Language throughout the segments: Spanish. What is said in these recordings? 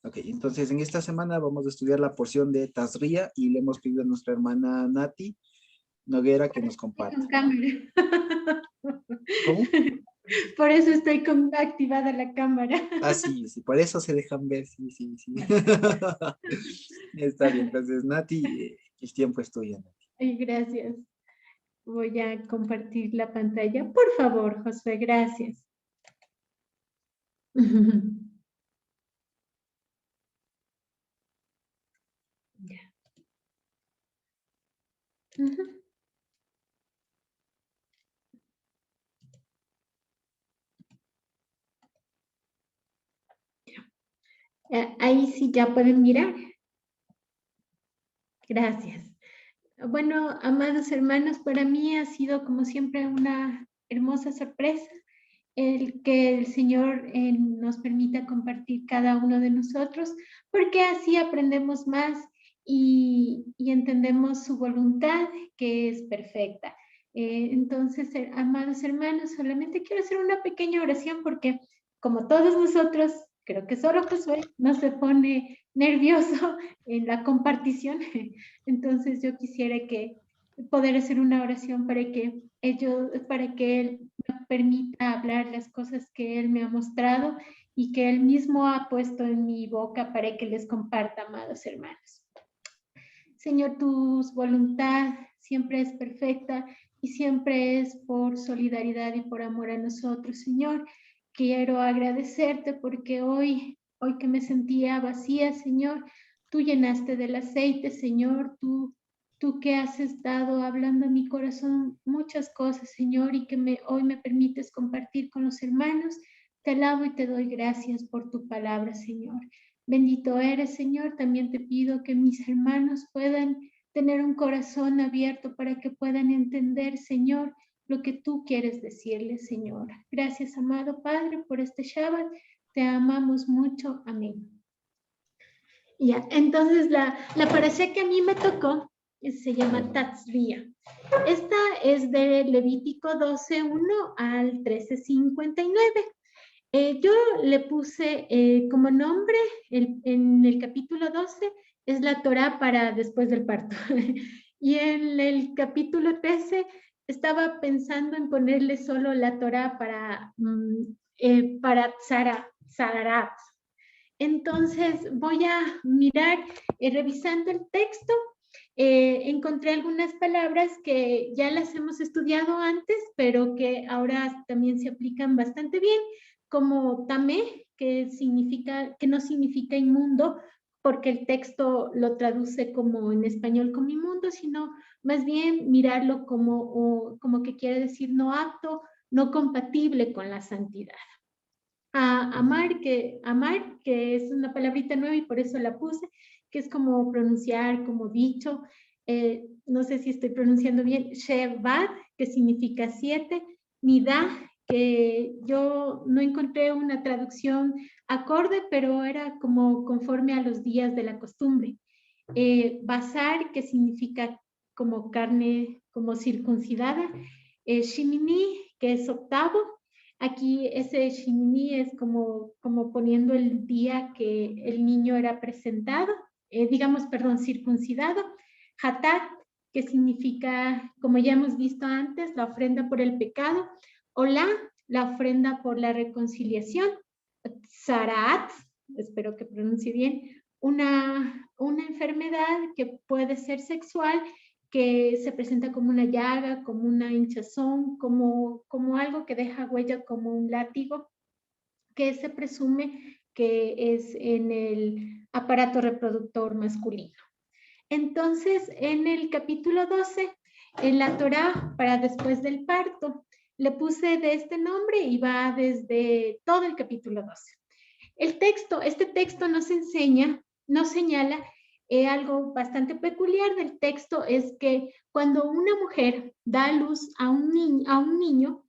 Ok, entonces en esta semana vamos a estudiar la porción de Tazria y le hemos pedido a nuestra hermana Nati Noguera que nos comparta. Con cámara. ¿Cómo? Por eso estoy activada la cámara. Ah, sí, sí, por eso se dejan ver, sí, sí, sí. Está bien, entonces Nati, el tiempo es tuyo, Nati. Ay, gracias. Voy a compartir la pantalla. Por favor, Josué, gracias. Ya. Ahí sí ya pueden mirar. Gracias. Bueno, amados hermanos, para mí ha sido como siempre una hermosa sorpresa el que el Señor nos permita compartir cada uno de nosotros, porque así aprendemos más y entendemos su voluntad, que es perfecta. Entonces, amados hermanos, solamente quiero hacer una pequeña oración porque, como todos nosotros, creo que solo Josué no se pone nervioso en la compartición. Entonces, yo quisiera poder hacer una oración para que Él me permita hablar las cosas que Él me ha mostrado y que Él mismo ha puesto en mi boca para que les comparta, amados hermanos. Señor, tu voluntad siempre es perfecta y siempre es por solidaridad y por amor a nosotros, Señor. Quiero agradecerte porque hoy que me sentía vacía, Señor, tú llenaste del aceite, Señor, tú que has estado hablando a mi corazón muchas cosas, Señor, y que hoy me permites compartir con los hermanos. Te alabo y te doy gracias por tu palabra, Señor. Bendito eres, Señor. También te pido que mis hermanos puedan tener un corazón abierto para que puedan entender, Señor, lo que tú quieres decirles, Señor. Gracias, amado Padre, por este Shabbat. Te amamos mucho. Amén. Ya, entonces la parashá que a mí me tocó se llama Tatzria. Esta es de Levítico 12:1 al 13:59. Yo le puse como nombre en el capítulo 12 es la Torá para después del parto. Y en el capítulo 13 estaba pensando en ponerle solo la Torá para Zaharat. Entonces voy a mirar, revisando el texto, encontré algunas palabras que ya las hemos estudiado antes, pero que ahora también se aplican bastante bien, como tamé, que no significa inmundo, porque el texto lo traduce como en español como inmundo, sino más bien mirarlo como que quiere decir no apto, no compatible con la santidad. Amar, que es una palabrita nueva y por eso la puse, que es como pronunciar, como dicho, no sé si estoy pronunciando bien, Shevad, que significa 7, Midah, que yo no encontré una traducción acorde, pero era como conforme a los días de la costumbre. Basar, que significa como carne, como circuncidada, Shimini, que es octavo. Aquí ese Shimini es como poniendo el día que el niño era presentado, circuncidado. Hatat, que significa, como ya hemos visto antes, la ofrenda por el pecado. Olá, la ofrenda por la reconciliación. Zarat, espero que pronuncie bien, una enfermedad que puede ser sexual, que se presenta como una llaga, como una hinchazón, como algo que deja huella, como un látigo, que se presume que es en el aparato reproductor masculino. Entonces, en el capítulo 12, en la Torá para después del parto, le puse de este nombre y va desde todo el capítulo 12. Este texto nos señala algo bastante peculiar del texto, es que cuando una mujer da a luz a un niño,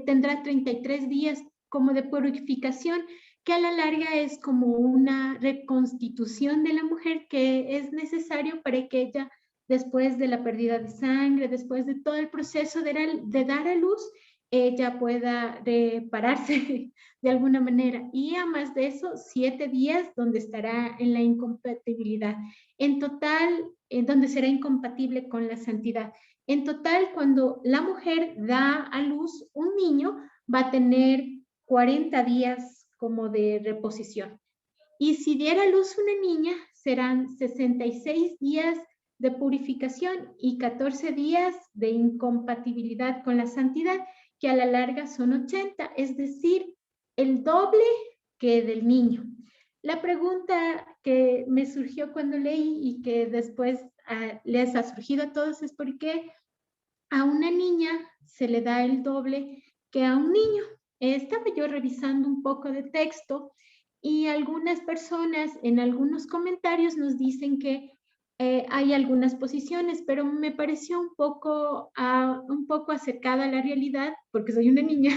tendrá 33 días como de purificación, que a la larga es como una reconstitución de la mujer que es necesario para que ella, después de la pérdida de sangre, después de todo el proceso de dar a luz, ella pueda repararse de alguna manera. Y a más de eso, 7 días donde estará en la incompatibilidad. En total, donde será incompatible con la santidad. En total, cuando la mujer da a luz un niño, va a tener 40 días como de reposición. Y si diera a luz una niña, serán 66 días de purificación y 14 días de incompatibilidad con la santidad, que a la larga son 80, es decir, el doble que del niño. La pregunta que me surgió cuando leí y que después les ha surgido a todos es por qué a una niña se le da el doble que a un niño. Estaba yo revisando un poco de texto y algunas personas en algunos comentarios nos dicen que hay algunas posiciones, pero me pareció un poco acercada a la realidad, porque soy una niña,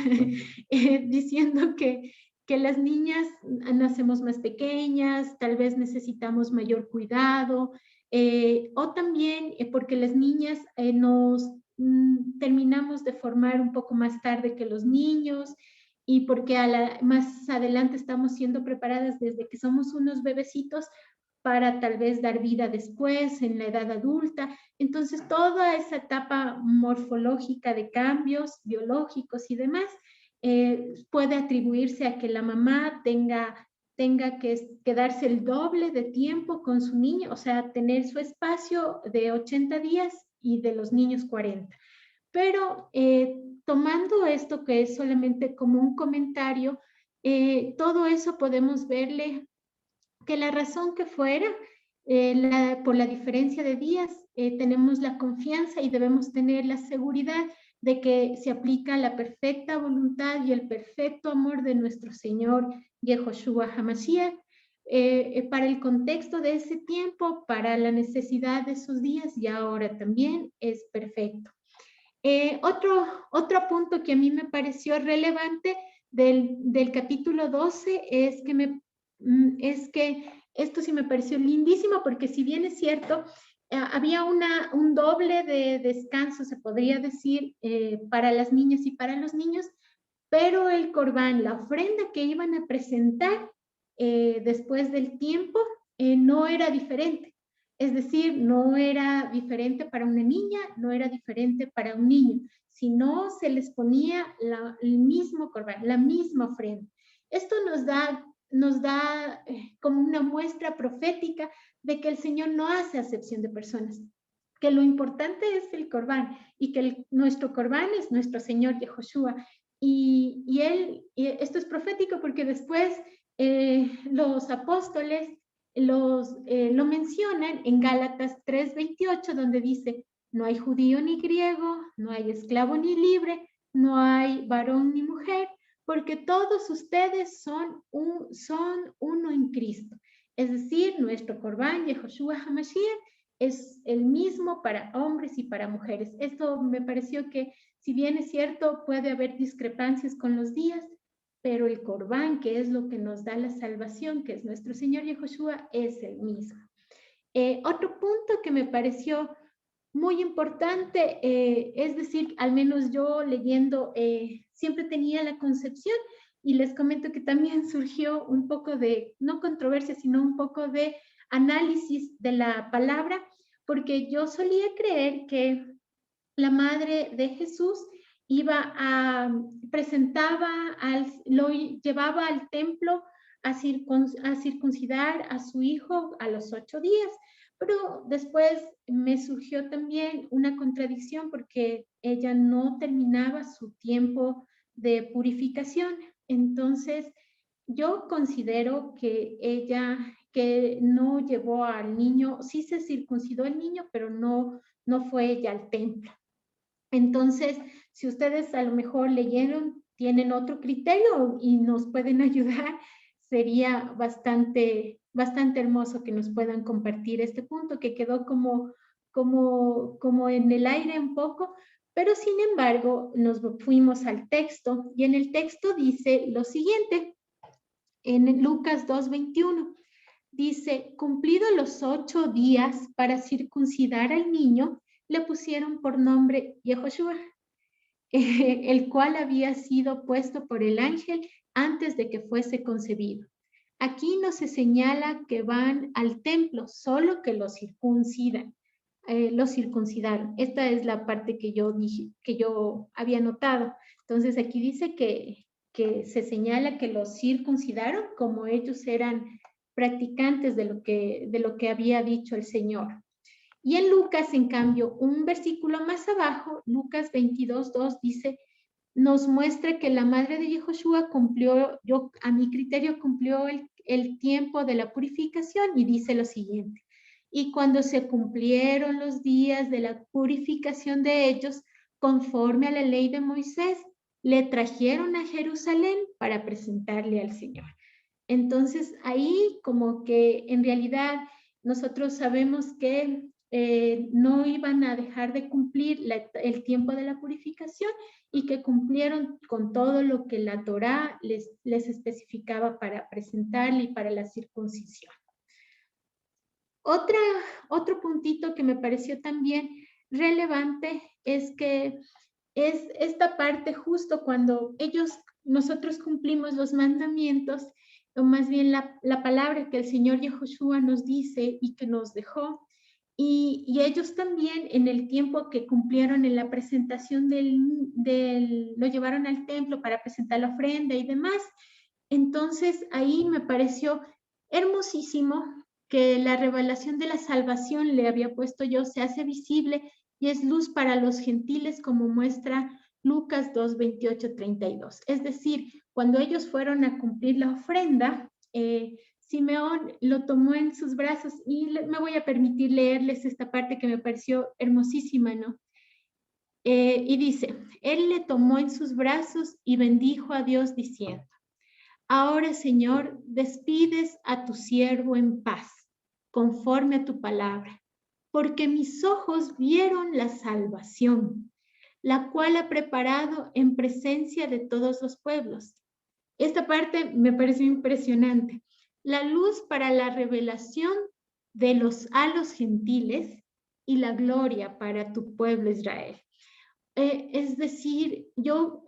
diciendo que las niñas nacemos más pequeñas, tal vez necesitamos mayor cuidado, o también porque las niñas nos terminamos de formar un poco más tarde que los niños y porque más adelante estamos siendo preparadas desde que somos unos bebecitos para tal vez dar vida después en la edad adulta. Entonces, toda esa etapa morfológica de cambios biológicos y demás puede atribuirse a que la mamá tenga que quedarse el doble de tiempo con su niño, o sea, tener su espacio de 80 días y de los niños 40. Pero tomando esto que es solamente como un comentario, todo eso podemos verle que la razón que fuera, por la diferencia de días, tenemos la confianza y debemos tener la seguridad de que se aplica la perfecta voluntad y el perfecto amor de nuestro Señor Yehoshua HaMashiach para el contexto de ese tiempo, para la necesidad de esos días y ahora también es perfecto. Otro punto que a mí me pareció relevante del capítulo 12 es que esto sí me pareció lindísimo porque si bien es cierto, había un doble de descanso, se podría decir, para las niñas y para los niños, pero el corbán, la ofrenda que iban a presentar después del tiempo, no era diferente. Es decir, no era diferente para una niña, no era diferente para un niño, sino se les ponía el mismo corbán, la misma ofrenda. Esto nos da como una muestra profética de que el Señor no hace acepción de personas, que lo importante es el corbán y que nuestro corbán es nuestro Señor Yehoshua. Y esto es profético porque después los apóstoles lo mencionan en Gálatas 3:28, donde dice, no hay judío ni griego, no hay esclavo ni libre, no hay varón ni mujer, porque todos ustedes son uno en Cristo. Es decir, nuestro Corbán, Yehoshua HaMashiach, es el mismo para hombres y para mujeres. Esto me pareció que, si bien es cierto, puede haber discrepancias con los días, pero el Corbán, que es lo que nos da la salvación, que es nuestro Señor Yehoshua, es el mismo. Otro punto que me pareció muy importante, es decir, al menos yo leyendo, siempre tenía la concepción, y les comento que también surgió un poco de, no controversia, sino un poco de análisis de la palabra, porque yo solía creer que la madre de Jesús lo llevaba al templo a circuncidar a su hijo a los 8 días. Pero después me surgió también una contradicción porque ella no terminaba su tiempo de purificación. Entonces, yo considero que no llevó al niño, sí se circuncidó el niño, pero no fue ella al templo. Entonces, si ustedes a lo mejor leyeron, tienen otro criterio y nos pueden ayudar, sería bastante hermoso que nos puedan compartir este punto que quedó como en el aire un poco, pero sin embargo nos fuimos al texto y en el texto dice lo siguiente, en Lucas 2:21, dice, cumplido los 8 días para circuncidar al niño, le pusieron por nombre Yehoshua. el cual había sido puesto por el ángel antes de que fuese concebido. Aquí no se señala que van al templo, solo que los circuncidan. Los circuncidaron. Esta es la parte que yo dije, que yo había notado. Entonces aquí dice que se señala que los circuncidaron como ellos eran practicantes de lo que había dicho el Señor. Y en Lucas, en cambio, un versículo más abajo, Lucas 22:2 dice, nos muestra que la madre de Yehoshua cumplió, a mi criterio, cumplió el tiempo de la purificación y dice lo siguiente. Y cuando se cumplieron los días de la purificación de ellos, conforme a la ley de Moisés, le trajeron a Jerusalén para presentarle al Señor. Entonces, ahí como que en realidad nosotros sabemos que no iban a dejar de cumplir el tiempo de la purificación y que cumplieron con todo lo que la Torá les especificaba para presentarle y para la circuncisión. Otro puntito que me pareció también relevante es que es esta parte justo cuando nosotros cumplimos los mandamientos, o más bien la palabra que el Señor Yehoshua nos dice y que nos dejó, y ellos también en el tiempo que cumplieron en la presentación lo llevaron al templo para presentar la ofrenda y demás. Entonces ahí me pareció hermosísimo que la revelación de la salvación le había puesto yo se hace visible y es luz para los gentiles como muestra Lucas 2, 28, 32. Es decir, cuando ellos fueron a cumplir la ofrenda, Simeón lo tomó en sus brazos y me voy a permitir leerles esta parte que me pareció hermosísima, ¿no? Y dice, él le tomó en sus brazos y bendijo a Dios diciendo, ahora, Señor, despides a tu siervo en paz, conforme a tu palabra, porque mis ojos vieron la salvación, la cual ha preparado en presencia de todos los pueblos. Esta parte me pareció impresionante. La luz para la revelación a los gentiles y la gloria para tu pueblo Israel. Es decir, yo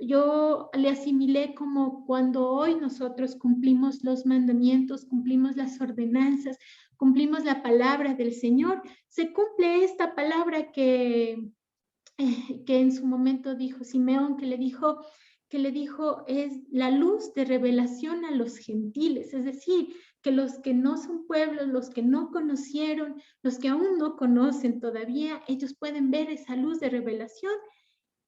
le asimilé como cuando hoy nosotros cumplimos los mandamientos, cumplimos las ordenanzas, cumplimos la palabra del Señor, se cumple esta palabra que en su momento dijo Simeón, que le dijo es la luz de revelación a los gentiles, es decir, que los que no son pueblos, los que no conocieron, los que aún no conocen todavía, ellos pueden ver esa luz de revelación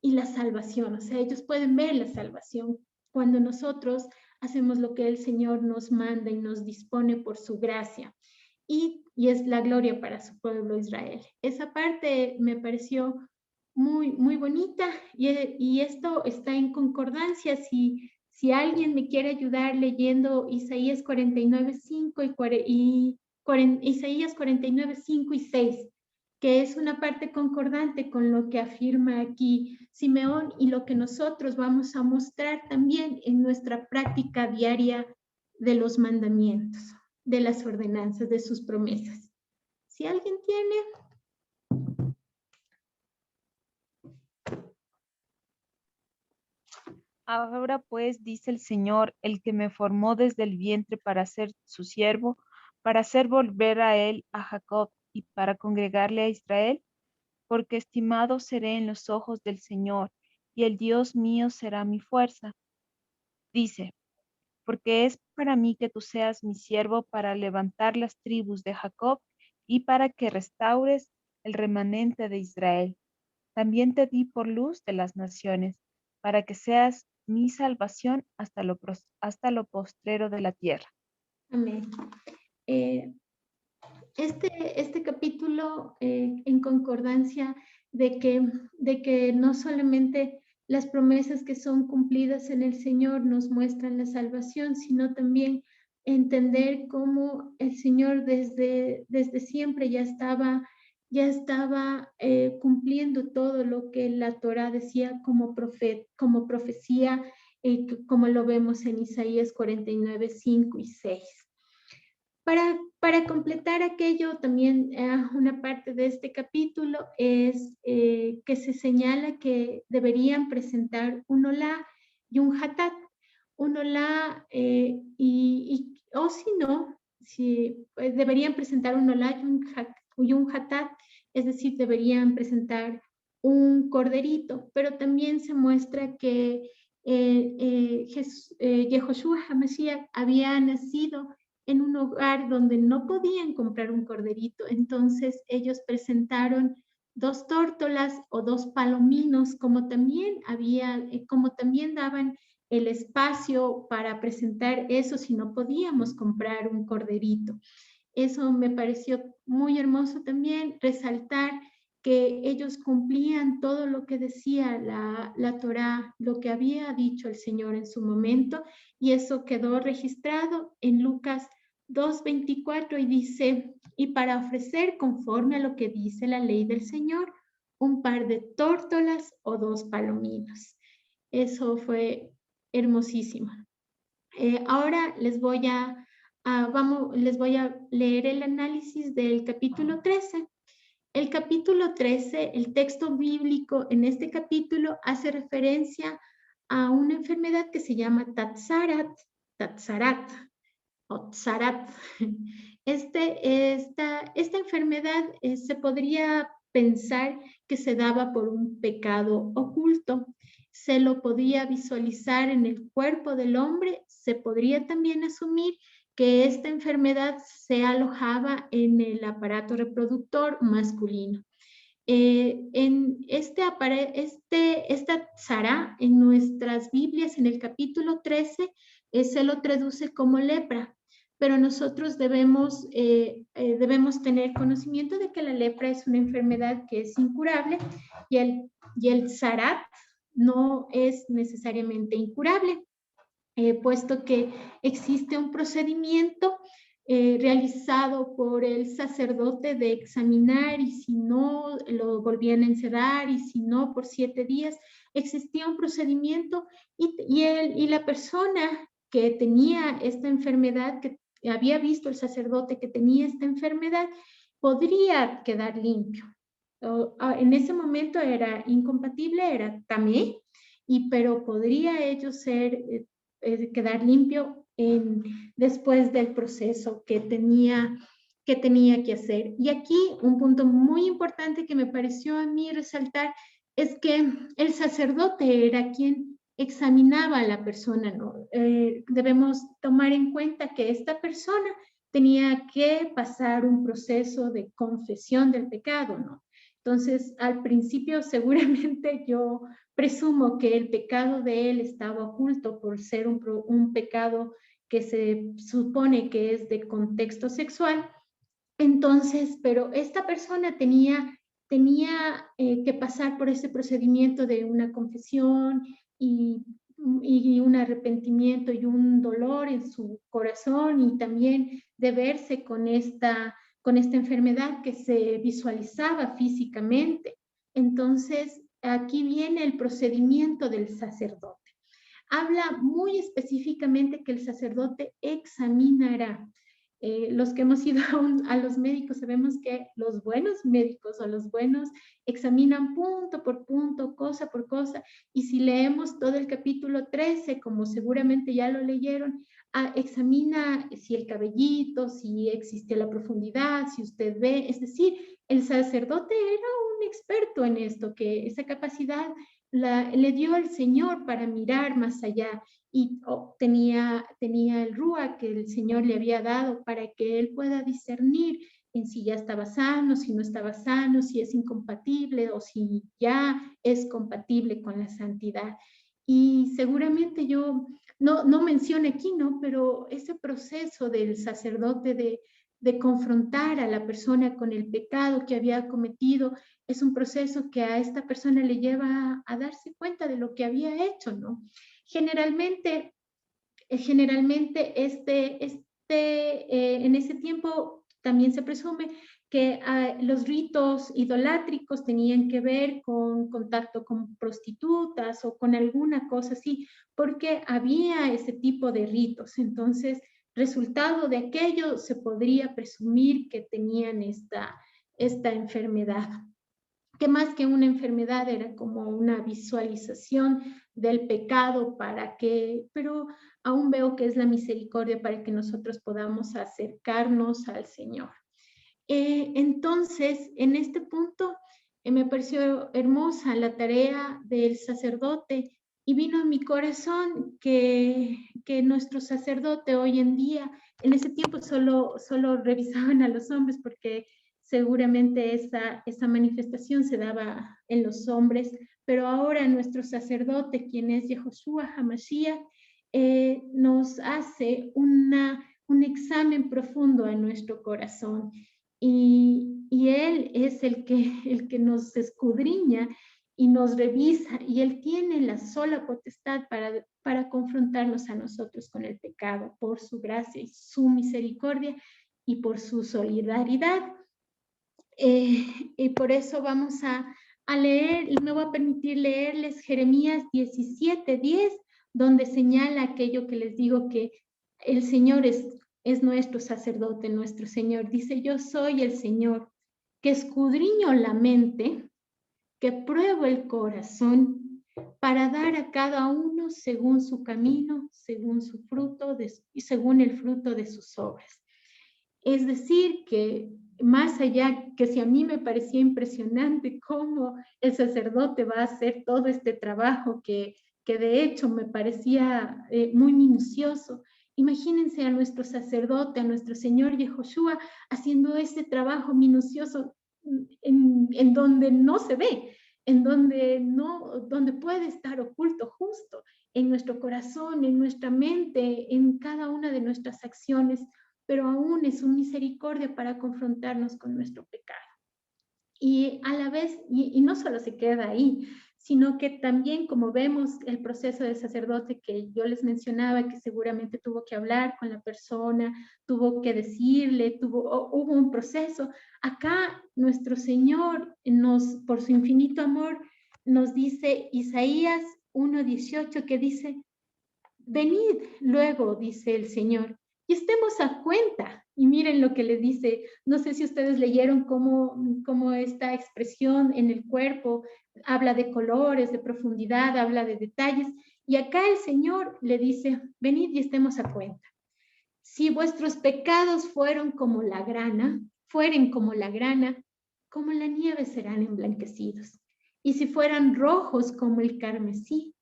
y la salvación, o sea, ellos pueden ver la salvación cuando nosotros hacemos lo que el Señor nos manda y nos dispone por su gracia. Y es la gloria para su pueblo Israel. Esa parte me pareció muy, muy bonita y esto está en concordancia. Si alguien me quiere ayudar leyendo Isaías 49:5 y Isaías 49:5 y 6, que es una parte concordante con lo que afirma aquí Simeón y lo que nosotros vamos a mostrar también en nuestra práctica diaria de los mandamientos, de las ordenanzas, de sus promesas. Si alguien tiene... Ahora pues, dice el Señor, el que me formó desde el vientre para ser su siervo, para hacer volver a él a Jacob y para congregarle a Israel, porque estimado seré en los ojos del Señor, y el Dios mío será mi fuerza. Dice, porque es para mí que tú seas mi siervo para levantar las tribus de Jacob y para que restaures el remanente de Israel. También te di por luz de las naciones, para que seas mi salvación hasta lo postrero de la tierra. Amén. Este capítulo en concordancia de que no solamente las promesas que son cumplidas en el Señor nos muestran la salvación, sino también entender cómo el Señor desde siempre ya estaba cumpliendo todo lo que la Torá decía como profecía, como lo vemos en Isaías 49:5 y 6. Para completar aquello, también una parte de este capítulo es que se señala que deberían presentar un olá y un hatat. Un olá o si no, pues, deberían presentar un olá y un hatat, es decir, deberían presentar un corderito, pero también se muestra que Yehoshua HaMashiach había nacido en un hogar donde no podían comprar un corderito, entonces ellos presentaron 2 tórtolas o 2 palominos, como también daban el espacio para presentar eso si no podíamos comprar un corderito. Eso me pareció muy hermoso también, resaltar que ellos cumplían todo lo que decía la Torá, lo que había dicho el Señor en su momento, y eso quedó registrado en Lucas 2:24 y dice, y para ofrecer conforme a lo que dice la ley del Señor, un par de tórtolas o 2 palominos. Eso fue hermosísimo. Ahora les voy a leer el análisis del capítulo 13. El capítulo 13, el texto bíblico en este capítulo hace referencia a una enfermedad que se llama Tatzarat o Tzarat. Esta enfermedad se podría pensar que se daba por un pecado oculto. Se lo podía visualizar en el cuerpo del hombre. Se podría también asumir que esta enfermedad se alojaba en el aparato reproductor masculino. En esta tzara en nuestras Biblias, en el capítulo 13, se lo traduce como lepra, pero nosotros debemos tener conocimiento de que la lepra es una enfermedad que es incurable y el tzarat no es necesariamente incurable, puesto que existe un procedimiento realizado por el sacerdote de examinar y si no lo volvían a encerrar y si no por 7 días, existía un procedimiento y la persona que tenía esta enfermedad, que había visto el sacerdote que tenía esta enfermedad, podría quedar limpio. En ese momento era incompatible, era tamé, pero podría ello quedar limpio después del proceso que tenía que hacer. Y aquí un punto muy importante que me pareció a mí resaltar es que el sacerdote era quien examinaba a la persona, ¿no? Debemos tomar en cuenta que esta persona tenía que pasar un proceso de confesión del pecado, ¿no? Entonces, al principio seguramente yo presumo que el pecado de él estaba oculto por ser un pecado que se supone que es de contexto sexual. Entonces, pero esta persona tenía que pasar por ese procedimiento de una confesión y un arrepentimiento y un dolor en su corazón y también de verse con esta enfermedad que se visualizaba físicamente. Entonces, aquí viene el procedimiento del sacerdote. Habla muy específicamente que el sacerdote examinará. Los que hemos ido a los médicos sabemos que los buenos médicos o los buenos examinan punto por punto, cosa por cosa, y si leemos todo el capítulo 13, como seguramente ya lo leyeron, examina si el cabellito, si existe la profundidad, si usted ve, es decir, el sacerdote era un experto en esto, que esa capacidad le dio el Señor para mirar más allá y tenía el Rúa que el Señor le había dado para que él pueda discernir en si ya estaba sano, si no estaba sano, si es incompatible o si ya es compatible con la santidad. Y seguramente yo no menciono aquí, ¿no? Pero ese proceso del sacerdote de confrontar a la persona con el pecado que había cometido es un proceso que a esta persona le lleva a darse cuenta de lo que había hecho, ¿no? Generalmente en ese tiempo también se presume que los ritos idolátricos tenían que ver con contacto con prostitutas o con alguna cosa así, porque había ese tipo de ritos. Entonces, resultado de aquello se podría presumir que tenían esta enfermedad, que más que una enfermedad era como una visualización del pecado pero aún veo que es la misericordia para que nosotros podamos acercarnos al Señor. Entonces, en este punto, me pareció hermosa la tarea del sacerdote y vino a mi corazón que nuestro sacerdote hoy en día, en ese tiempo solo revisaban a los hombres porque seguramente esa manifestación se daba en los hombres, pero ahora nuestro sacerdote, quien es Yehoshua HaMashiach, nos hace un examen profundo a nuestro corazón. Y Él es el que nos escudriña y nos revisa, y Él tiene la sola potestad para confrontarnos a nosotros con el pecado, por su gracia y su misericordia y por su solidaridad. Y por eso vamos a leer, y me voy a permitir leerles Jeremías 17:10, donde señala aquello que les digo, que el Señor es nuestro sacerdote, nuestro Señor. Dice: yo soy el Señor, que escudriño la mente, que pruebo el corazón, para dar a cada uno según su camino, según su fruto y según el fruto de sus obras. Es decir, que más allá, que si a mí me parecía impresionante cómo el sacerdote va a hacer todo este trabajo que de hecho me parecía muy minucioso, imagínense a nuestro sacerdote, a nuestro Señor Yehoshua, haciendo ese trabajo minucioso en donde no se ve, donde puede estar oculto justo en nuestro corazón, en nuestra mente, en cada una de nuestras acciones, pero aún es su misericordia para confrontarnos con nuestro pecado. Y a la vez, y no solo se queda ahí, sino que también, como vemos el proceso del sacerdote que yo les mencionaba, que seguramente tuvo que hablar con la persona, tuvo que decirle, hubo un proceso. Acá nuestro Señor por su infinito amor, nos dice Isaías 1:18, que dice: venid luego, dice el Señor, y estemos a cuenta. Y miren lo que le dice. No sé si ustedes leyeron cómo esta expresión en el cuerpo habla de colores, de profundidad, habla de detalles. Y acá el Señor le dice: venid y estemos a cuenta. Si vuestros pecados fueren como la grana, como la nieve serán emblanquecidos. Y si fueran rojos como el carmesí,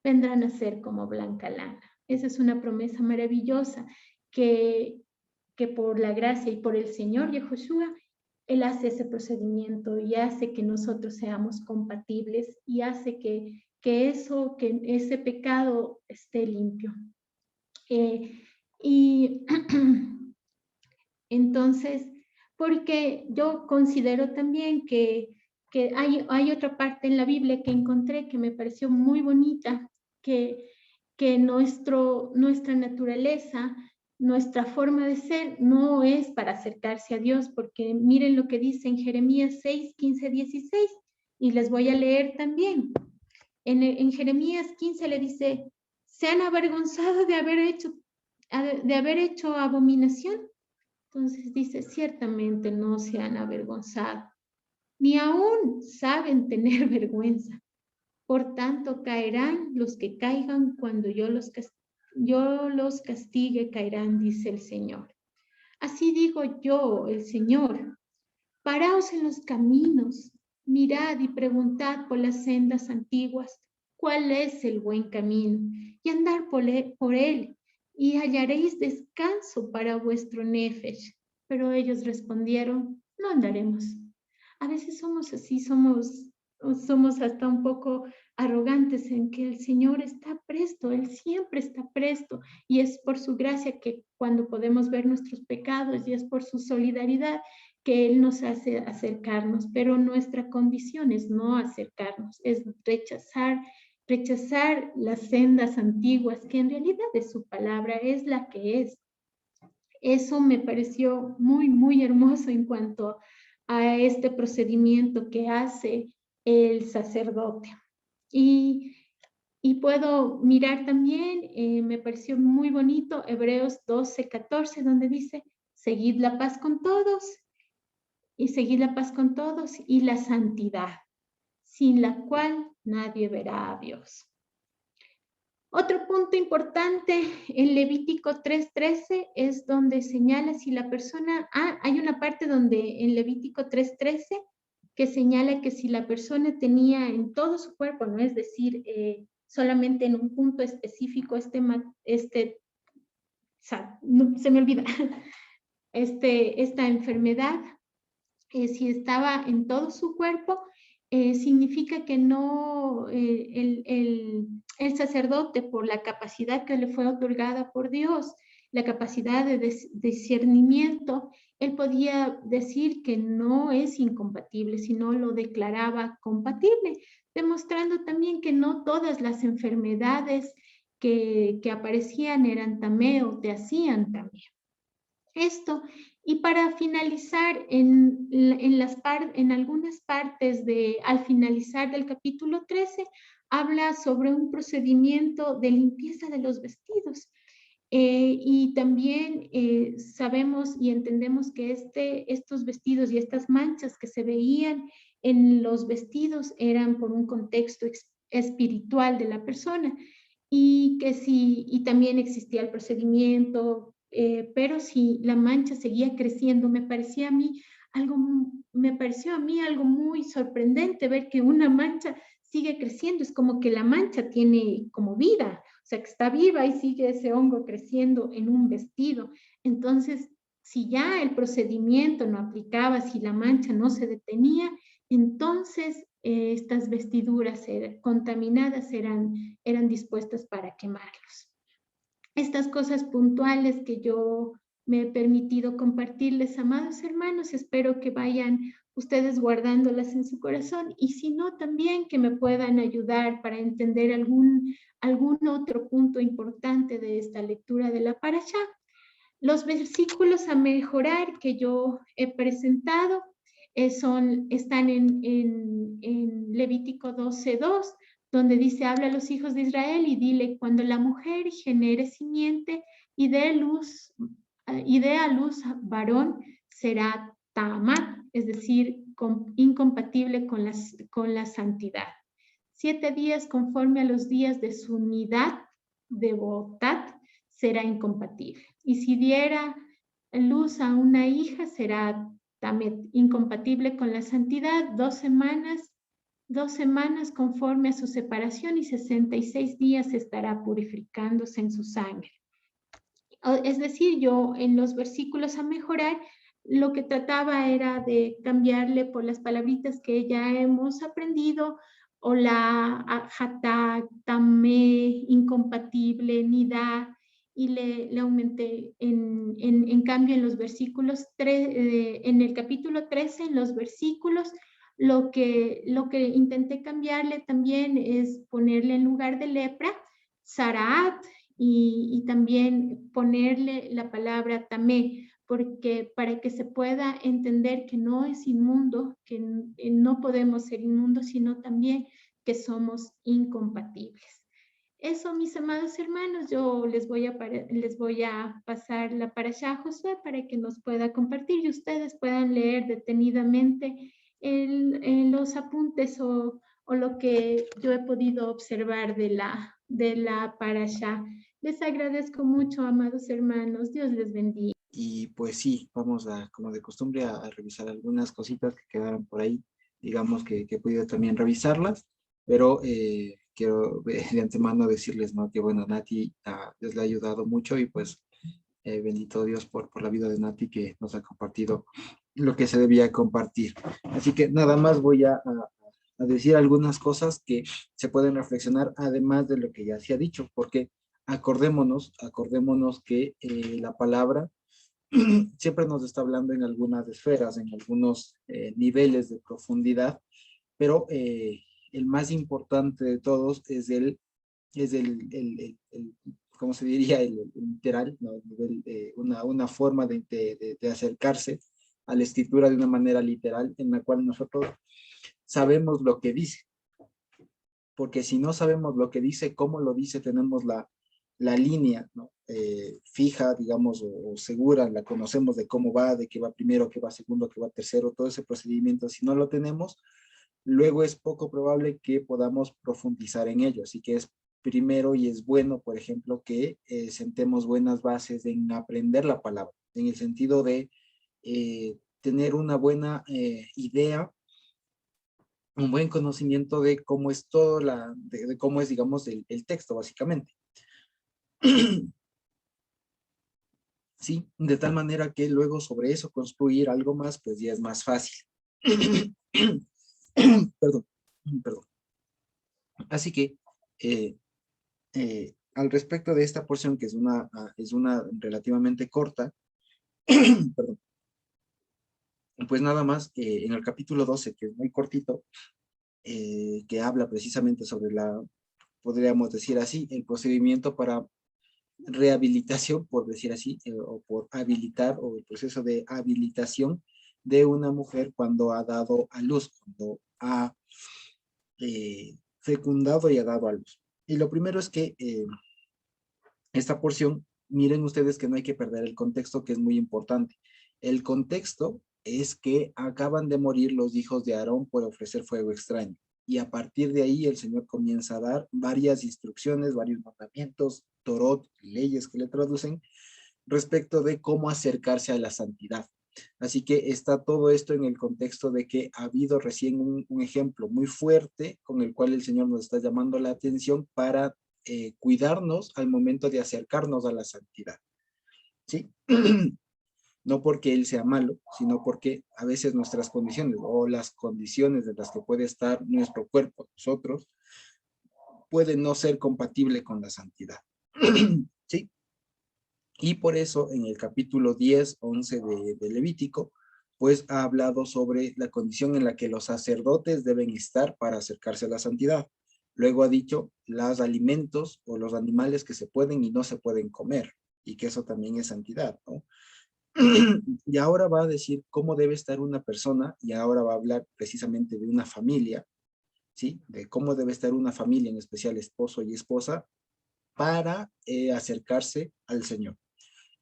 vendrán a ser como blanca lana. Esa es una promesa maravillosa que por la gracia y por el Señor Yehoshua, Él hace ese procedimiento y hace que nosotros seamos compatibles y hace que ese pecado esté limpio. Y entonces, porque yo considero también que hay otra parte en la Biblia que encontré que me pareció muy bonita, que nuestra naturaleza, nuestra forma de ser no es para acercarse a Dios, porque miren lo que dice en Jeremías 6:15-16, y les voy a leer también. En Jeremías 15 le dice: se han avergonzado de haber hecho abominación. Entonces dice: ciertamente no se han avergonzado, ni aún saben tener vergüenza. Por tanto, caerán los que caigan cuando yo los castigue, caerán, dice el Señor. Así digo yo, el Señor: paraos en los caminos, mirad y preguntad por las sendas antiguas, cuál es el buen camino, y andar por él, y hallaréis descanso para vuestro nefesh. Pero ellos respondieron: no andaremos. A veces somos así, somos hasta un poco arrogantes en que el Señor está presto, Él siempre está presto, y es por su gracia que cuando podemos ver nuestros pecados, y es por su solidaridad que Él nos hace acercarnos, pero nuestra condición es no acercarnos, es rechazar las sendas antiguas, que en realidad es su palabra, es la que es. Eso me pareció muy, muy hermoso en cuanto a este procedimiento que hace el sacerdote. Y Y puedo mirar también, me pareció muy bonito, Hebreos 12:14, donde dice, seguid la paz con todos, y seguid la paz con todos y la santidad, sin la cual nadie verá a Dios. Otro punto importante en Levítico 3:13 es donde señala si la persona, hay una parte donde en Levítico 3:13 que señala que si la persona tenía en todo su cuerpo, no es decir, solamente en un punto específico, se me olvida, esta enfermedad, si estaba en todo su cuerpo, significa que no, el sacerdote, por la capacidad que le fue otorgada por Dios, la capacidad de discernimiento, él podía decir que no es incompatible, sino lo declaraba compatible, demostrando también que no todas las enfermedades que aparecían eran tamé o te hacían también. Esto, y para finalizar, en algunas partes al finalizar del capítulo 13, habla sobre un procedimiento de limpieza de los vestidos. Y también sabemos y entendemos que estos vestidos y estas manchas que se veían en los vestidos eran por un contexto espiritual de la persona, y que y también existía el procedimiento, pero si la mancha seguía creciendo, me pareció a mí algo muy sorprendente ver que una mancha sigue creciendo. Es como que la mancha tiene como vida, o sea, que está viva y sigue ese hongo creciendo en un vestido. Entonces, si ya el procedimiento no aplicaba, si la mancha no se detenía, entonces estas vestiduras contaminadas eran dispuestas para quemarlos. Estas cosas puntuales que yo me he permitido compartirles, amados hermanos, espero que vayan ustedes guardándolas en su corazón, y si no, también que me puedan ayudar para entender algún otro punto importante de esta lectura de la Parashá. Los versículos a mejorar que yo he presentado están en Levítico 12:2, donde dice, habla a los hijos de Israel y dile, cuando la mujer genere simiente y dé a luz varón, será tamat, es decir, incompatible con la santidad. 7 días conforme a los días de su unidad de botat será incompatible. Y si diera luz a una hija, será también incompatible con la santidad, 2 semanas conforme a su separación, y 66 días estará purificándose en su sangre. Es decir, yo en los versículos a mejorar, lo que trataba era de cambiarle por las palabritas que ya hemos aprendido, o la hatá, tamé, incompatible, nidá, y le aumenté. En cambio, en los versículos, en el capítulo 13, en los versículos, lo que intenté cambiarle también es ponerle en lugar de lepra, zaraat, y también ponerle la palabra tamé, porque para que se pueda entender que no es inmundo, que no podemos ser inmundos, sino también que somos incompatibles. Eso, mis amados hermanos, yo les voy a pasar la parashá a Josué para que nos pueda compartir y ustedes puedan leer detenidamente los apuntes o lo que yo he podido observar de la parashá. Les agradezco mucho, amados hermanos. Dios les bendiga. Y pues sí, vamos como de costumbre, a revisar algunas cositas que quedaron por ahí, digamos que he podido también revisarlas, pero quiero de antemano decirles, ¿no? Que bueno, Nati, Dios le ha ayudado mucho, y pues bendito Dios por la vida de Nati, que nos ha compartido lo que se debía compartir. Así que nada más voy a decir algunas cosas que se pueden reflexionar, además de lo que ya se ha dicho, porque acordémonos que la palabra siempre nos está hablando en algunas esferas, en algunos niveles de profundidad, pero el más importante de todos es ¿cómo se diría? El literal, ¿no? Una forma de acercarse a la escritura de una manera literal, en la cual nosotros sabemos lo que dice. porque si no sabemos lo que dice, cómo lo dice, tenemos la línea, ¿no? Fija, digamos, o segura, la conocemos de cómo va, de qué va primero, qué va segundo, qué va tercero, todo ese procedimiento, si no lo tenemos, luego es poco probable que podamos profundizar en ello. Así que es primero y es bueno, por ejemplo, que sentemos buenas bases en aprender la palabra, en el sentido de tener una buena idea, un buen conocimiento de cómo es todo de cómo es, digamos, el texto, básicamente. Sí, de tal manera que luego sobre eso construir algo más, pues ya es más fácil. Perdón, perdón. Así que, al respecto de esta porción, que es una relativamente corta, perdón, pues nada más, en el capítulo 12, que es muy cortito, que habla precisamente sobre podríamos decir así, el procedimiento para rehabilitación, por decir así, o por habilitar, o el proceso de habilitación de una mujer cuando ha dado a luz, cuando ha fecundado y ha dado a luz. Y lo primero es que esta porción, miren ustedes que no hay que perder el contexto, que es muy importante. El contexto es que acaban de morir los hijos de Aarón por ofrecer fuego extraño. Y a partir de ahí el Señor comienza a dar varias instrucciones, varios mandamientos, Torot, leyes que le traducen, respecto de cómo acercarse a la santidad. Así que está todo esto en el contexto de que ha habido recién un ejemplo muy fuerte con el cual el Señor nos está llamando la atención para cuidarnos al momento de acercarnos a la santidad. ¿Sí? No porque Él sea malo, sino porque a veces nuestras condiciones o las condiciones de las que puede estar nuestro cuerpo, nosotros, pueden no ser compatible con la santidad. ¿Sí? Y por eso en el capítulo 10, 11 de Levítico, pues ha hablado sobre la condición en la que los sacerdotes deben estar para acercarse a la santidad. Luego ha dicho los alimentos o los animales que se pueden y no se pueden comer, y que eso también es santidad, ¿no? Y ahora va a decir cómo debe estar una persona, y ahora va a hablar precisamente de una familia, ¿sí? De cómo debe estar una familia, en especial esposo y esposa, para acercarse al Señor.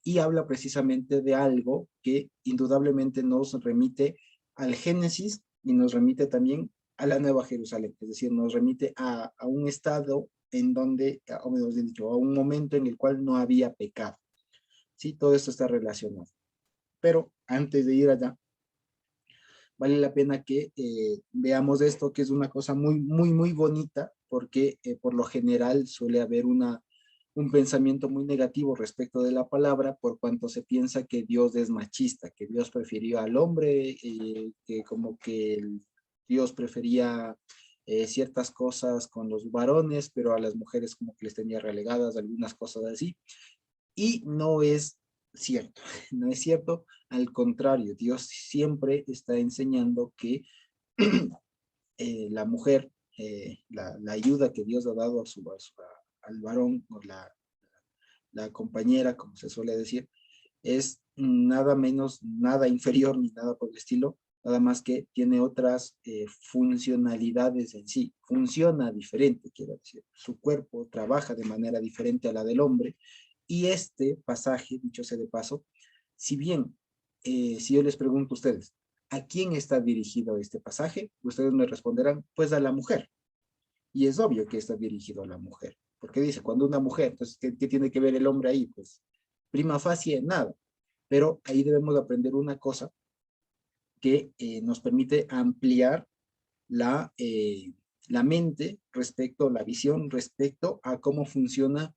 Y habla precisamente de algo que indudablemente nos remite al Génesis y nos remite también a la Nueva Jerusalén, es decir, nos remite a un estado en donde, o mejor dicho, a un momento en el cual no había pecado. Sí, todo esto está relacionado. Pero antes de ir allá, vale la pena que veamos esto, que es una cosa muy, muy, muy bonita, porque por lo general suele haber un pensamiento muy negativo respecto de la palabra, por cuanto se piensa que Dios es machista, que Dios prefirió al hombre, que como que Dios prefería ciertas cosas con los varones, pero a las mujeres como que les tenía relegadas algunas cosas así. Y no es cierto, no es cierto. Al contrario, Dios siempre está enseñando que la mujer, la ayuda que Dios ha dado al varón, o la compañera, como se suele decir, es nada menos, nada inferior ni nada por el estilo, nada más que tiene otras funcionalidades en sí, funciona diferente, quiero decir, su cuerpo trabaja de manera diferente a la del hombre, y este pasaje, dicho sea de paso, si bien, si yo les pregunto a ustedes, ¿a quién está dirigido este pasaje? Ustedes me responderán, pues a la mujer. Y es obvio que está dirigido a la mujer. Porque dice, cuando una mujer, entonces, ¿qué tiene que ver el hombre ahí? Pues, prima facie, nada. Pero ahí debemos aprender una cosa que nos permite ampliar la mente respecto, la visión respecto a cómo funciona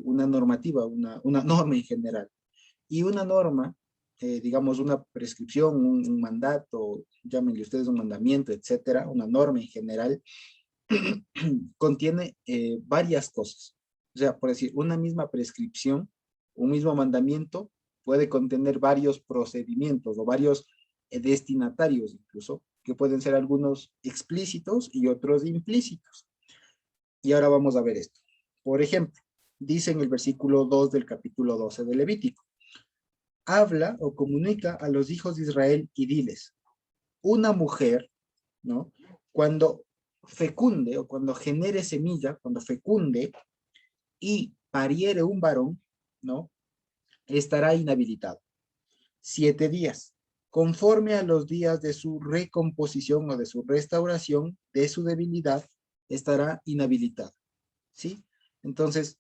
una normativa, una norma en general. Y una norma, digamos, una prescripción, un mandato, llámenle ustedes un mandamiento, etcétera, una norma en general, contiene varias cosas. O sea, por decir, una misma prescripción, un mismo mandamiento puede contener varios procedimientos o varios destinatarios incluso, que pueden ser algunos explícitos y otros implícitos. Y ahora vamos a ver esto. Por ejemplo, dice en el versículo 2 del capítulo 12 de Levítico, habla o comunica a los hijos de Israel y diles, una mujer, ¿no? Cuando fecunde o cuando genere semilla, cuando fecunde y pariere un varón, ¿no? Estará inhabilitado 7 días, conforme a los días de su recomposición o de su restauración de su debilidad, estará inhabilitado, ¿sí? Entonces,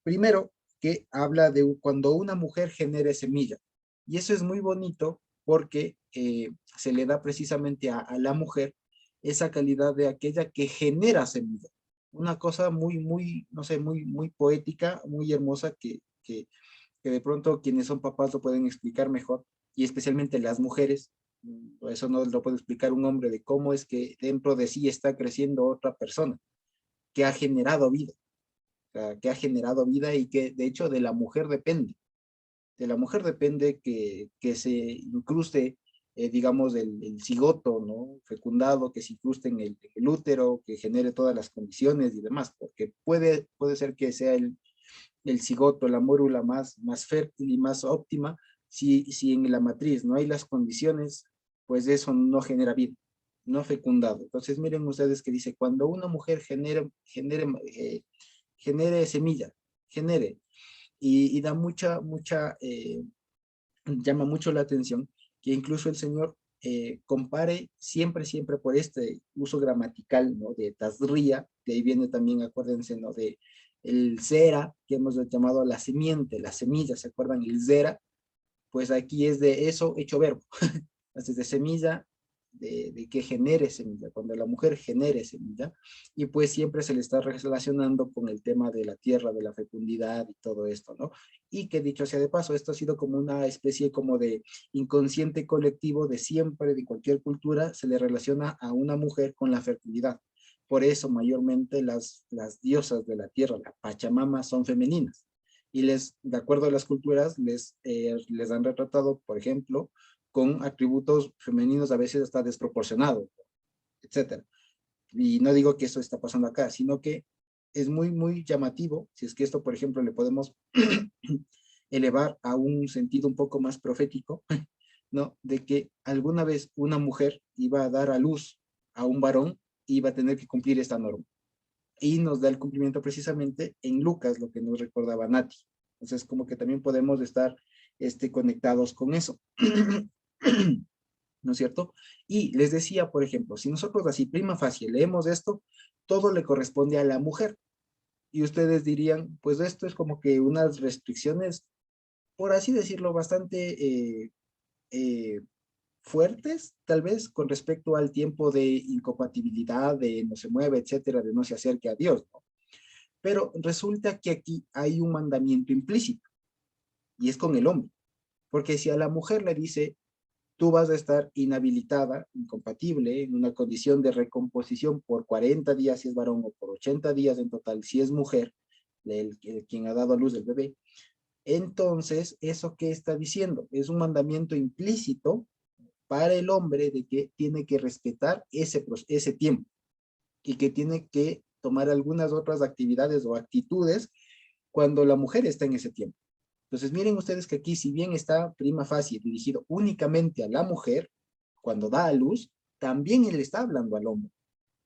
primero que habla de cuando una mujer genere semilla, y eso es muy bonito porque se le da precisamente a la mujer esa calidad de aquella que genera semilla. Una cosa muy, no sé, muy poética, muy hermosa que de pronto quienes son papás lo pueden explicar mejor, y especialmente las mujeres, eso no lo puede explicar un hombre, de cómo es que dentro de sí está creciendo otra persona que ha generado vida, o sea, que ha generado vida y que de hecho de la mujer depende. De la mujer depende que se incruste, digamos, el cigoto, ¿no? Fecundado, que se incruste en el útero, que genere todas las condiciones y demás, porque puede ser que sea el cigoto, la mórula más fértil y más óptima, si en la matriz no hay las condiciones, pues eso no genera vida, no fecundado. Entonces miren ustedes que dice, cuando una mujer genere semilla, genere, y da llama mucho la atención que incluso el Señor compare siempre por este uso gramatical, ¿no? De tasría, de ahí viene también, acuérdense, ¿no? De el zera, que hemos llamado la semiente, la semilla, ¿se acuerdan? El zera, pues aquí es de eso hecho verbo. Entonces, de semilla, de que genere semilla, cuando la mujer genere semilla, y pues siempre se le está relacionando con el tema de la tierra, de la fecundidad y todo esto, ¿no? Y que dicho sea de paso, esto ha sido como una especie como de inconsciente colectivo de siempre, de cualquier cultura, se le relaciona a una mujer con la fertilidad. Por eso mayormente las diosas de la tierra, la Pachamama, son femeninas. Y de acuerdo a las culturas, les han retratado, por ejemplo, con atributos femeninos a veces hasta desproporcionados, etcétera. Y no digo que eso está pasando acá, sino que es muy llamativo, si es que esto, por ejemplo, le podemos elevar a un sentido un poco más profético, ¿no? De que alguna vez una mujer iba a dar a luz a un varón y iba a tener que cumplir esta norma. Y nos da el cumplimiento precisamente en Lucas, lo que nos recordaba Nati. Entonces, como que también podemos estar conectados con eso. ¿No es cierto? Y les decía, por ejemplo, si nosotros así, prima facie, leemos esto, todo le corresponde a la mujer. Y ustedes dirían, pues esto es como que unas restricciones, por así decirlo, bastante fuertes, tal vez, con respecto al tiempo de incompatibilidad, de no se mueve, etcétera, de no se acerque a Dios, ¿no? Pero resulta que aquí hay un mandamiento implícito, y es con el hombre. Porque si a la mujer le dice, tú vas a estar inhabilitada, incompatible, en una condición de recomposición por 40 días si es varón o por 80 días en total si es mujer, quien ha dado a luz el bebé. Entonces, ¿eso qué está diciendo? Es un mandamiento implícito para el hombre de que tiene que respetar ese tiempo y que tiene que tomar algunas otras actividades o actitudes cuando la mujer está en ese tiempo. Entonces, miren ustedes que aquí, si bien está prima facie dirigido únicamente a la mujer, cuando da a luz, también él está hablando al hombre,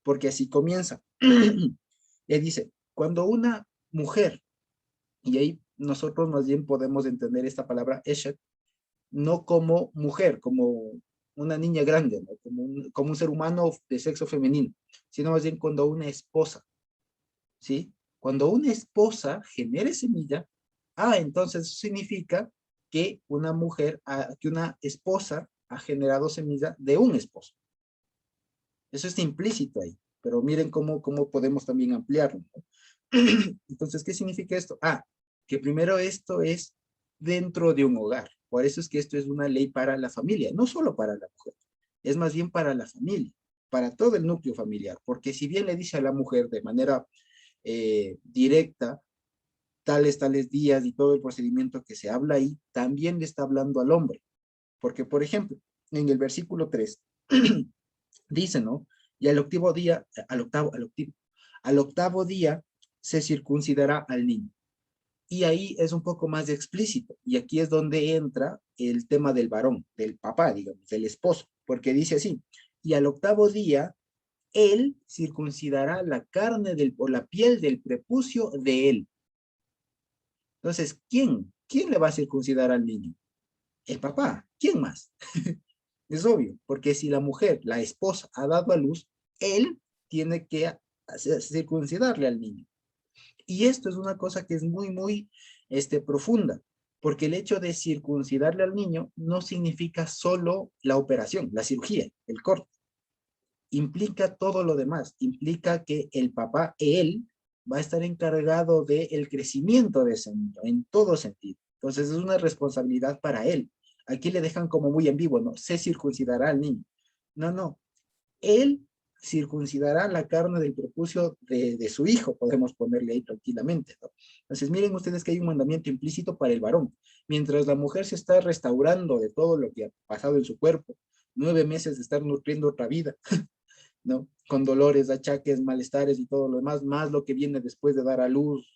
porque así comienza. Le dice, cuando una mujer, y ahí nosotros más bien podemos entender esta palabra eshet, no como mujer, como una niña grande, ¿no? como un ser humano de sexo femenino, sino más bien cuando una esposa, ¿sí? Cuando una esposa genere semilla, entonces eso significa que una mujer, que una esposa ha generado semilla de un esposo. Eso está implícito ahí, pero miren cómo podemos también ampliarlo, ¿no? Entonces, ¿qué significa esto? Que primero esto es dentro de un hogar. Por eso es que esto es una ley para la familia, no solo para la mujer, es más bien para la familia, para todo el núcleo familiar, porque si bien le dice a la mujer de manera directa, tales días y todo el procedimiento que se habla ahí, también le está hablando al hombre. Porque, por ejemplo, en el versículo 3, dice, ¿no? Y al octavo día se circuncidará al niño. Y ahí es un poco más explícito. Y aquí es donde entra el tema del varón, del papá, digamos, del esposo. Porque dice así, y al octavo día él circuncidará la carne o la piel del prepucio de él. Entonces, ¿quién le va a circuncidar al niño? El papá. ¿Quién más? Es obvio, porque si la mujer, la esposa, ha dado a luz, él tiene que circuncidarle al niño. Y esto es una cosa que es muy, muy profunda, porque el hecho de circuncidarle al niño no significa solo la operación, la cirugía, el corte. Implica todo lo demás, implica que el papá, él, va a estar encargado del crecimiento de ese niño, en todo sentido. Entonces es una responsabilidad para él. Aquí le dejan como muy en vivo, ¿no? Se circuncidará al niño. No, no. Él circuncidará la carne del prepucio de su hijo, podemos ponerle ahí tranquilamente, ¿no? Entonces miren ustedes que hay un mandamiento implícito para el varón. Mientras la mujer se está restaurando de todo lo que ha pasado en su cuerpo, 9 meses de estar nutriendo otra vida, ¿no? Con dolores, achaques, malestares y todo lo demás, más lo que viene después de dar a luz,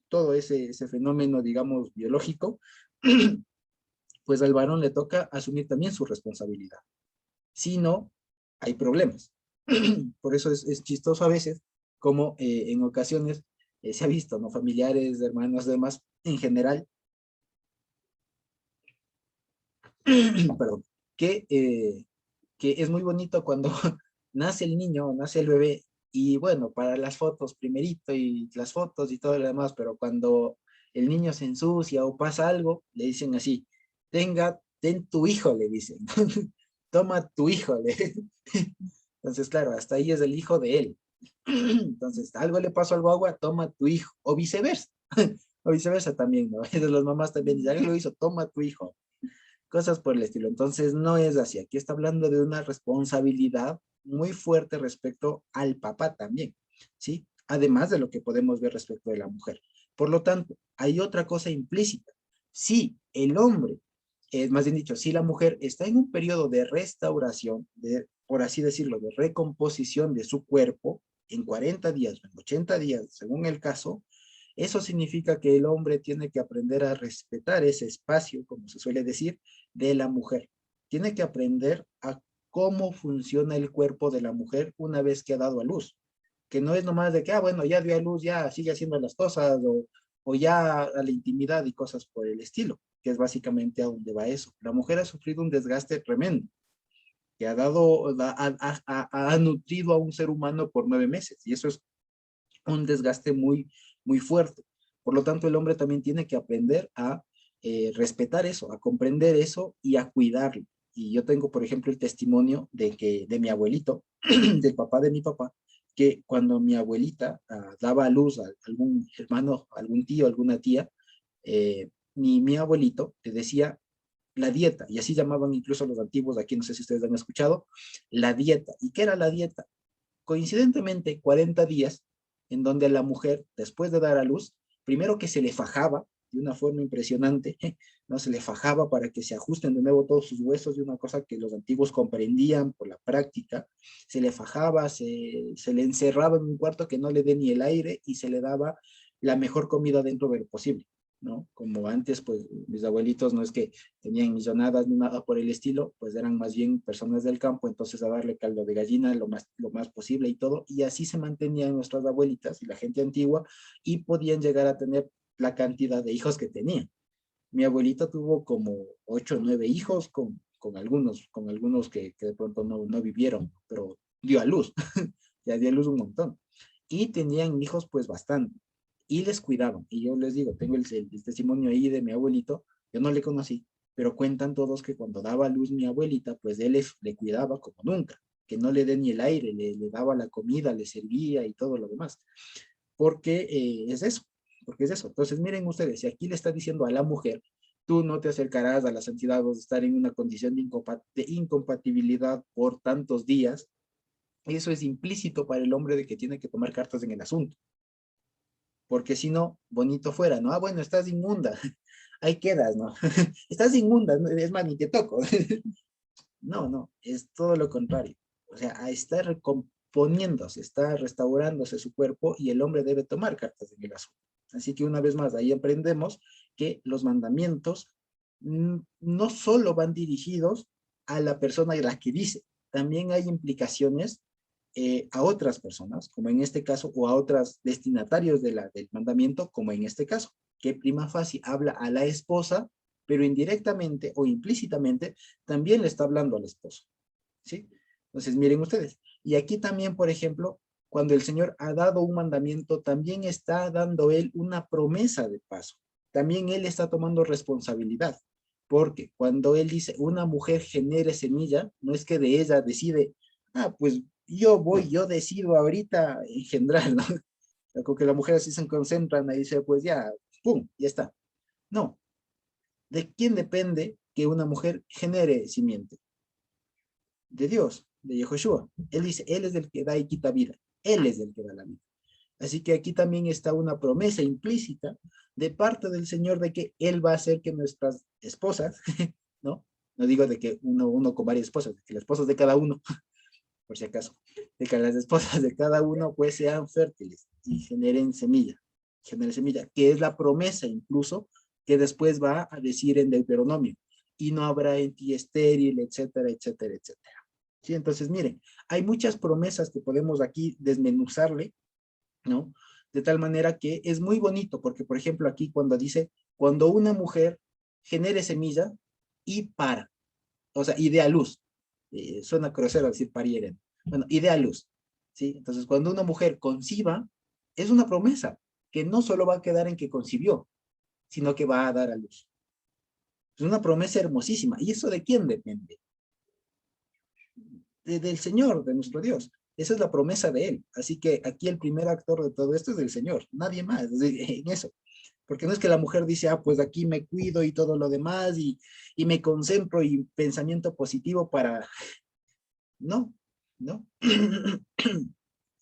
todo ese fenómeno, digamos, biológico, pues al varón le toca asumir también su responsabilidad. Si no, hay problemas. Por eso es chistoso a veces, como en ocasiones se ha visto, ¿no? Familiares, hermanos, demás, en general, perdón, que es muy bonito cuando nace el niño, nace el bebé, y bueno, para las fotos primerito y las fotos y todo lo demás, pero cuando el niño se ensucia o pasa algo, le dicen así, ten tu hijo, le dicen, toma tu hijo, entonces claro, hasta ahí es el hijo de él. Entonces, algo le pasó al guagua, toma tu hijo, o viceversa, o viceversa también, ¿no? De las mamás también dicen, alguien lo hizo, toma tu hijo, cosas por el estilo. Entonces, no es así. Aquí está hablando de una responsabilidad muy fuerte respecto al papá también, ¿sí? Además de lo que podemos ver respecto de la mujer. Por lo tanto, hay otra cosa implícita. Si el hombre, más bien dicho, si la mujer está en un periodo de restauración, por así decirlo, de recomposición de su cuerpo, en 40 días, en 80 días, según el caso, eso significa que el hombre tiene que aprender a respetar ese espacio, como se suele decir, de la mujer. Tiene que aprender a cómo funciona el cuerpo de la mujer una vez que ha dado a luz. Que no es nomás de que, bueno, ya dio a luz, ya sigue haciendo las cosas, o ya a la intimidad y cosas por el estilo, que es básicamente a donde va eso. La mujer ha sufrido un desgaste tremendo, que ha nutrido a un ser humano por 9 meses, y eso es un desgaste muy, muy fuerte. Por lo tanto, el hombre también tiene que aprender a respetar eso, a comprender eso y a cuidarlo. Y yo tengo, por ejemplo, el testimonio de mi abuelito, del papá de mi papá, que cuando mi abuelita daba a luz a algún hermano, algún tío, alguna tía, mi abuelito le decía la dieta, y así llamaban incluso los antiguos, aquí no sé si ustedes han escuchado, la dieta. ¿Y qué era la dieta? Coincidentemente, 40 días en donde la mujer, después de dar a luz, primero que se le fajaba de una forma impresionante, ¿no? Se le fajaba para que se ajusten de nuevo todos sus huesos, de una cosa que los antiguos comprendían por la práctica, se le fajaba, se le encerraba en un cuarto que no le dé ni el aire y se le daba la mejor comida dentro de lo posible, ¿no? Como antes, pues mis abuelitos no es que tenían millonadas ni nada por el estilo, pues eran más bien personas del campo, entonces a darle caldo de gallina lo más posible y todo, y así se mantenían nuestras abuelitas y la gente antigua, y podían llegar a tener la cantidad de hijos que tenían. Mi abuelita tuvo como 8 o 9 hijos con algunos que de pronto no vivieron, pero dio a luz, ya dio a luz un montón. Y tenían hijos pues bastante, y les cuidaban. Y yo les digo, tengo el testimonio ahí de mi abuelito, yo no le conocí, pero cuentan todos que cuando daba a luz mi abuelita, pues él le cuidaba como nunca, que no le dé ni el aire, le daba la comida, le servía y todo lo demás. Porque es eso, porque es eso. Entonces miren ustedes, si aquí le está diciendo a la mujer, tú no te acercarás a la santidad o de estar en una condición de incompatibilidad por tantos días, eso es implícito para el hombre de que tiene que tomar cartas en el asunto. Porque si no, bonito fuera, ¿no? Bueno, estás inmunda, ahí quedas, ¿no? Estás inmunda, es más, ni te toco. No, es todo lo contrario. O sea, está recomponiéndose, está restaurándose su cuerpo, y el hombre debe tomar cartas en el asunto. Así que una vez más, ahí aprendemos que los mandamientos no solo van dirigidos a la persona y la que dice, también hay implicaciones a otras personas, como en este caso, o a otros destinatarios del mandamiento, como en este caso, que prima facie habla a la esposa, pero indirectamente o implícitamente también le está hablando al esposo, ¿sí? Entonces, miren ustedes, y aquí también, por ejemplo, cuando el Señor ha dado un mandamiento, también está dando Él una promesa de paso. También Él está tomando responsabilidad, porque cuando Él dice, una mujer genere semilla, no es que de ella decide, pues yo decido ahorita engendrar, ¿no? Como que las mujeres así se concentran y dice, pues ya, pum, ya está. No. ¿De quién depende que una mujer genere simiente? De Dios, de Yehoshua. Él dice, Él es el que da y quita vida. Él es el que da la vida. Así que aquí también está una promesa implícita de parte del Señor de que Él va a hacer que nuestras esposas, ¿no? No digo de que uno con varias esposas, de que las esposas de cada uno, por si acaso, de que las esposas de cada uno pues sean fértiles y generen semilla, que es la promesa incluso que después va a decir en Deuteronomio, y no habrá en ti estéril, etcétera, etcétera, etcétera. Sí, entonces miren, hay muchas promesas que podemos aquí desmenuzarle, ¿no? De tal manera que es muy bonito, porque por ejemplo aquí cuando dice, cuando una mujer genere semilla y para, o sea, y dé a luz, suena grosero decir parieren, bueno, y dé a luz, ¿sí? Entonces cuando una mujer conciba, es una promesa, que no solo va a quedar en que concibió, sino que va a dar a luz. Es una promesa hermosísima, ¿y eso de quién depende? Del Señor, de nuestro Dios. Esa es la promesa de Él. Así que aquí el primer actor de todo esto es el Señor, nadie más, en eso. Porque no es que la mujer dice, pues aquí me cuido y todo lo demás y me concentro y pensamiento positivo para... No, no.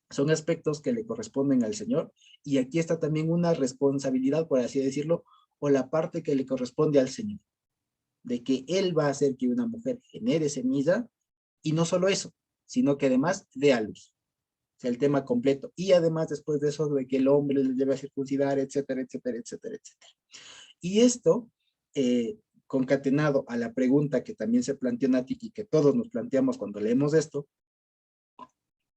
Son aspectos que le corresponden al Señor y aquí está también una responsabilidad, por así decirlo, o la parte que le corresponde al Señor, de que Él va a hacer que una mujer genere semilla y no solo eso, sino que además dé a luz. O sea, el tema completo. Y además después de eso, de que el hombre le debe circuncidar, etcétera, etcétera, etcétera, etcétera. Y esto, concatenado a la pregunta que también se planteó Nati y que todos nos planteamos cuando leemos esto,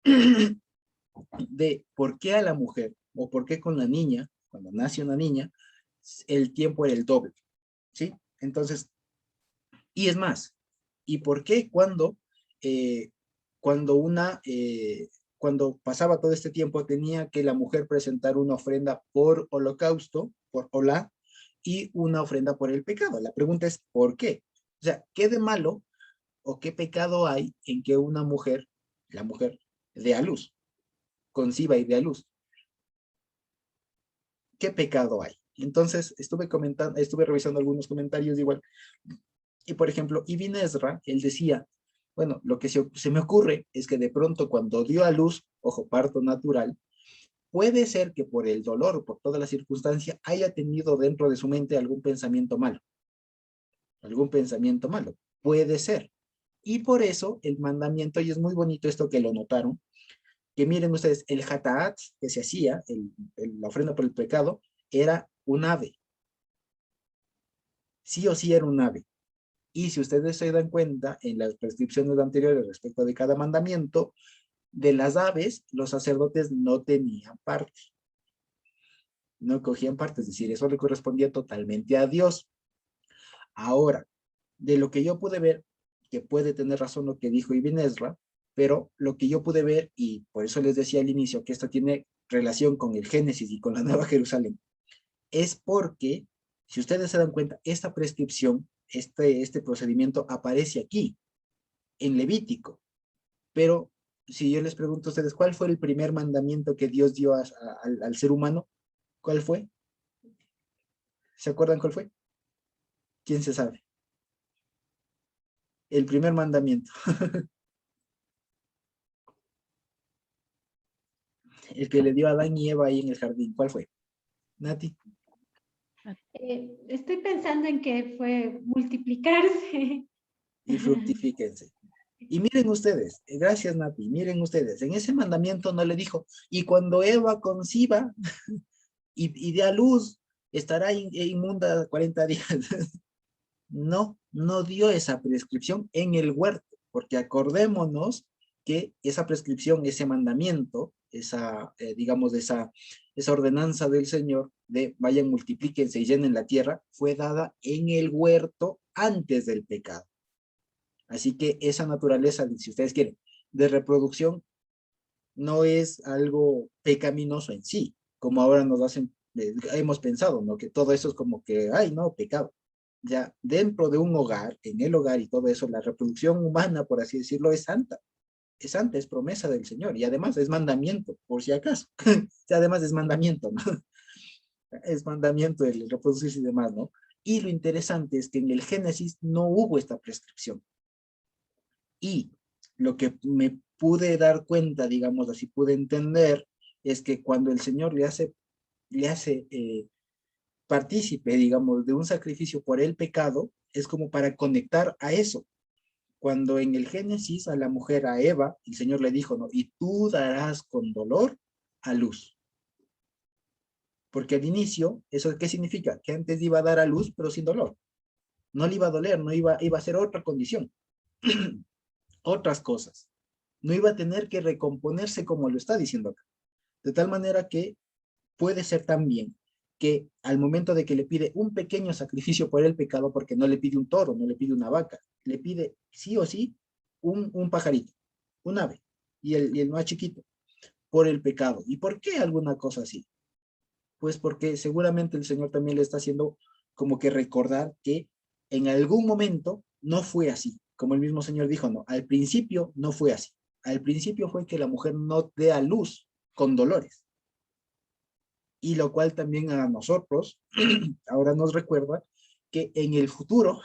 de por qué a la mujer o por qué con la niña, cuando nace una niña, el tiempo era el doble, ¿sí? Entonces, y es más, ¿y por qué cuando pasaba todo este tiempo tenía que la mujer presentar una ofrenda por holocausto, por olá, y una ofrenda por el pecado? La pregunta es, ¿por qué? O sea, ¿qué de malo o qué pecado hay en que una mujer, la mujer, dé a luz, conciba y dé a luz? ¿Qué pecado hay? Entonces, estuve revisando algunos comentarios igual, y por ejemplo, Ibn Ezra, él decía, bueno, lo que se me ocurre es que de pronto cuando dio a luz, ojo, parto natural, puede ser que por el dolor, por toda la circunstancia, haya tenido dentro de su mente algún pensamiento malo. Algún pensamiento malo. Puede ser. Y por eso el mandamiento, y es muy bonito esto que lo notaron, que miren ustedes, el hataat que se hacía, la ofrenda por el pecado, era un ave. Sí o sí era un ave. Y si ustedes se dan cuenta, en las prescripciones anteriores respecto de cada mandamiento, de las aves, los sacerdotes no tenían parte. No cogían parte, es decir, eso le correspondía totalmente a Dios. Ahora, de lo que yo pude ver, que puede tener razón lo que dijo Ibn Ezra, pero lo que yo pude ver, y por eso les decía al inicio que esto tiene relación con el Génesis y con la Nueva Jerusalén, es porque, si ustedes se dan cuenta, esta prescripción, este procedimiento aparece aquí, en Levítico, pero si yo les pregunto a ustedes, ¿cuál fue el primer mandamiento que Dios dio al ser humano? ¿Cuál fue? ¿Se acuerdan cuál fue? ¿Quién se sabe? El primer mandamiento. El que le dio a Adán y Eva ahí en el jardín. ¿Cuál fue? Nati. Estoy pensando en que fue multiplicarse. Y fructifíquense. Y miren ustedes, gracias Nati, miren ustedes, en ese mandamiento no le dijo, y cuando Eva conciba y dé a luz, estará inmunda 40 días. No, no dio esa prescripción en el huerto, porque acordémonos que esa prescripción, ese mandamiento, digamos, esa ordenanza del Señor de vayan, multiplíquense y llenen la tierra, fue dada en el huerto antes del pecado. Así que esa naturaleza, si ustedes quieren, de reproducción, no es algo pecaminoso en sí, como ahora nos hacen, hemos pensado, ¿no? Que todo eso es como que, ay, no, pecado. Ya dentro de un hogar, en el hogar y todo eso, la reproducción humana, por así decirlo, es santa, es promesa del Señor, y además es mandamiento, por si acaso. O además es mandamiento, ¿no? Es mandamiento el reproducirse y demás, ¿no? Y lo interesante es que en el Génesis no hubo esta prescripción. Y lo que me pude dar cuenta, digamos así, pude entender, es que cuando el Señor le hace partícipe, digamos, de un sacrificio por el pecado, es como para conectar a eso. Cuando en el Génesis a la mujer, a Eva, el Señor le dijo, ¿no? Y tú darás con dolor a luz. Porque al inicio, ¿eso qué significa? Que antes iba a dar a luz, pero sin dolor. No le iba a doler, no iba a ser otra condición. Otras cosas. No iba a tener que recomponerse como lo está diciendo acá. De tal manera que puede ser también que al momento de que le pide un pequeño sacrificio por el pecado, porque no le pide un toro, no le pide una vaca, le pide sí o sí un pajarito, un ave, y el más chiquito, por el pecado. ¿Y por qué alguna cosa así? Pues porque seguramente el Señor también le está haciendo como que recordar que en algún momento no fue así. Como el mismo Señor dijo, no, al principio no fue así. Al principio fue que la mujer no dé a luz con dolores. Y lo cual también a nosotros ahora nos recuerda que en el futuro,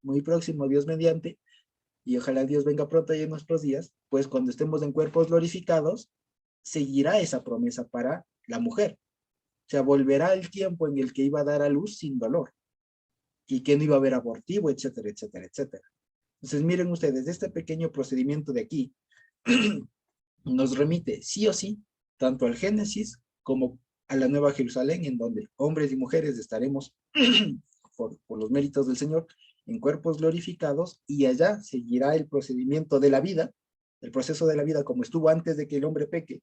muy próximo, Dios mediante, y ojalá Dios venga pronto y en nuestros días, pues cuando estemos en cuerpos glorificados, seguirá esa promesa para la mujer. O sea, volverá el tiempo en el que iba a dar a luz sin dolor y que no iba a haber abortivo, etcétera, etcétera, etcétera. Entonces, miren ustedes, este pequeño procedimiento de aquí nos remite sí o sí, tanto al Génesis como a la Nueva Jerusalén, en donde hombres y mujeres estaremos, por los méritos del Señor, en cuerpos glorificados, y allá seguirá el procedimiento de la vida, el proceso de la vida como estuvo antes de que el hombre peque,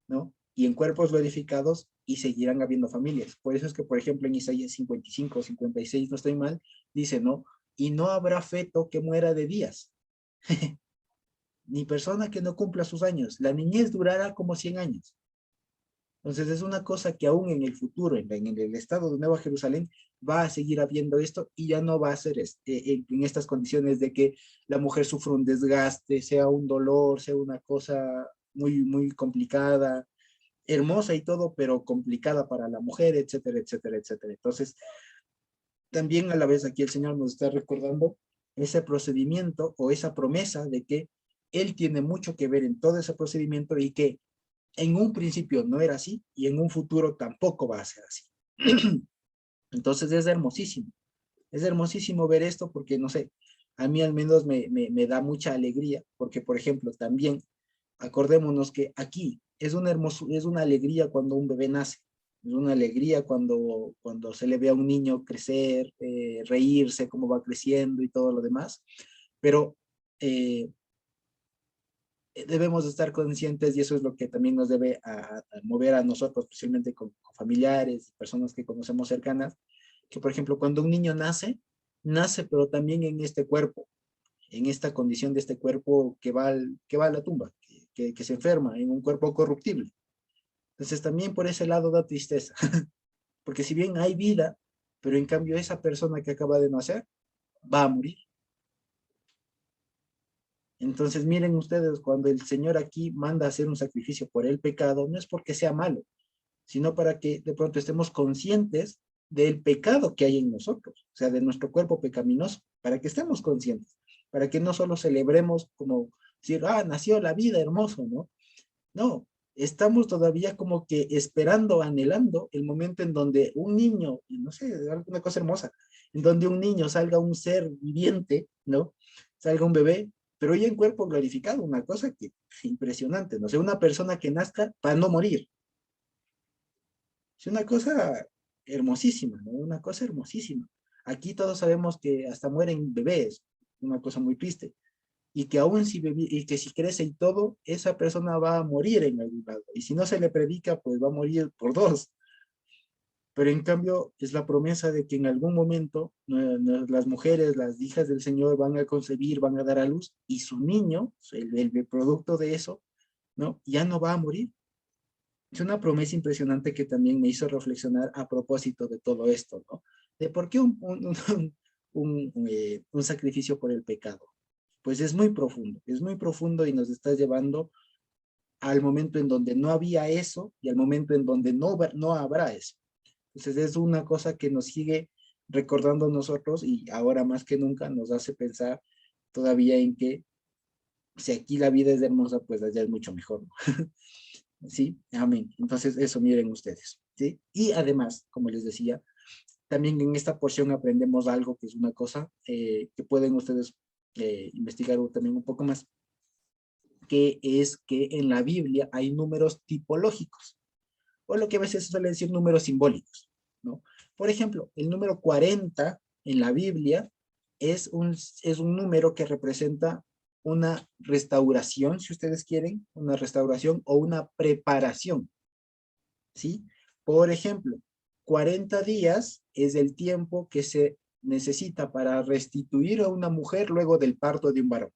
¿no? Y en cuerpos glorificados, y seguirán habiendo familias. Por eso es que, por ejemplo, en Isaías 55 o 56, no estoy mal, dice, ¿no? Y no habrá feto que muera de días, ni persona que no cumpla sus años. La niñez durará como 100 años. Entonces es una cosa que aún en el futuro, en el estado de Nueva Jerusalén, va a seguir habiendo esto y ya no va a ser en estas condiciones de que la mujer sufra un desgaste, sea un dolor, sea una cosa muy, muy complicada, hermosa y todo, pero complicada para la mujer, etcétera, etcétera, etcétera. Entonces, también a la vez aquí el Señor nos está recordando ese procedimiento o esa promesa de que Él tiene mucho que ver en todo ese procedimiento y que en un principio no era así y en un futuro tampoco va a ser así. Entonces es hermosísimo ver esto porque, no sé, a mí al menos me da mucha alegría porque, por ejemplo, también acordémonos que aquí es una alegría cuando un bebé nace, es una alegría cuando se le ve a un niño crecer, reírse, cómo va creciendo y todo lo demás, pero debemos estar conscientes y eso es lo que también nos debe a mover a nosotros, especialmente con familiares, personas que conocemos cercanas, que por ejemplo cuando un niño nace pero también en este cuerpo, en esta condición de este cuerpo que va a la tumba, que se enferma, en un cuerpo corruptible. Entonces también por ese lado da tristeza, porque si bien hay vida, pero en cambio esa persona que acaba de nacer va a morir. Entonces miren ustedes, cuando el Señor aquí manda a hacer un sacrificio por el pecado, no es porque sea malo, sino para que de pronto estemos conscientes del pecado que hay en nosotros, o sea, de nuestro cuerpo pecaminoso, para que estemos conscientes, para que no solo celebremos como decir, ah, nació la vida, hermoso, ¿no? No, estamos todavía como que esperando, anhelando el momento en donde un niño, no sé, alguna cosa hermosa, en donde un niño salga un ser viviente, ¿no? Salga un bebé, pero ya en cuerpo glorificado, una cosa que impresionante, no sé, una persona que nazca para no morir. Es una cosa hermosísima, ¿no? Una cosa hermosísima. Aquí todos sabemos que hasta mueren bebés, una cosa muy triste. y que aún si, y que si crece y todo, esa persona va a morir en algún lado. Y si no se le predica, pues va a morir por dos. Pero en cambio es la promesa de que en algún momento las mujeres, las hijas del Señor van a concebir, van a dar a luz y su niño, el producto de eso, ¿no? Ya no va a morir. Es una promesa impresionante que también me hizo reflexionar a propósito de todo esto, ¿no? De por qué un sacrificio por el pecado. Pues es muy profundo y nos está llevando al momento en donde no había eso y al momento en donde no habrá eso. Entonces es una cosa que nos sigue recordando a nosotros y ahora más que nunca nos hace pensar todavía en que si aquí la vida es hermosa, pues allá es mucho mejor, ¿no? Sí, amén. Entonces eso miren ustedes, ¿sí? Y además, como les decía, también en esta porción aprendemos algo que es una cosa que pueden ustedes investigar también un poco más, que es que en la Biblia hay números tipológicos, o lo que a veces se suele decir números simbólicos, ¿no? Por ejemplo, el número 40 en la Biblia es un número que representa una restauración, si ustedes quieren, una restauración o una preparación, ¿sí? Por ejemplo, 40 días es el tiempo que se necesita para restituir a una mujer luego del parto de un varón.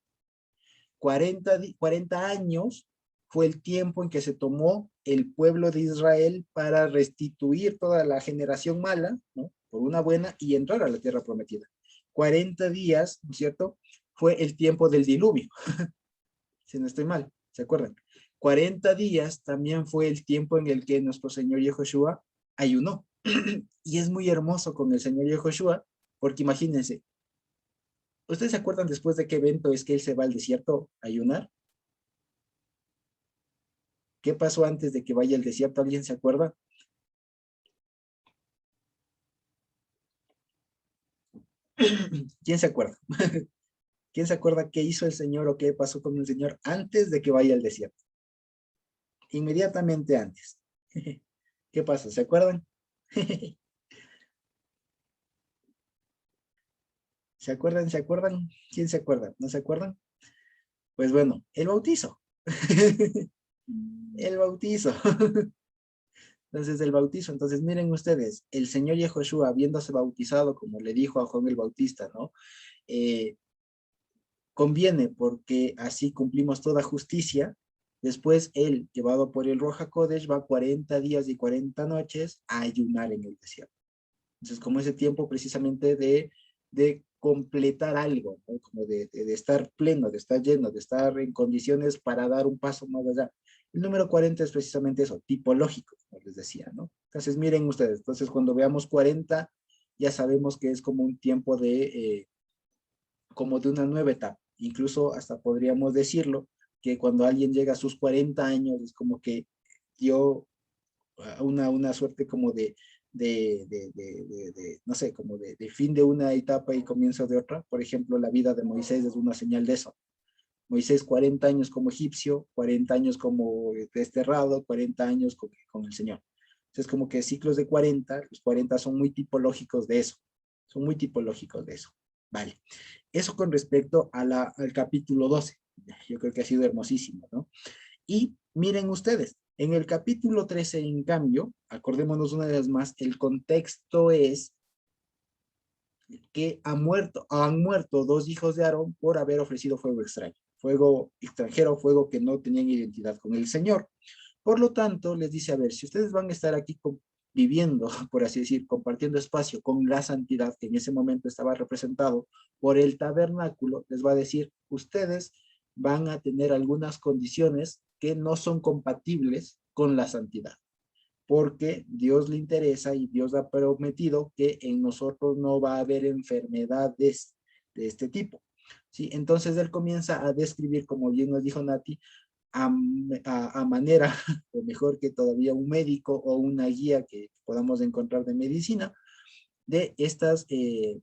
40 años fue el tiempo en que se tomó el pueblo de Israel para restituir toda la generación mala, ¿no? Por una buena y entrar a la tierra prometida. 40 días, ¿no es cierto? Fue el tiempo del diluvio, si no estoy mal, ¿se acuerdan? 40 días también fue el tiempo en el que nuestro Señor Yehoshua ayunó. Y es muy hermoso con el Señor Yehoshua, porque imagínense, ¿ustedes se acuerdan después de qué evento es que él se va al desierto a ayunar? ¿Qué pasó antes de que vaya al desierto? ¿Alguien se acuerda? ¿Quién se acuerda? ¿Quién se acuerda qué hizo el Señor o qué pasó con el Señor antes de que vaya al desierto? Inmediatamente antes. ¿Qué pasó? ¿Se acuerdan? ¿Se acuerdan? ¿Se acuerdan? ¿Quién se acuerda? ¿No se acuerdan? Pues bueno, el bautizo. El bautizo. Entonces, el bautizo. Entonces, miren ustedes, el Señor Yehoshua, habiéndose bautizado, como le dijo a Juan el Bautista, ¿no? Conviene porque así cumplimos toda justicia. Después él, llevado por el Roja Kodesh, va 40 días y 40 noches a ayunar en el desierto. Entonces, como ese tiempo precisamente de completar algo, ¿no? Como de estar pleno, de estar lleno, de estar en condiciones para dar un paso más allá. El número 40 es precisamente eso, tipológico, como les decía, ¿no? Entonces, miren ustedes, entonces cuando veamos 40, ya sabemos que es como un tiempo como de una nueva etapa. Incluso hasta podríamos decirlo, que cuando alguien llega a sus 40 años, es como que dio una suerte como no sé, como de fin de una etapa y comienzo de otra. Por ejemplo, la vida de Moisés es una señal de eso. Moisés 40 años como egipcio, 40 años como desterrado, 40 años con el Señor. Entonces, como que ciclos de 40, los 40 son muy tipológicos de eso. Son muy tipológicos de eso. Vale. Eso con respecto a al capítulo 12. Yo creo que ha sido hermosísimo, ¿no? Y miren ustedes, en el capítulo 13, en cambio, acordémonos una vez más, el contexto es que han muerto dos hijos de Aarón por haber ofrecido fuego extraño, fuego extranjero, fuego que no tenían identidad con el Señor. Por lo tanto, les dice, a ver, si ustedes van a estar aquí viviendo, por así decir, compartiendo espacio con la santidad que en ese momento estaba representado por el tabernáculo, les va a decir, ustedes van a tener algunas condiciones que no son compatibles con la santidad, porque Dios le interesa y Dios ha prometido que en nosotros no va a haber enfermedades de este tipo. ¿Sí? Entonces él comienza a describir, como bien nos dijo Nati, a manera, o mejor que todavía un médico o una guía que podamos encontrar de medicina, de estas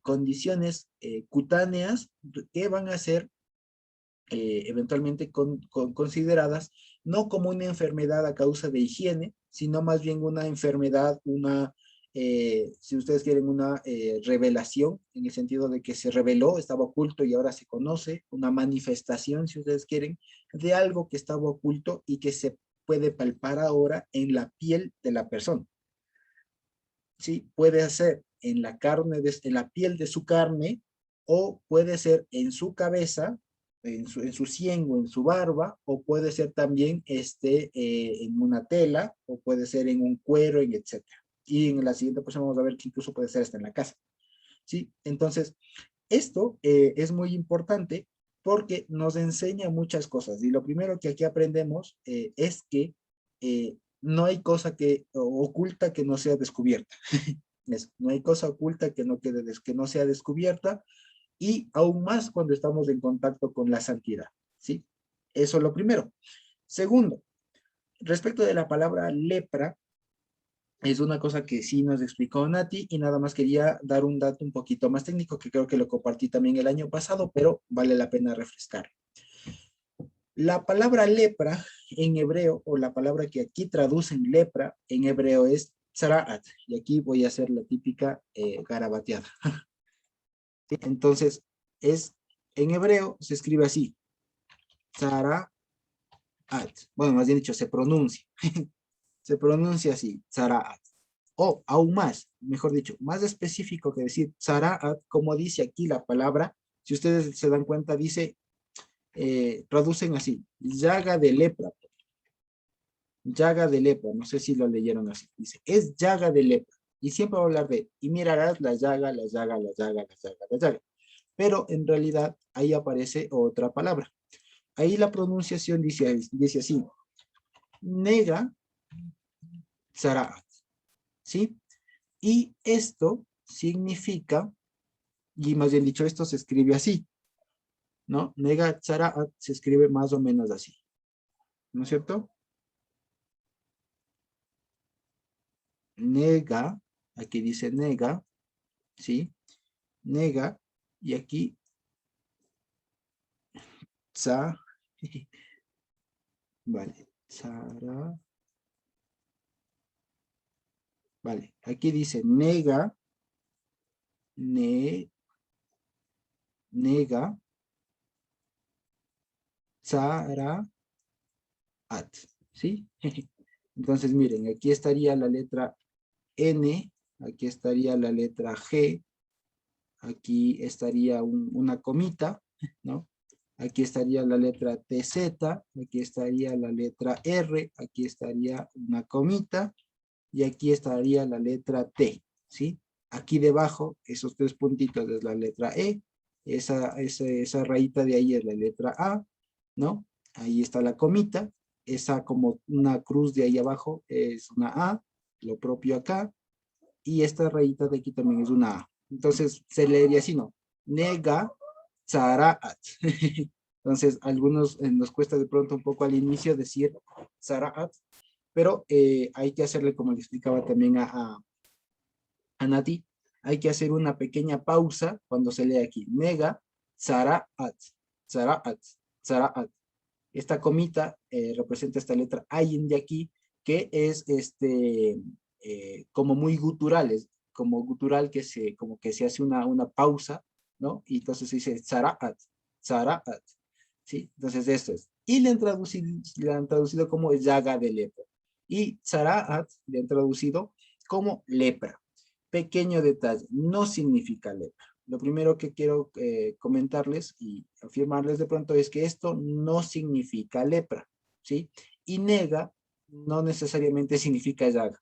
condiciones cutáneas que van a ser eventualmente consideradas no como una enfermedad a causa de higiene, sino más bien una enfermedad, una si ustedes quieren una revelación, en el sentido de que se reveló, estaba oculto y ahora se conoce, una manifestación, si ustedes quieren, de algo que estaba oculto y que se puede palpar ahora en la piel de la persona. ¿Sí? Puede ser en la carne, en la piel de su carne, o puede ser en su cabeza, en su sien o en su barba, o puede ser también en una tela, o puede ser en un cuero, etc. Y en la siguiente porción vamos a ver que incluso puede ser hasta en la casa. ¿Sí? Entonces, esto es muy importante porque nos enseña muchas cosas. Y lo primero que aquí aprendemos es que no hay cosa que oculta que no sea descubierta. No hay cosa oculta que que no sea descubierta, y aún más cuando estamos en contacto con la santidad. ¿Sí? Eso es lo primero. Segundo, respecto de la palabra lepra, es una cosa que sí nos explicó Nati, y nada más quería dar un dato un poquito más técnico que creo que lo compartí también el año pasado, pero vale la pena refrescar. La palabra lepra en hebreo, o la palabra que aquí traducen lepra en hebreo, es tzaraat, y aquí voy a hacer la típica garabateada. ¿Sí? Entonces, en hebreo se escribe así, tzaraat. Bueno, más bien dicho, se pronuncia. Se pronuncia así, tzaraat. O aún más, mejor dicho, más específico que decir tzaraat, como dice aquí la palabra, si ustedes se dan cuenta, dice, traducen así, llaga de lepra. Llaga de lepra, no sé si lo leyeron así. Dice, es llaga de lepra. Y siempre va a hablar de, y mirarás la llaga, la llaga, la llaga, la llaga, la llaga. Pero en realidad ahí aparece otra palabra. Ahí la pronunciación dice así, nega tzaraat. ¿Sí? Y esto significa, y más bien dicho, esto se escribe así, ¿no? Nega tzaraat se escribe más o menos así, ¿no es cierto? Nega, aquí dice nega, ¿sí? Nega, y aquí tza, vale, tzara, vale, aquí dice nega, nega, tzaraat, ¿sí? Entonces miren, aquí estaría la letra N, aquí estaría la letra G, aquí estaría una comita, ¿no? Aquí estaría la letra TZ, aquí estaría la letra R, aquí estaría una comita, y aquí estaría la letra T, ¿sí? Aquí debajo, esos tres puntitos es la letra E, esa rayita de ahí es la letra A, ¿no? Ahí está la comita, esa como una cruz de ahí abajo es una A, lo propio acá, y esta rayita de aquí también es una A. Entonces se leería así, ¿no? Nega tzaraat. Entonces algunos nos cuesta de pronto un poco al inicio decir tzaraat, pero hay que hacerle, como le explicaba también a Nati, hay que hacer una pequeña pausa cuando se lee aquí. Nega tzaraat, tzaraat, tzaraat. Esta comita representa esta letra ayin de aquí, que es como muy gutural, es como gutural como que se hace una pausa, ¿no? Y entonces se dice tzaraat, tzaraat, ¿sí? Entonces esto es. Y le han traducido como llaga de lepra. Y tzaraat le han traducido como lepra. Pequeño detalle, no significa lepra. Lo primero que quiero comentarles y afirmarles de pronto es que esto no significa lepra, ¿sí? Y nega no necesariamente significa llaga,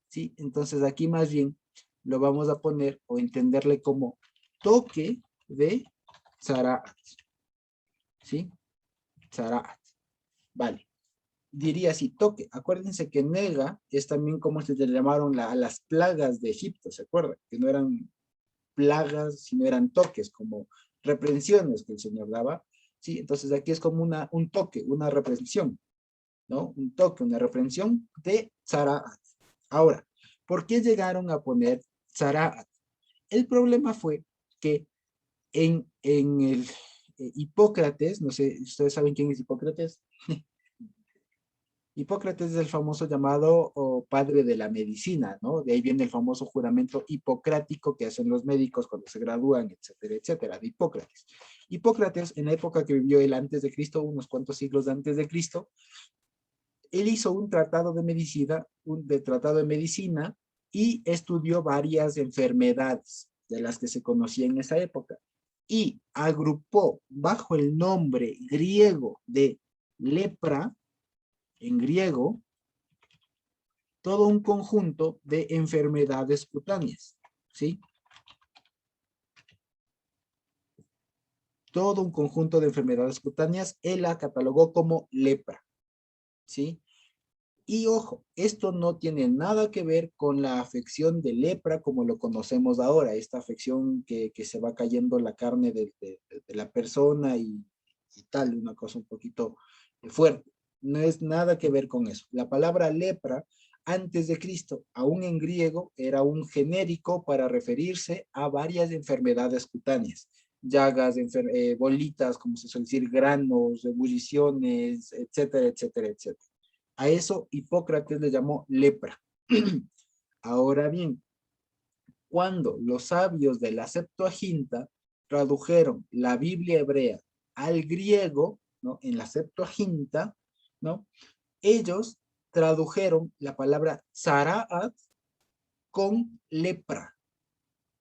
¿sí? Entonces aquí más bien lo vamos a poner o entenderle como toque de tzaraat, ¿sí? Tzaraat, vale. Diría así, toque. Acuérdense que nega es también como se le llamaron a las plagas de Egipto, ¿se acuerdan? Que no eran plagas, sino eran toques, como reprensiones que el Señor daba, ¿sí? Entonces aquí es como un toque, una reprensión, ¿no? Un toque, una reprensión de tzaraat. Ahora, ¿por qué llegaron a poner tzaraat? El problema fue que en el Hipócrates, no sé, ¿ustedes saben quién es Hipócrates? Hipócrates es el famoso llamado padre de la medicina, ¿no? De ahí viene el famoso juramento hipocrático que hacen los médicos cuando se gradúan, etcétera, etcétera, de Hipócrates. Hipócrates, en la época que vivió él antes de Cristo, unos cuantos siglos antes de Cristo, él hizo un tratado de medicina, tratado de medicina y estudió varias enfermedades de las que se conocía en esa época y agrupó bajo el nombre griego de lepra, en griego, todo un conjunto de enfermedades cutáneas, ¿sí? Todo un conjunto de enfermedades cutáneas, él la catalogó como lepra, ¿sí? Y ojo, esto no tiene nada que ver con la afección de lepra como lo conocemos ahora, esta afección que se va cayendo la carne de la persona y tal, una cosa un poquito fuerte. No es nada que ver con eso. La palabra lepra, antes de Cristo, aún en griego, era un genérico para referirse a varias enfermedades cutáneas. Llagas, bolitas, como se suele decir, granos, ebulliciones, etcétera, etcétera, etcétera. A eso Hipócrates le llamó lepra. Ahora bien, cuando los sabios de la Septuaginta tradujeron la Biblia hebrea al griego, ¿no? En la Septuaginta, ¿no? Ellos tradujeron la palabra tzaraat con lepra,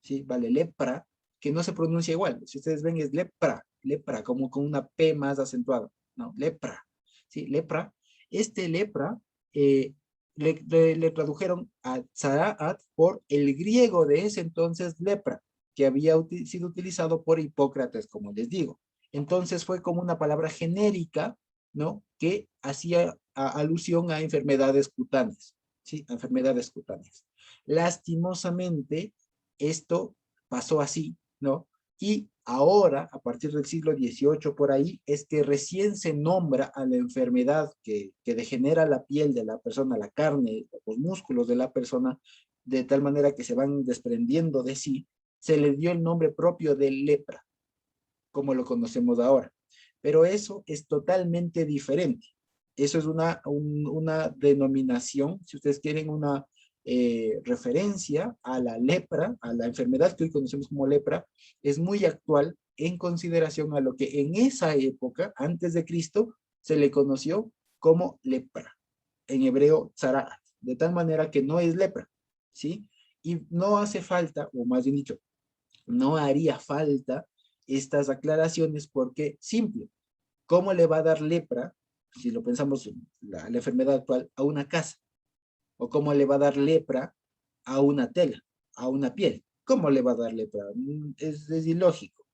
¿sí? Vale, lepra, que no se pronuncia igual. Si ustedes ven es lepra, lepra, como con una P más acentuada, ¿no? Lepra, ¿sí? Lepra. Este lepra le tradujeron a tzaraat por el griego de ese entonces lepra, que había sido utilizado por Hipócrates, como les digo. Entonces fue como una palabra genérica, ¿no? Que hacía alusión a enfermedades cutáneas, ¿sí? A enfermedades cutáneas. Lastimosamente, esto pasó así, ¿no? Y ahora, a partir del siglo XVIII por ahí, es que recién se nombra a la enfermedad que degenera la piel de la persona, la carne, los músculos de la persona, de tal manera que se van desprendiendo de sí, se le dio el nombre propio de lepra, como lo conocemos ahora. Pero eso es totalmente diferente. Eso es una denominación, si ustedes quieren, una referencia a la lepra, a la enfermedad que hoy conocemos como lepra, es muy actual en consideración a lo que en esa época, antes de Cristo, se le conoció como lepra, en hebreo tzaraat, de tal manera que no es lepra, ¿sí? Y no hace falta, o más bien dicho, no haría falta estas aclaraciones porque, simple, ¿cómo le va a dar lepra, si lo pensamos la enfermedad actual, a una casa? ¿O cómo le va a dar lepra a una tela, a una piel? ¿Cómo le va a dar lepra? Es ilógico,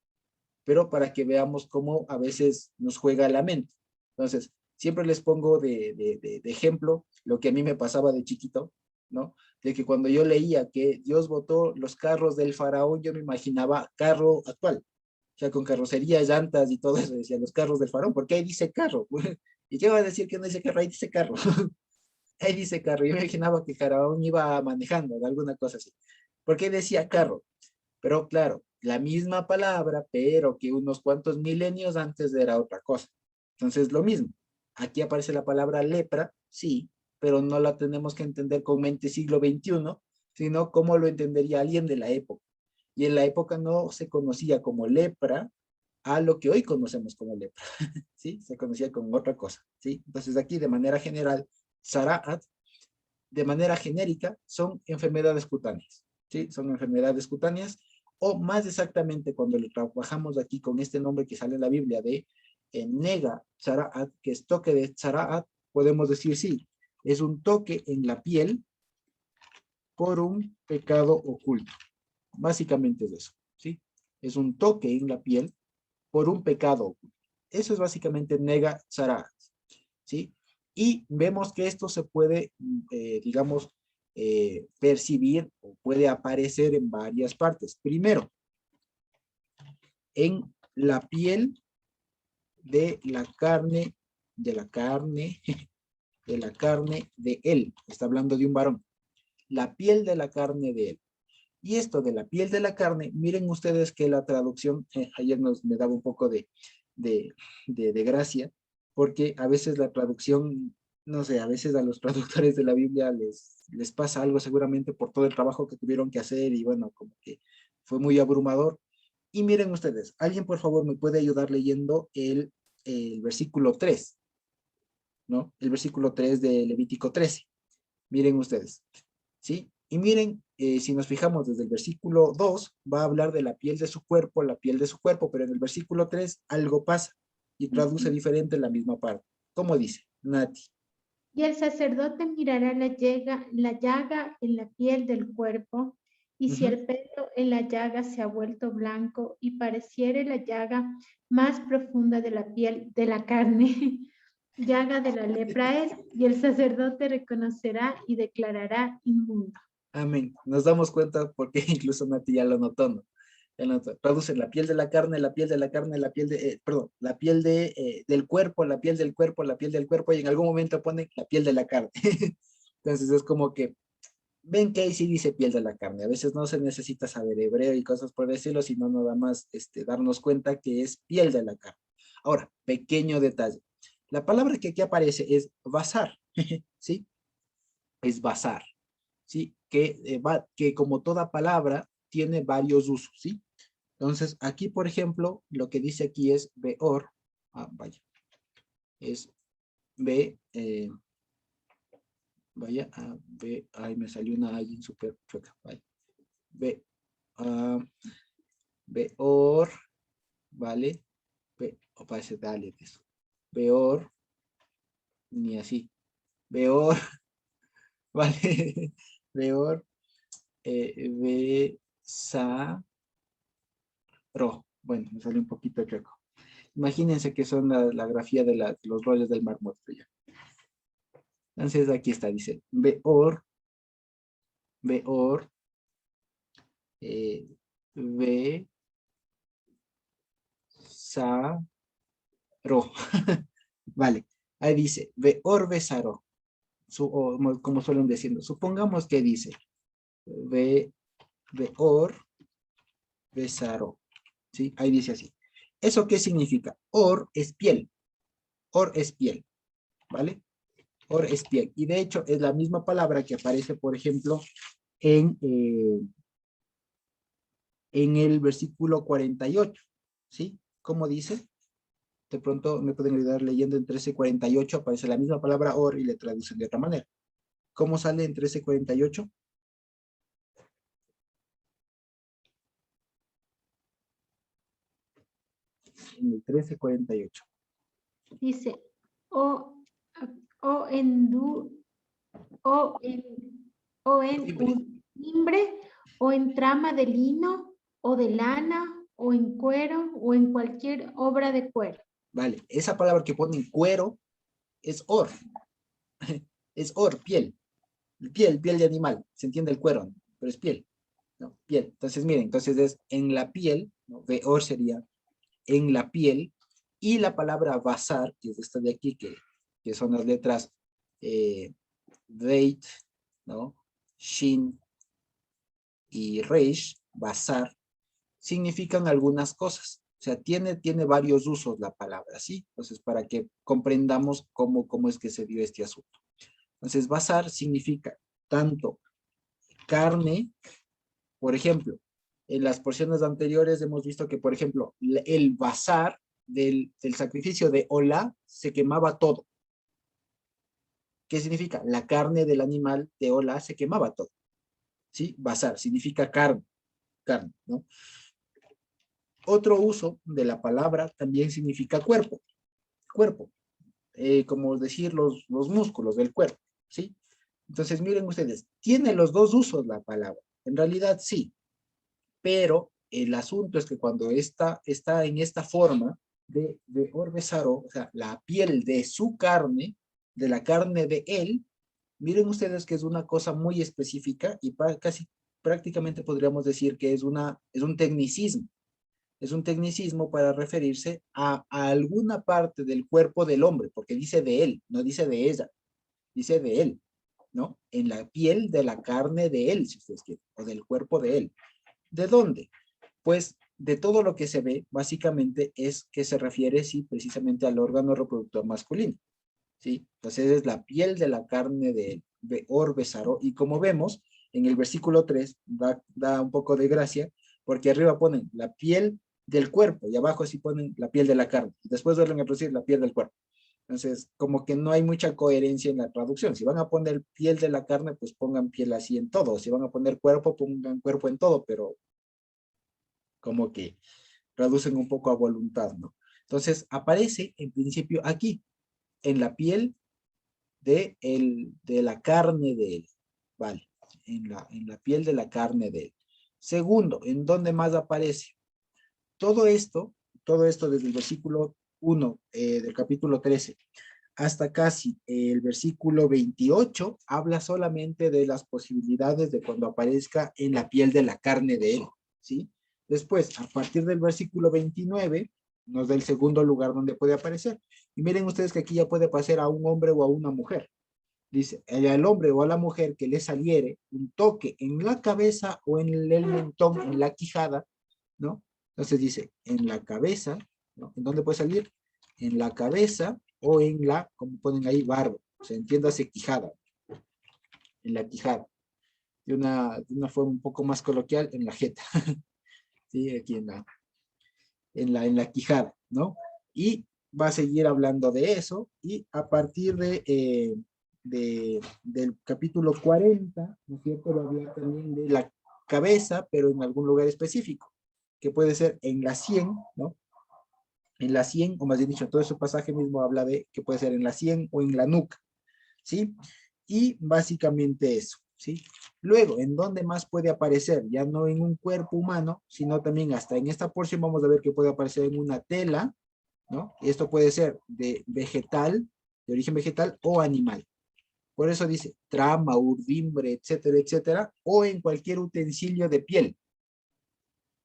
pero para que veamos cómo a veces nos juega la mente. Entonces, siempre les pongo de ejemplo lo que a mí me pasaba de chiquito, ¿no? De que cuando yo leía que Dios botó los carros del faraón, yo me imaginaba carro actual, o sea, con carrocería, llantas y todo eso, decía los carros del faraón, porque ahí dice carro. ¿Y qué va a decir que no dice carro? Ahí dice carro. Ahí dice carro. Yo me imaginaba que faraón iba manejando, de alguna cosa así. ¿Por qué decía carro? Pero claro, la misma palabra, pero que unos cuantos milenios antes era otra cosa. Entonces, lo mismo. Aquí aparece la palabra lepra, sí, pero no la tenemos que entender con mente siglo XXI, sino como lo entendería alguien de la época. Y en la época no se conocía como lepra a lo que hoy conocemos como lepra, ¿sí? Se conocía como otra cosa, ¿sí? Entonces aquí de manera general, tzaraat, de manera genérica, son enfermedades cutáneas, ¿sí? Son enfermedades cutáneas, o más exactamente cuando lo trabajamos aquí con este nombre que sale en la Biblia de nega tzaraat, que es toque de tzaraat, podemos decir sí, es un toque en la piel por un pecado oculto. Básicamente es eso, ¿sí? Es un toque en la piel por un pecado oculto. Eso es básicamente nega tzaraat, ¿sí? Y vemos que esto se puede, digamos, percibir o puede aparecer en varias partes. Primero, en la piel de la carne, de la carne, de la carne de él. Está hablando de un varón. La piel de la carne de él. Y esto de la piel de la carne, miren ustedes que la traducción, ayer me daba un poco de gracia, porque a veces la traducción no sé, a veces a los traductores de la Biblia les pasa algo seguramente por todo el trabajo que tuvieron que hacer y bueno, como que fue muy abrumador. Y miren ustedes, alguien por favor me puede ayudar leyendo el versículo 3, ¿no? El versículo 3 de Levítico 13. Miren ustedes, ¿sí? Y miren, si nos fijamos desde el versículo 2, va a hablar de la piel de su cuerpo, pero en el versículo 3 algo pasa y traduce diferente la misma parte. ¿Cómo dice? Nati. Y el sacerdote mirará la llaga en la piel del cuerpo, y si el pelo en la llaga se ha vuelto blanco y pareciere la llaga más profunda de la piel, de la carne, llaga de la lepra es, y el sacerdote reconocerá y declarará inmundo. Amén. Nos damos cuenta porque incluso Nati ya lo notó, ¿no? Traducen la piel de la carne, la piel de la carne, perdón, la piel del cuerpo, la piel del cuerpo, la piel del cuerpo, y en algún momento ponen la piel de la carne. Entonces es como que, ven que ahí sí dice piel de la carne. A veces no se necesita saber hebreo y cosas por decirlo, sino nada más darnos cuenta que es piel de la carne. Ahora, pequeño detalle. La palabra que aquí aparece es basar, ¿sí? Es basar, ¿sí? Que como toda palabra tiene varios usos, ¿sí? Entonces, aquí, por ejemplo, lo que dice aquí es beor, vaya, es be, vaya, be, ay, me salió una ay súper chueca, vaya, be, beor, ¿vale? O parece dale eso, beor, ni así, beor, ¿vale? Beor, besaro, bueno, me salió un poquito chueco. Imagínense que son la grafía de los rollos del Mar Muerto ya. Entonces aquí está, dice, beor, besaro. Vale, ahí dice, beor besaro. Como suelen decirlo. Supongamos que dice, beor besaro. ¿Sí? Ahí dice así. ¿Eso qué significa? Or es piel. Or es piel. ¿Vale? Or es piel. Y de hecho es la misma palabra que aparece, por ejemplo, en el versículo 48. ¿Sí? ¿Cómo dice? De pronto me pueden ayudar leyendo en 13:48, aparece la misma palabra or y le traducen de otra manera. ¿Cómo sale en 13:48? En el 13:48. Dice, o, o en, du, o en, o en un timbre, o en trama de lino, o de lana, o en cuero, o en cualquier obra de cuero. Vale, esa palabra que pone en cuero es or. Es or, piel. Piel de animal. Se entiende el cuero, ¿no? Pero es piel. ¿No? Piel. Entonces, miren, entonces es en la piel, ¿no? Or sería en la piel, y la palabra basar, que es esta de aquí, que son las letras Beit, ¿no? Shin y Reish, basar, significan algunas cosas. O sea, tiene varios usos la palabra, ¿sí? Entonces, para que comprendamos cómo es que se dio este asunto. Entonces, basar significa tanto carne, por ejemplo, en las porciones anteriores hemos visto que, por ejemplo, el basar del sacrificio de Olá se quemaba todo. ¿Qué significa? La carne del animal de Olá se quemaba todo. ¿Sí? Basar significa carne, ¿no? Otro uso de la palabra también significa cuerpo. Como decir los músculos del cuerpo, ¿sí? Entonces, miren ustedes, tiene los dos usos la palabra. En realidad sí, pero el asunto es que cuando está en esta forma de orbesaro, o sea, la piel de su carne, de la carne de él, miren ustedes que es una cosa muy específica y casi prácticamente podríamos decir que es un tecnicismo. Es un tecnicismo para referirse a alguna parte del cuerpo del hombre, porque dice de él, no dice de ella, dice de él, ¿no? En la piel de la carne de él, si ustedes quieren, o del cuerpo de él. ¿De dónde? Pues de todo lo que se ve, básicamente es que se refiere, sí, precisamente al órgano reproductor masculino. ¿sí? Entonces es la piel de la carne de él, Beor Besaro, y como vemos, en el versículo 3 da un poco de gracia, porque arriba ponen la piel del cuerpo, y abajo sí ponen la piel de la carne, después vuelven a producir la piel del cuerpo. Entonces, como que no hay mucha coherencia en la traducción. Si van a poner piel de la carne, pues pongan piel así en todo. Si van a poner cuerpo, pongan cuerpo en todo, pero como que traducen un poco a voluntad, ¿no? Entonces, aparece en principio aquí, en la piel de la carne de él, ¿vale? En la piel de la carne de él. Segundo, ¿en dónde más aparece? Todo esto desde el versículo 1 del capítulo 13 hasta casi el versículo 28 habla solamente de las posibilidades de cuando aparezca en la piel de la carne de él, ¿sí? Después, a partir del versículo 29, nos da el segundo lugar donde puede aparecer. Y miren ustedes que aquí ya puede pasar a un hombre o a una mujer. Dice, al hombre o a la mujer que le saliere un toque en la cabeza o en el mentón, en la quijada, ¿no? Entonces dice, en la cabeza, ¿no? ¿En dónde puede salir? En la cabeza o en la, como ponen ahí, barba. O sea, entiéndase quijada. En la quijada. De una forma un poco más coloquial, en la jeta. ¿Sí? Aquí en la quijada, ¿no? Y va a seguir hablando de eso, y a partir del capítulo 40, ¿no es cierto? Va a hablar también de la cabeza, pero en algún lugar específico, que puede ser en la 100, ¿no? En la 100, o más bien dicho, todo ese pasaje mismo habla de que puede ser en la 100 o en la nuca, ¿sí? Y básicamente eso, ¿sí? Luego, ¿en dónde más puede aparecer? Ya no en un cuerpo humano, sino también hasta en esta porción vamos a ver que puede aparecer en una tela, ¿no? Y esto puede ser de vegetal, de origen vegetal o animal. Por eso dice trama, urdimbre, etcétera, etcétera, o en cualquier utensilio de piel,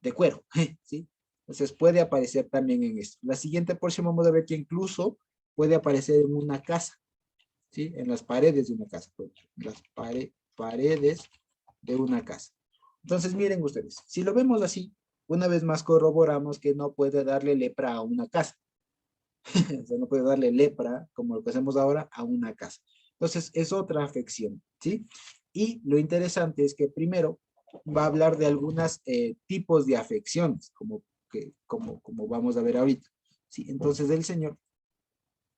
de cuero, ¿sí? Entonces puede aparecer también en esto. La siguiente porción vamos a ver que incluso puede aparecer en una casa, ¿sí? En las paredes de una casa, en las paredes de una casa. Entonces miren ustedes, si lo vemos así, una vez más corroboramos que no puede darle lepra a una casa. O sea, no puede darle lepra, como lo que hacemos ahora, a una casa. Entonces, es otra afección, ¿sí? Y lo interesante es que primero va a hablar de algunos tipos de afecciones, como vamos a ver ahorita, ¿sí? Entonces, el Señor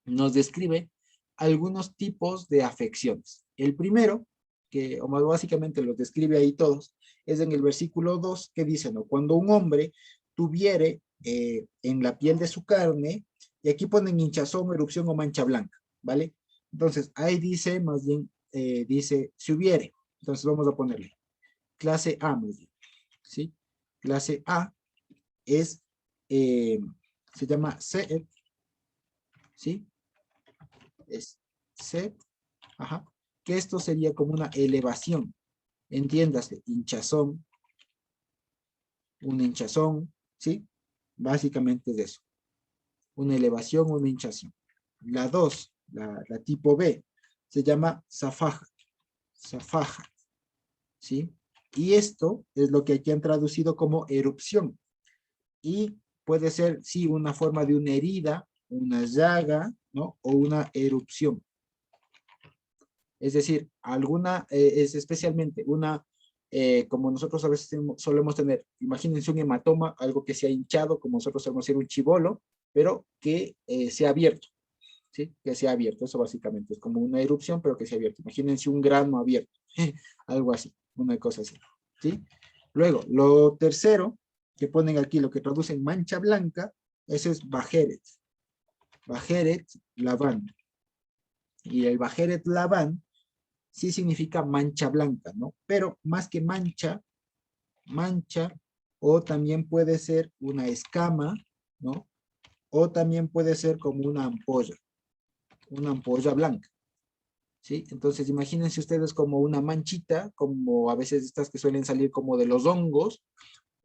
nos describe algunos tipos de afecciones. El primero, o más básicamente los describe ahí todos, es en el versículo 2 que dice, ¿no? Cuando un hombre tuviere en la piel de su carne, y aquí ponen hinchazón, erupción o mancha blanca, ¿vale? Entonces, ahí dice, más bien, dice, si hubiere. Entonces, vamos a ponerle clase A, más bien, ¿sí? Clase A es, se llama SET, ¿sí? Es SET, ajá, que esto sería como una elevación, entiéndase, un hinchazón, ¿sí? Básicamente es eso, una elevación, una hinchazón. La 2, la tipo B, se llama zafaja, ¿sí? Y esto es lo que aquí han traducido como erupción. Y puede ser, sí, una forma de una herida, una llaga, ¿no? O una erupción. Es decir, es especialmente una, como nosotros a veces solemos tener, imagínense un hematoma, algo que se ha hinchado, como nosotros solemos decir un chibolo, pero que se ha abierto, ¿sí? Que se ha abierto, eso básicamente es como una erupción, pero que se ha abierto. Imagínense un grano abierto, algo así, una cosa así, ¿sí? Luego, lo tercero, que ponen aquí, lo que traducen mancha blanca, eso es Bajeret Labán. Y el Bajeret Labán sí significa mancha blanca, ¿no? Pero más que mancha, o también puede ser una escama, ¿no? O también puede ser como una ampolla blanca, ¿sí? Entonces imagínense ustedes como una manchita, como a veces estas que suelen salir como de los hongos,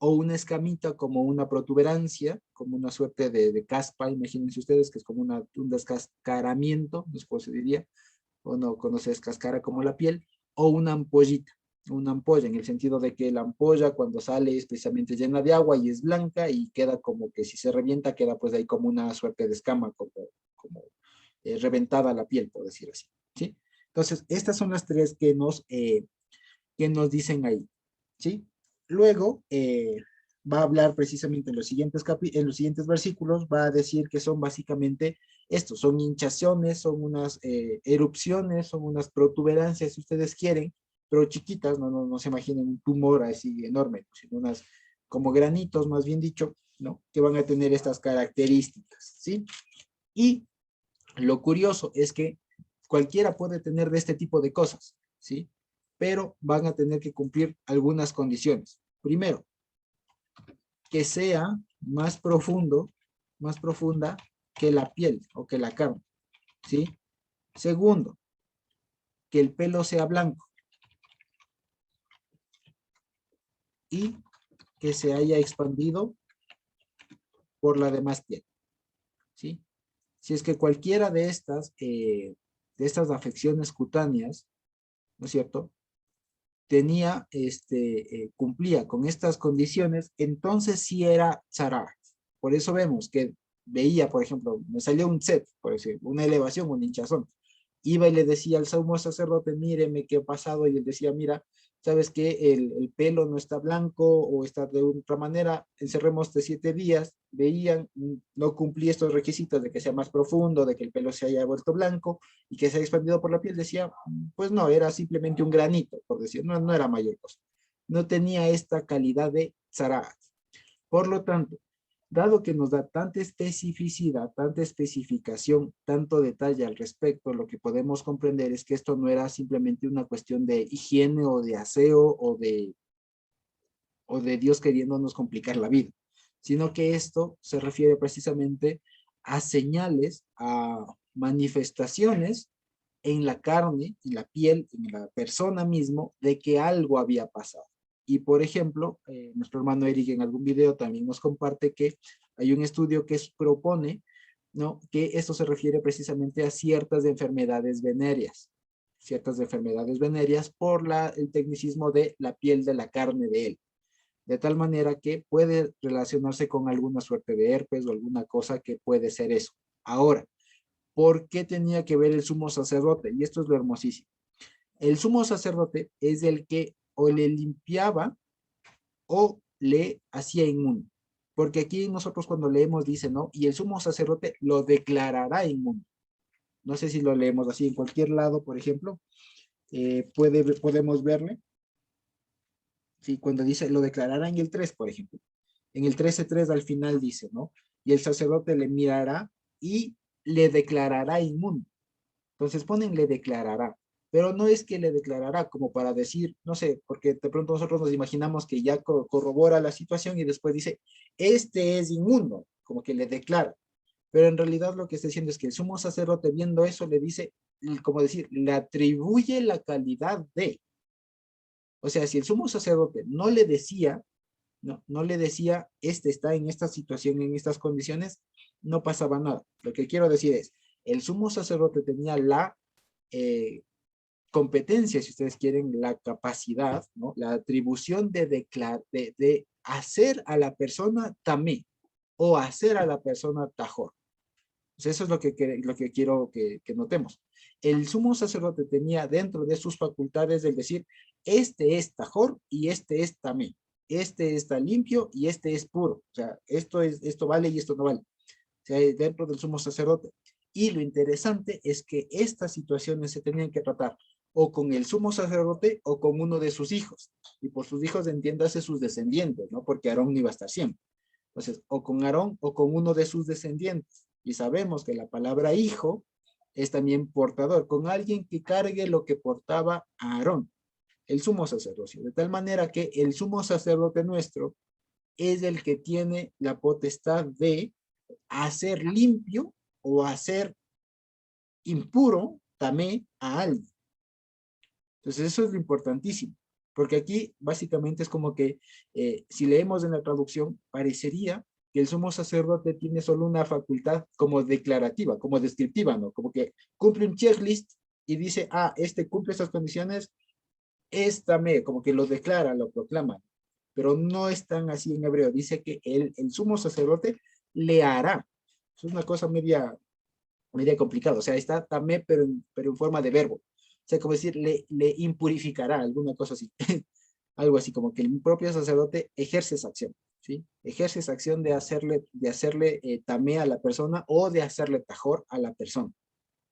o una escamita como una protuberancia, como una suerte de caspa, imagínense ustedes que es como un descascaramiento, después se diría, o no, cuando se descascara como la piel, o una ampolla, en el sentido de que la ampolla cuando sale es precisamente llena de agua y es blanca y queda como que si se revienta queda pues ahí como una suerte de escama, como reventada la piel, por decir así, ¿sí? Entonces, estas son las tres que nos dicen ahí, ¿sí? Luego, va a hablar precisamente en los siguientes versículos, va a decir que son básicamente estos, son hinchaciones, son unas erupciones, son unas protuberancias, si ustedes quieren, pero chiquitas, no se imaginen un tumor así enorme, sino unas como granitos, más bien dicho, ¿no? Que van a tener estas características, ¿sí? Y lo curioso es que cualquiera puede tener de este tipo de cosas, ¿sí? Pero van a tener que cumplir algunas condiciones. Primero, que sea más profunda que la piel o que la carne, ¿sí? Segundo, que el pelo sea blanco y que se haya expandido por la demás piel, ¿sí? Si es que cualquiera de estas afecciones cutáneas, ¿no es cierto?, cumplía con estas condiciones, entonces sí era tzara. Por eso vemos que veía, por ejemplo, me salió un set, por decir, una elevación, un hinchazón. Iba y le decía al sumo sacerdote, míreme qué ha pasado, y él decía, mira, sabes que el pelo no está blanco o está de otra manera, encerremos de 7 días, veían, no cumplía estos requisitos de que sea más profundo, de que el pelo se haya vuelto blanco y que se haya expandido por la piel, decía, pues no, era simplemente un granito, por decir, no era mayor cosa. No tenía esta calidad de tzaraat. Por lo tanto, dado que nos da tanta especificidad, tanta especificación, tanto detalle al respecto, lo que podemos comprender es que esto no era simplemente una cuestión de higiene o de aseo o de Dios queriéndonos complicar la vida, sino que esto se refiere precisamente a señales, a manifestaciones en la carne, en la piel, en la persona mismo, de que algo había pasado. Y por ejemplo, nuestro hermano Eric en algún video también nos comparte que hay un estudio que propone, ¿no?, que esto se refiere precisamente a ciertas enfermedades venéreas por el tecnicismo de la piel de la carne de él. De tal manera que puede relacionarse con alguna suerte de herpes o alguna cosa que puede ser eso. Ahora, ¿por qué tenía que ver el sumo sacerdote? Y esto es lo hermosísimo. El sumo sacerdote es el que o le limpiaba o le hacía inmuno. Porque aquí nosotros cuando leemos dice, ¿no? Y el sumo sacerdote lo declarará inmuno. No sé si lo leemos así en cualquier lado, por ejemplo. Podemos verle. Sí, cuando dice, lo declarará en el 3, por ejemplo. En el 13:3 al final dice, ¿no? Y el sacerdote le mirará y le declarará inmundo. Entonces ponen le declarará, pero no es que le declarará como para decir, no sé, porque de pronto nosotros nos imaginamos que ya corrobora la situación y después dice, este es inmundo, como que le declara. Pero en realidad lo que está diciendo es que el sumo sacerdote viendo eso le dice, como decir, le atribuye la calidad de. O sea, si el sumo sacerdote no le decía, no le decía, este está en esta situación, en estas condiciones, no pasaba nada. Lo que quiero decir es, el sumo sacerdote tenía la competencia, si ustedes quieren, la capacidad, ¿no?, la atribución de hacer a la persona tamé o hacer a la persona tajor. Entonces eso es lo que quiero que notemos. El sumo sacerdote tenía dentro de sus facultades el decir, este es tajor y este es tamé. Este está limpio y este es puro. O sea, esto vale y esto no vale. O sea, dentro del sumo sacerdote. Y lo interesante es que estas situaciones se tenían que tratar o con el sumo sacerdote o con uno de sus hijos. Y por sus hijos entiéndase sus descendientes, ¿no? Porque Aarón no iba a estar siempre. Entonces, o con Aarón o con uno de sus descendientes. Y sabemos que la palabra hijo es también portador, con alguien que cargue lo que portaba a Aarón, el sumo sacerdocio. De tal manera que el sumo sacerdote nuestro es el que tiene la potestad de hacer limpio o hacer impuro también a alguien. Entonces eso es lo importantísimo, porque aquí básicamente es como que si leemos en la traducción, parecería que el sumo sacerdote tiene solo una facultad como declarativa, como descriptiva, ¿no? Como que cumple un checklist y dice, este cumple estas condiciones, como que lo declara, lo proclama, pero no es tan así en hebreo. Dice que el sumo sacerdote le hará. Eso es una cosa media media complicado, o sea, está tamé, pero en forma de verbo. O sea, como decir, le impurificará, alguna cosa así. Algo así, como que el propio sacerdote ejerce esa acción, ¿sí? Ejerce esa acción de hacerle tamé a la persona o de hacerle tajor a la persona.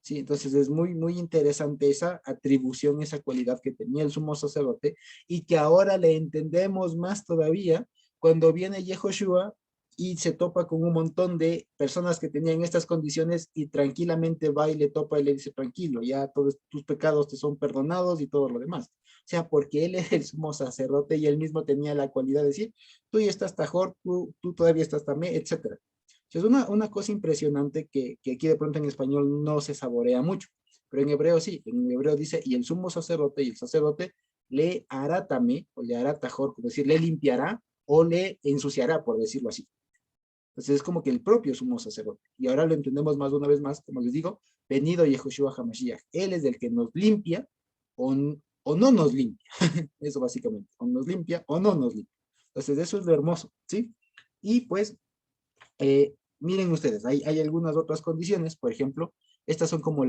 ¿Sí? Entonces es muy, muy interesante esa atribución, esa cualidad que tenía el sumo sacerdote y que ahora le entendemos más todavía cuando viene Yehoshua y se topa con un montón de personas que tenían estas condiciones y tranquilamente va y le topa y le dice, tranquilo, ya todos tus pecados te son perdonados y todo lo demás. O sea, porque él es el sumo sacerdote y él mismo tenía la cualidad de decir, tú ya estás tajor, tú todavía estás también, etcétera. Es una cosa impresionante que aquí de pronto en español no se saborea mucho, pero en hebreo sí, en hebreo dice, y el sumo sacerdote y el sacerdote le hará tamé, o le hará tajor, como decir, le limpiará o le ensuciará, por decirlo así. Entonces es como que el propio sumo sacerdote. Y ahora lo entendemos más una vez más, como les digo, venido Yehoshua HaMashiach. Él es el que nos limpia o no nos limpia. Eso básicamente, o nos limpia o no nos limpia. Entonces eso es lo hermoso, ¿sí? Y pues miren ustedes, hay algunas otras condiciones, por ejemplo, estas son como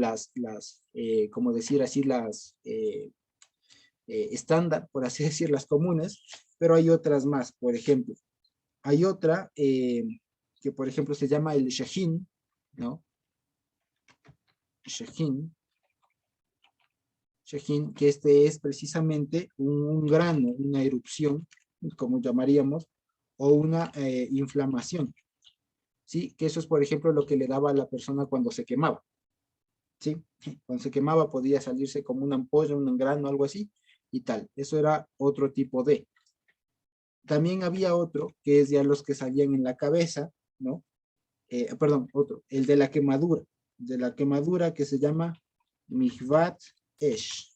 como decir así, las estándar, por así decir, las comunes, pero hay otras más, por ejemplo, hay otra que, por ejemplo, se llama el Shahin, ¿no? Shahin, que este es precisamente un grano, una erupción, como llamaríamos, o una inflamación. ¿Sí? Que eso es, por ejemplo, lo que le daba a la persona cuando se quemaba, ¿sí? Cuando se quemaba podía salirse como una ampolla, un grano, algo así, y tal. Eso era otro tipo de. También había otro, que es ya los que salían en la cabeza, ¿no? Perdón, otro, el de la quemadura que se llama Mihvat Esh,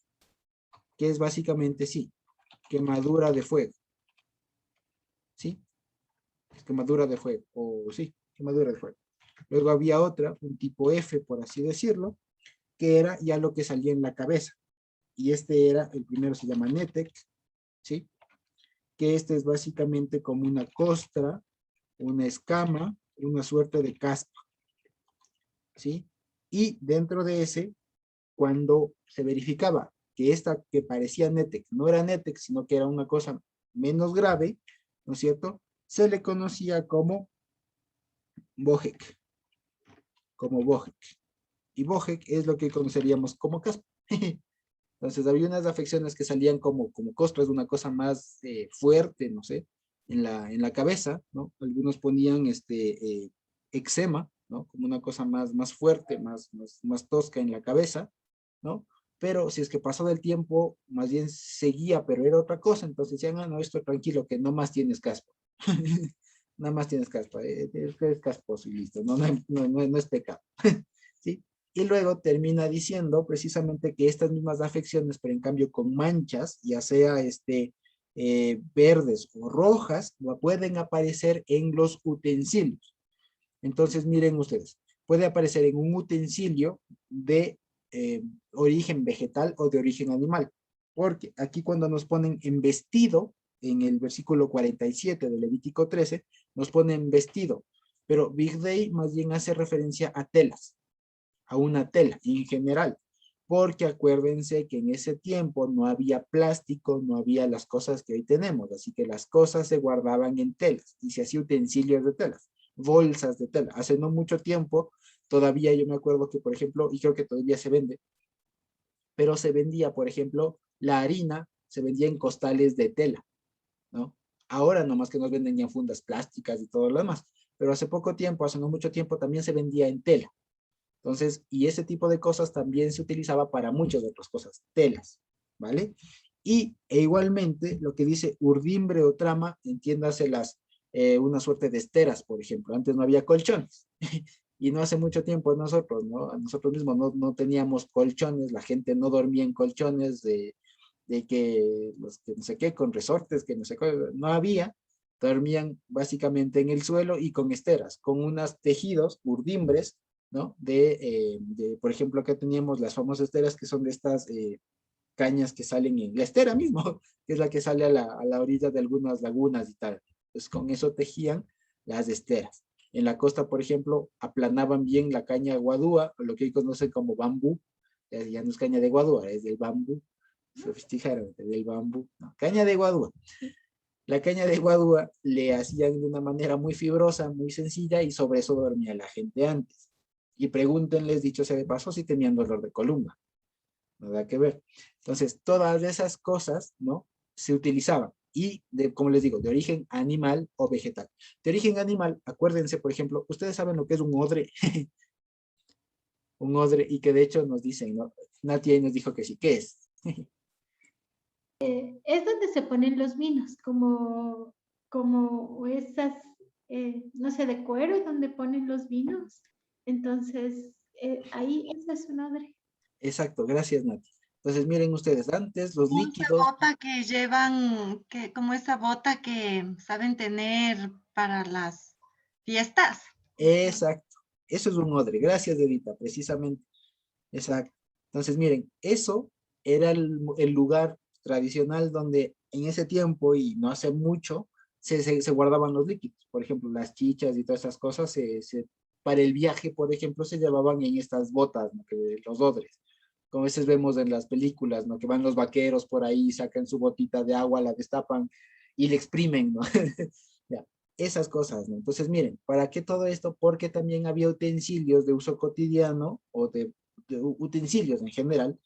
que es básicamente, sí, quemadura de fuego, ¿sí? Quemadura de fuego, o sí, quemadura de fuego. Luego había otra, un tipo F, por así decirlo, que era ya lo que salía en la cabeza. Y este era, el primero se llama Netec, ¿sí? Que este es básicamente como una costra, una escama, una suerte de caspa, ¿sí? Y dentro de ese, cuando se verificaba que esta que parecía Netec no era Netec, sino que era una cosa menos grave, ¿no es cierto? Se le conocía como Bojek, como Bojek. Y Bojek es lo que conoceríamos como caspa. Entonces había unas afecciones que salían como costras, una cosa más fuerte, no sé, en la cabeza, ¿no? Algunos ponían eczema, ¿no? Como una cosa más fuerte, más tosca en la cabeza, ¿no? Pero si es que pasó del tiempo, más bien seguía, pero era otra cosa, entonces decían, no, esto tranquilo, que no más tienes caspa. Nada más tienes caspa, es casposo y listo, no es pecado. ¿Sí? Y luego termina diciendo precisamente que estas mismas afecciones, pero en cambio con manchas, ya sea verdes o rojas, pueden aparecer en los utensilios. Entonces miren ustedes, puede aparecer en un utensilio de origen vegetal o de origen animal. Porque aquí cuando nos ponen en vestido, en el versículo 47 de Levítico 13, nos ponen vestido. Pero Big Day más bien hace referencia a telas, a una tela en general, porque acuérdense que en ese tiempo no había plástico, no había las cosas que hoy tenemos, así que las cosas se guardaban en telas y se hacía utensilios de telas, bolsas de tela. Hace no mucho tiempo, todavía yo me acuerdo que, por ejemplo, y creo que todavía se vende, pero se vendía, por ejemplo, la harina se vendía en costales de tela, ¿no? Ahora nomás que nos venden ya fundas plásticas y todo lo demás, pero hace poco tiempo, hace no mucho tiempo, también se vendía en tela. Entonces, y ese tipo de cosas también se utilizaba para muchas otras cosas, telas, ¿vale? E igualmente, lo que dice urdimbre o trama, entiéndase una suerte de esteras, por ejemplo. Antes no había colchones. Y no hace mucho tiempo nosotros, ¿no? Nosotros mismos no teníamos colchones, la gente no dormía en colchones de que los que no sé qué, con resortes, que no sé qué, no había. Dormían básicamente en el suelo y con esteras, con unos tejidos, urdimbres, ¿no? Por ejemplo, acá teníamos las famosas esteras que son de estas cañas que salen en la estera mismo, que es la que sale a la orilla de algunas lagunas y tal. Entonces con eso tejían las esteras. En la costa, por ejemplo, aplanaban bien la caña guadúa, o lo que hoy conocen como bambú. Ya no es caña de guadúa, es del bambú. Sofisticaron, del bambú. No, caña de guadúa. La caña de guadúa le hacían de una manera muy fibrosa, muy sencilla, y sobre eso dormía la gente antes. Y pregúntenles, dicho sea de paso, si tenían dolor de columna. Nada que ver. Entonces, todas esas cosas, ¿no? Se utilizaban. Y, como les digo, de origen animal o vegetal. De origen animal, acuérdense, por ejemplo, ustedes saben lo que es un odre. Un odre, y que de hecho nos dicen, ¿no? Nati ahí nos dijo que sí. ¿Qué es? Es donde se ponen los vinos, como esas, no sé, de cuero, donde ponen los vinos. Entonces, ahí esa es un odre. Exacto, gracias, Nati. Entonces, miren ustedes, antes los Como esa líquidos... bota que llevan, como esa bota que saben tener para las fiestas. Exacto, eso es un odre. Gracias, Edita, precisamente. Exacto. Entonces, miren, eso era el lugar tradicional donde en ese tiempo, y no hace mucho, se guardaban los líquidos. Por ejemplo, las chichas y todas esas cosas, para el viaje, por ejemplo, se llevaban en estas botas, ¿no? Los odres. Como a veces vemos en las películas, ¿no? Que van los vaqueros por ahí, sacan su botita de agua, la destapan y le exprimen, ¿no? Ya, esas cosas, ¿no? Entonces, miren, ¿para qué todo esto? Porque también había utensilios de uso cotidiano o de utensilios en general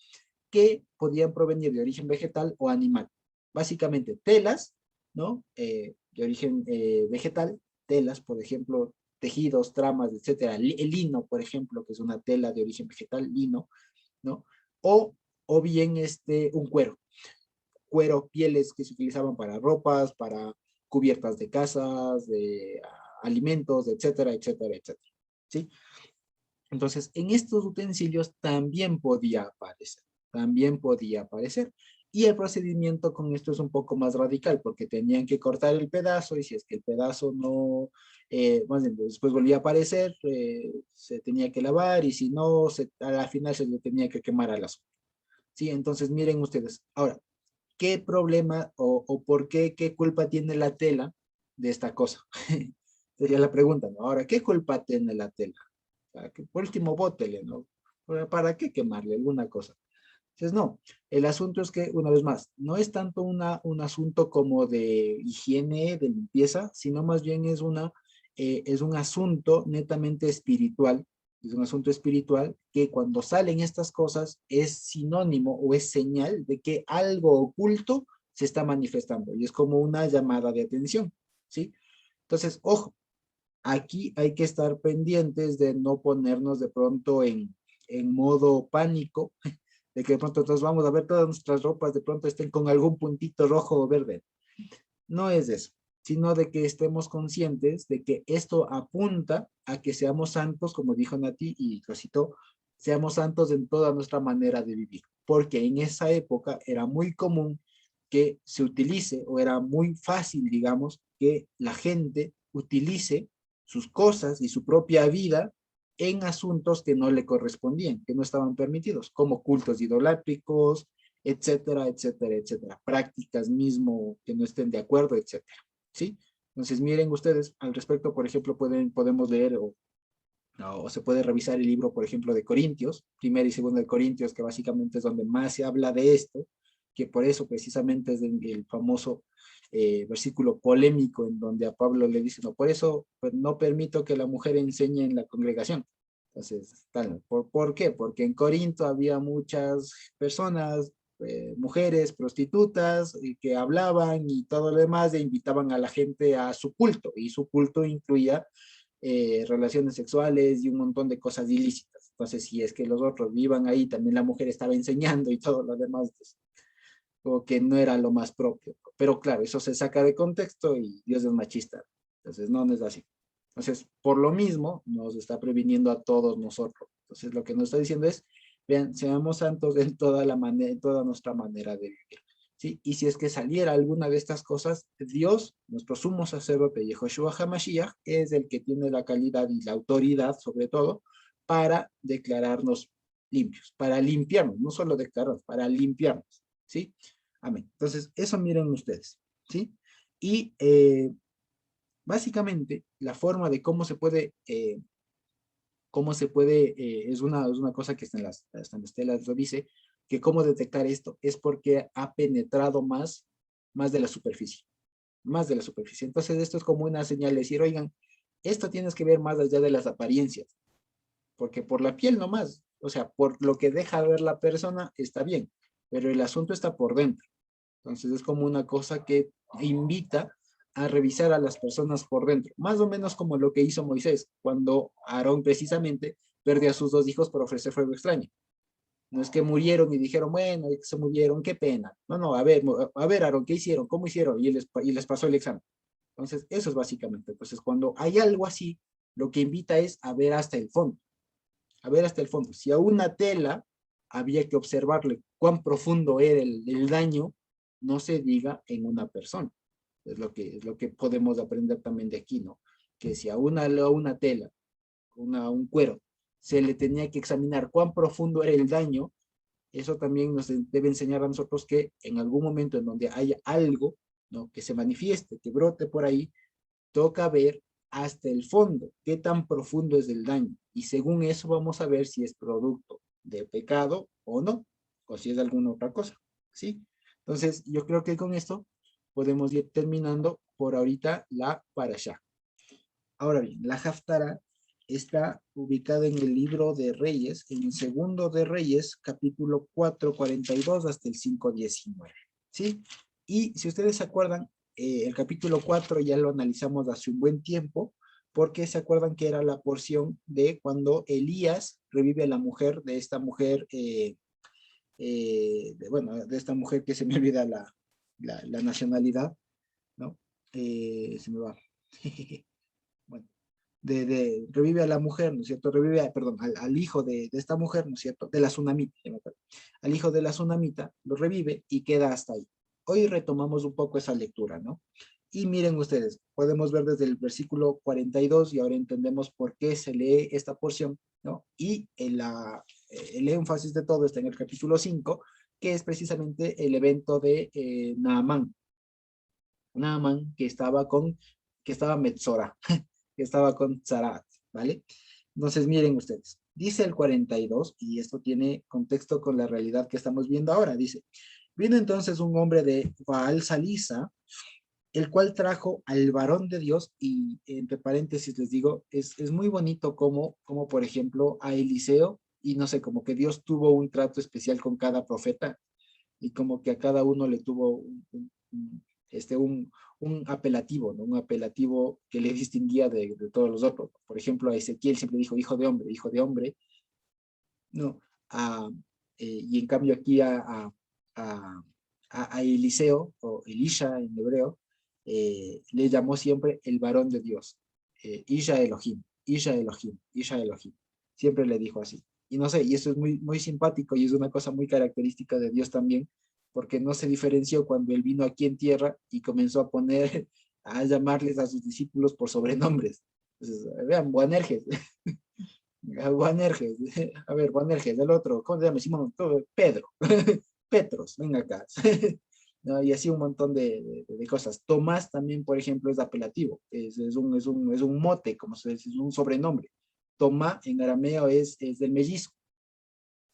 que podían provenir de origen vegetal o animal. Básicamente telas, ¿no? De origen vegetal, telas, por ejemplo, tejidos, tramas, etcétera. El lino, por ejemplo, que es una tela de origen vegetal, lino, ¿no? O bien un cuero, pieles que se utilizaban para ropas, para cubiertas de casas, de alimentos, etcétera, etcétera, etcétera. ¿Sí? Entonces, en estos utensilios también podía aparecer. Y el procedimiento con esto es un poco más radical, porque tenían que cortar el pedazo, y si es que el pedazo no, después volvía a aparecer, se tenía que lavar, y si no, a la final se le tenía que quemar al asunto. ¿Sí? Entonces, miren ustedes. Ahora, ¿qué problema o por qué culpa tiene la tela de esta cosa? Sería la pregunta, ¿no? Ahora, ¿qué culpa tiene la tela? Que por último, bótele, ¿no? ¿Para qué quemarle alguna cosa? Entonces, no, el asunto es que, una vez más, no es tanto un asunto como de higiene, de limpieza, sino más bien es un asunto netamente espiritual. Es un asunto espiritual que cuando salen estas cosas es sinónimo o es señal de que algo oculto se está manifestando y es como una llamada de atención, ¿sí? Entonces, ojo, aquí hay que estar pendientes de no ponernos de pronto en modo pánico, de que de pronto nos vamos a ver todas nuestras ropas, de pronto estén con algún puntito rojo o verde. No es eso, sino de que estemos conscientes de que esto apunta a que seamos santos, como dijo Nati y lo citó, seamos santos en toda nuestra manera de vivir, porque en esa época era muy común que se utilice, o era muy fácil, digamos, que la gente utilice sus cosas y su propia vida en asuntos que no le correspondían, que no estaban permitidos, como cultos idolátricos, etcétera, etcétera, etcétera. Prácticas mismo que no estén de acuerdo, etcétera. ¿Sí? Entonces, miren ustedes, al respecto, por ejemplo, podemos leer o se puede revisar el libro, por ejemplo, de Corintios, primero y segundo de Corintios, que básicamente es donde más se habla de esto, que por eso precisamente es el famoso versículo polémico en donde a Pablo le dice, no, por eso pues, no permito que la mujer enseñe en la congregación. Entonces, ¿por qué? Porque en Corinto había muchas personas, mujeres, prostitutas, que hablaban y todo lo demás, e invitaban a la gente a su culto, y su culto incluía relaciones sexuales y un montón de cosas ilícitas. Entonces, si es que los otros vivan ahí, también la mujer estaba enseñando y todo lo demás, pues, como que no era lo más propio. Pero claro, eso se saca de contexto y Dios es machista. Entonces, no es así. Entonces, por lo mismo, nos está previniendo a todos nosotros. Entonces, lo que nos está diciendo es, vean, seamos santos en en toda nuestra manera de vivir. ¿Sí? Y si es que saliera alguna de estas cosas, Dios, nuestro sumo sacerdote Yehoshua HaMashiach, es el que tiene la calidad y la autoridad, sobre todo, para declararnos limpios, para limpiarnos, no solo declararnos, para limpiarnos. ¿Sí? Amén. Entonces, eso miren ustedes. ¿Sí? Y básicamente, la forma de cómo se puede, es una cosa que está en las telas, lo dice, que cómo detectar esto, es porque ha penetrado más de la superficie, más de la superficie. Entonces esto es como una señal de decir, oigan, esto tienes que ver más allá de las apariencias, porque por la piel nomás, o sea, por lo que deja ver la persona está bien, pero el asunto está por dentro. Entonces es como una cosa que invita a revisar a las personas por dentro, más o menos como lo que hizo Moisés, cuando Aarón precisamente perdió a sus 2 hijos por ofrecer fuego extraño. No es que murieron y dijeron, bueno, se murieron, qué pena. No, no, a ver, Aarón, ¿qué hicieron? ¿Cómo hicieron? Y les pasó el examen. Entonces, eso es básicamente. Entonces, cuando hay algo así, lo que invita es a ver hasta el fondo. A ver hasta el fondo. Si a una tela había que observarle cuán profundo era el daño, no se diga en una persona. Es lo que podemos aprender también de aquí, ¿no? Que si a una tela, un cuero, se le tenía que examinar cuán profundo era el daño, eso también nos debe enseñar a nosotros que en algún momento en donde haya algo, ¿no?, que se manifieste, que brote por ahí, toca ver hasta el fondo, qué tan profundo es el daño. Y según eso vamos a ver si es producto de pecado o no, o si es alguna otra cosa, ¿sí? Entonces, yo creo que con esto podemos ir terminando por ahorita la parashá. Ahora bien, la Haftará está ubicada en el libro de Reyes, en el segundo de Reyes, capítulo 4, 42 hasta el 5, 19. ¿Sí? Y si ustedes se acuerdan, el capítulo 4 ya lo analizamos hace un buen tiempo, porque se acuerdan que era la porción de cuando Elías revive a la mujer, de esta mujer, de esta mujer que se me olvida la nacionalidad, ¿no? Se me va. Bueno, revive a la mujer, ¿no es cierto? Revive, perdón, al hijo de esta mujer, ¿no es cierto? De la tsunamita, al hijo de la tsunamita, lo revive y queda hasta ahí. Hoy retomamos un poco esa lectura, ¿no? Y miren ustedes, podemos ver desde el versículo 42 y ahora entendemos por qué se lee esta porción, ¿no? Y el énfasis de todo está en el capítulo 5, que es precisamente el evento de Naamán. Naamán que estaba Metzora, que estaba con Zarat, ¿vale? Entonces, miren ustedes, dice el 42, y esto tiene contexto con la realidad que estamos viendo ahora, dice, vino entonces un hombre de Baal Salisa, el cual trajo al varón de Dios, y entre paréntesis les digo, es muy bonito como por ejemplo a Eliseo, y no sé, como que Dios tuvo un trato especial con cada profeta, y como que a cada uno le tuvo un apelativo, ¿no? Un apelativo que le distinguía de todos los otros. Por ejemplo, a Ezequiel siempre dijo hijo de hombre, ¿no? Y en cambio aquí a Eliseo, o Elisha en hebreo, le llamó siempre el varón de Dios, Isha Elohim, Isha Elohim, Isha Elohim. Siempre le dijo así. Y no sé, y eso es muy, muy simpático y es una cosa muy característica de Dios también, porque no se diferenció cuando él vino aquí en tierra y comenzó a poner, a llamarles a sus discípulos por sobrenombres. Entonces, vean, Boanerges, Boanerges, a ver, Boanerges, el otro, ¿cómo se llama? Simón, Pedro, Petros, venga acá. ¿No? Y así un montón de cosas. Tomás también, por ejemplo, es apelativo, es un mote, como se dice, es un sobrenombre. Tomá en arameo es del mellizo,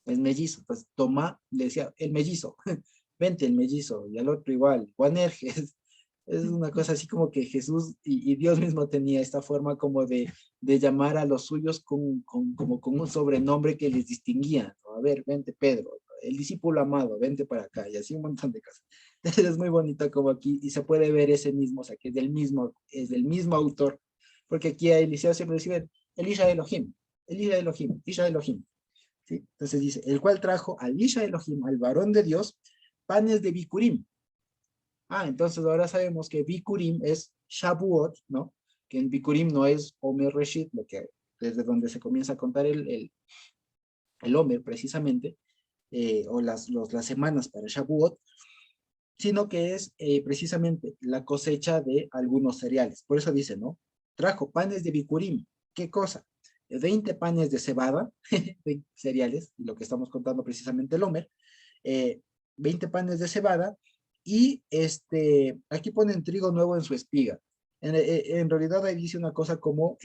es mellizo. Entonces, Tomá le decía, el mellizo, vente el mellizo, y al otro igual, Boanerges. Es una cosa así como que Jesús y Dios mismo tenía esta forma como de llamar a los suyos como con un sobrenombre que les distinguía, ¿no? A ver, vente Pedro, el discípulo amado, vente para acá, y así un montón de cosas. Entonces es muy bonito como aquí, y se puede ver ese mismo, o sea, que es del mismo autor, porque aquí a Eliseo siempre dice, Elisha Elohim, Elisha Elohim, Isha Elohim, ¿sí? Entonces dice, el cual trajo al Isha Elohim, al varón de Dios, panes de Bikurim. Entonces ahora sabemos que Bikurim es Shavuot, ¿no? Que en Bikurim no es Omer Reshit, desde donde se comienza a contar el Omer precisamente, o las semanas para Shavuot, sino que es precisamente la cosecha de algunos cereales. Por eso dice, ¿no? Trajo panes de Bikurim. ¿Qué cosa? 20 panes de cebada, de cereales, lo que estamos contando precisamente el Omer, 20 panes de cebada, y aquí ponen trigo nuevo en su espiga. En realidad ahí dice una cosa como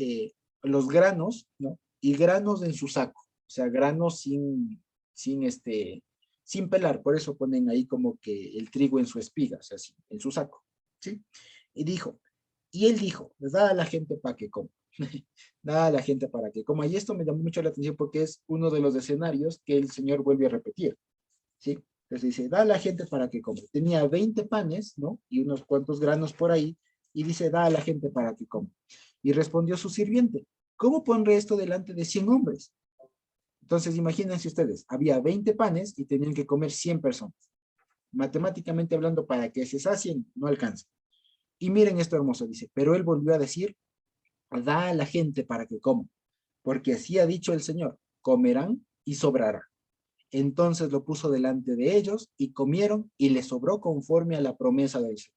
los granos, ¿no? Y granos en su saco, o sea, granos sin pelar, por eso ponen ahí como que el trigo en su espiga, o sea, en su saco, ¿sí? Y él dijo, da a la gente para que coma, da a la gente para que coma, y esto me llamó mucho la atención porque es uno de los escenarios que el Señor vuelve a repetir, ¿sí? Entonces dice, da a la gente para que coma. Tenía 20 panes, ¿no? Y unos cuantos granos por ahí, y dice, da a la gente para que coma. Y respondió su sirviente, ¿cómo pondré esto delante de 100 hombres? Entonces, imagínense ustedes, había 20 panes y tenían que comer 100 personas. Matemáticamente hablando, para que se sacien, no alcanza. Y miren esto hermoso, dice, pero él volvió a decir, da a la gente para que coma, porque así ha dicho el Señor, comerán y sobrará. Entonces lo puso delante de ellos y comieron y les sobró conforme a la promesa del Señor.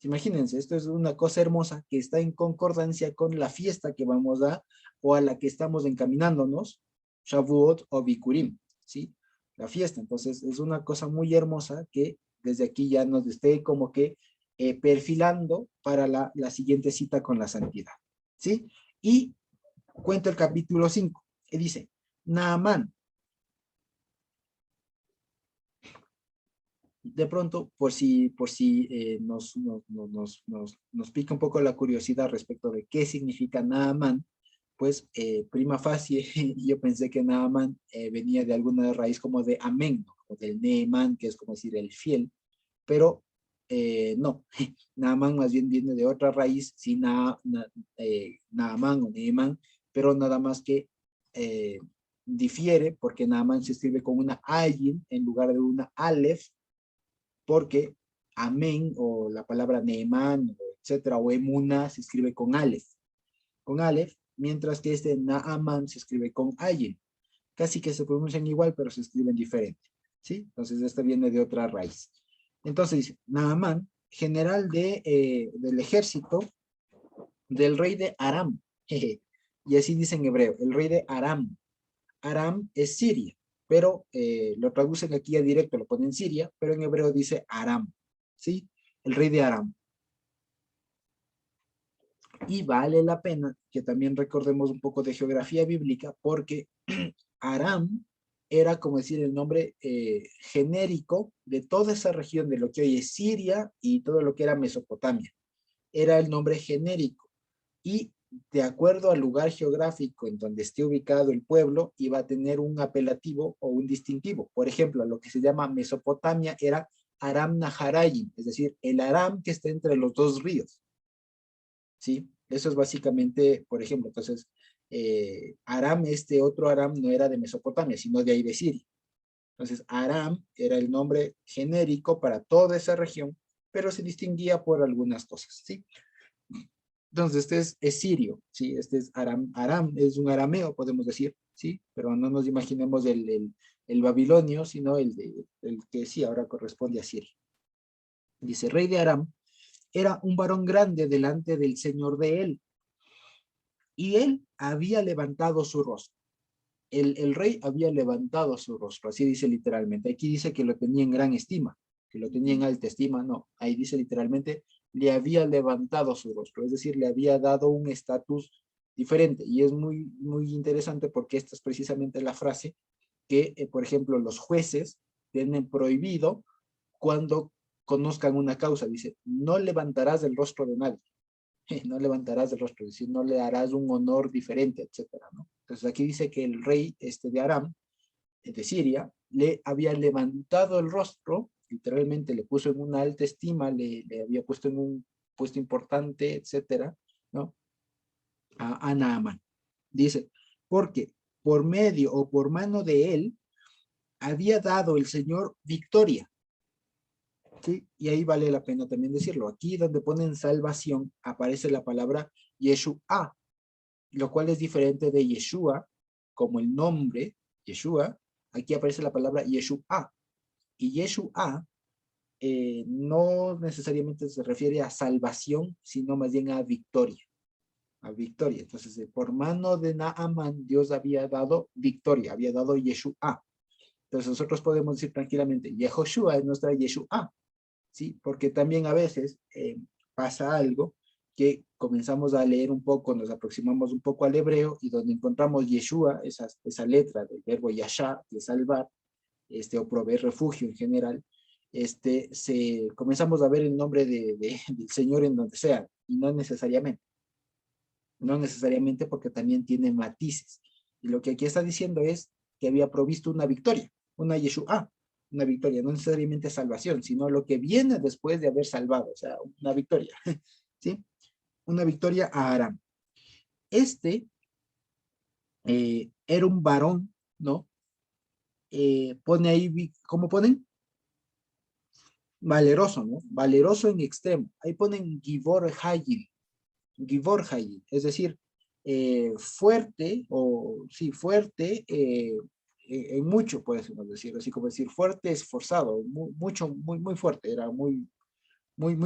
Imagínense, esto es una cosa hermosa que está en concordancia con la fiesta que vamos a, o a la que estamos encaminándonos, Shavuot o Bikurim, ¿sí? La fiesta, entonces es una cosa muy hermosa que desde aquí ya nos esté como que perfilando para la siguiente cita con la santidad, ¿sí? Y cuenta el capítulo 5, que dice, Naamán, de pronto, por si nos pica un poco la curiosidad respecto de qué significa Naaman, pues prima facie, yo pensé que Naaman venía de alguna raíz como de Amén, ¿no? O del Neemán, que es como decir el fiel, pero no, Naaman más bien viene de otra raíz, sí, Naaman o Neemán, pero nada más que difiere porque Naaman se escribe con una ayin en lugar de una alef, porque amén o la palabra neemán, etcétera, o emuna se escribe con alef, mientras que este naaman se escribe con ayin. Casi que se pronuncian igual, pero se escriben diferente, ¿sí? Entonces, esta viene de otra raíz. Entonces, dice, Naamán, general del ejército del rey de Aram. Y así dice en hebreo, el rey de Aram. Aram es Siria, pero lo traducen aquí a directo, lo ponen Siria, pero en hebreo dice Aram, ¿sí? El rey de Aram. Y vale la pena que también recordemos un poco de geografía bíblica, porque Aram era, como decir, el nombre genérico de toda esa región de lo que hoy es Siria y todo lo que era Mesopotamia. Era el nombre genérico. Y de acuerdo al lugar geográfico en donde esté ubicado el pueblo, iba a tener un apelativo o un distintivo. Por ejemplo, lo que se llama Mesopotamia era Aram Naharayim, es decir, el Aram que está entre los dos ríos. ¿Sí? Eso es básicamente, por ejemplo, entonces, Aram, este otro Aram no era de Mesopotamia, sino de ahí de Siria. Entonces, Aram era el nombre genérico para toda esa región, pero se distinguía por algunas cosas, ¿sí? Entonces, este es sirio, ¿sí? Este es Aram. Aram es un arameo, podemos decir, ¿sí? Pero no nos imaginemos el babilonio, sino el que sí ahora corresponde a Siria. Dice, rey de Aram, era un varón grande delante del señor de él, y él había levantado su rostro. El rey había levantado su rostro, así dice literalmente. Aquí dice que lo tenía en gran estima, que lo tenía en alta estima, no. Ahí dice literalmente, le había levantado su rostro, es decir, le había dado un estatus diferente. Y es muy, muy interesante porque esta es precisamente la frase que, por ejemplo, los jueces tienen prohibido cuando conozcan una causa. Dice, no levantarás el rostro de nadie. No levantarás el rostro, es decir, no le harás un honor diferente, etcétera, ¿no? Entonces aquí dice que el rey de Aram, de Siria, le había levantado el rostro, literalmente le puso en una alta estima, le había puesto en un puesto importante, etcétera, ¿no? A Naamán. Dice, porque por medio o por mano de él había dado el Señor victoria. ¿Sí? Y ahí vale la pena también decirlo. Aquí donde ponen salvación aparece la palabra Yeshua, lo cual es diferente de Yeshua, como el nombre, Yeshua. Aquí aparece la palabra Yeshua. Y Yeshua no necesariamente se refiere a salvación, sino más bien a victoria. A victoria. Entonces, por mano de Naamán, Dios había dado victoria, había dado Yeshua. Entonces, nosotros podemos decir tranquilamente, Yehoshua es nuestra Yeshua. ¿Sí? Porque también a veces pasa algo que comenzamos a leer un poco, nos aproximamos un poco al hebreo, y donde encontramos Yeshua, esa letra del verbo yashá, de salvar, o proveer refugio en general, comenzamos a ver el nombre del Señor en donde sea, y no necesariamente. No necesariamente, porque también tiene matices. Y lo que aquí está diciendo es que había provisto una victoria, una Yeshua, una victoria, no necesariamente salvación, sino lo que viene después de haber salvado, o sea, una victoria, ¿sí? Una victoria a Aram. Era un varón, ¿no? Pone ahí, ¿cómo ponen? Valeroso, ¿no? Valeroso en extremo. Ahí ponen Gibor Hayil, es decir, fuerte, o sí, fuerte en mucho, podemos decir, así como decir fuerte, esforzado, mucho, muy fuerte, era muy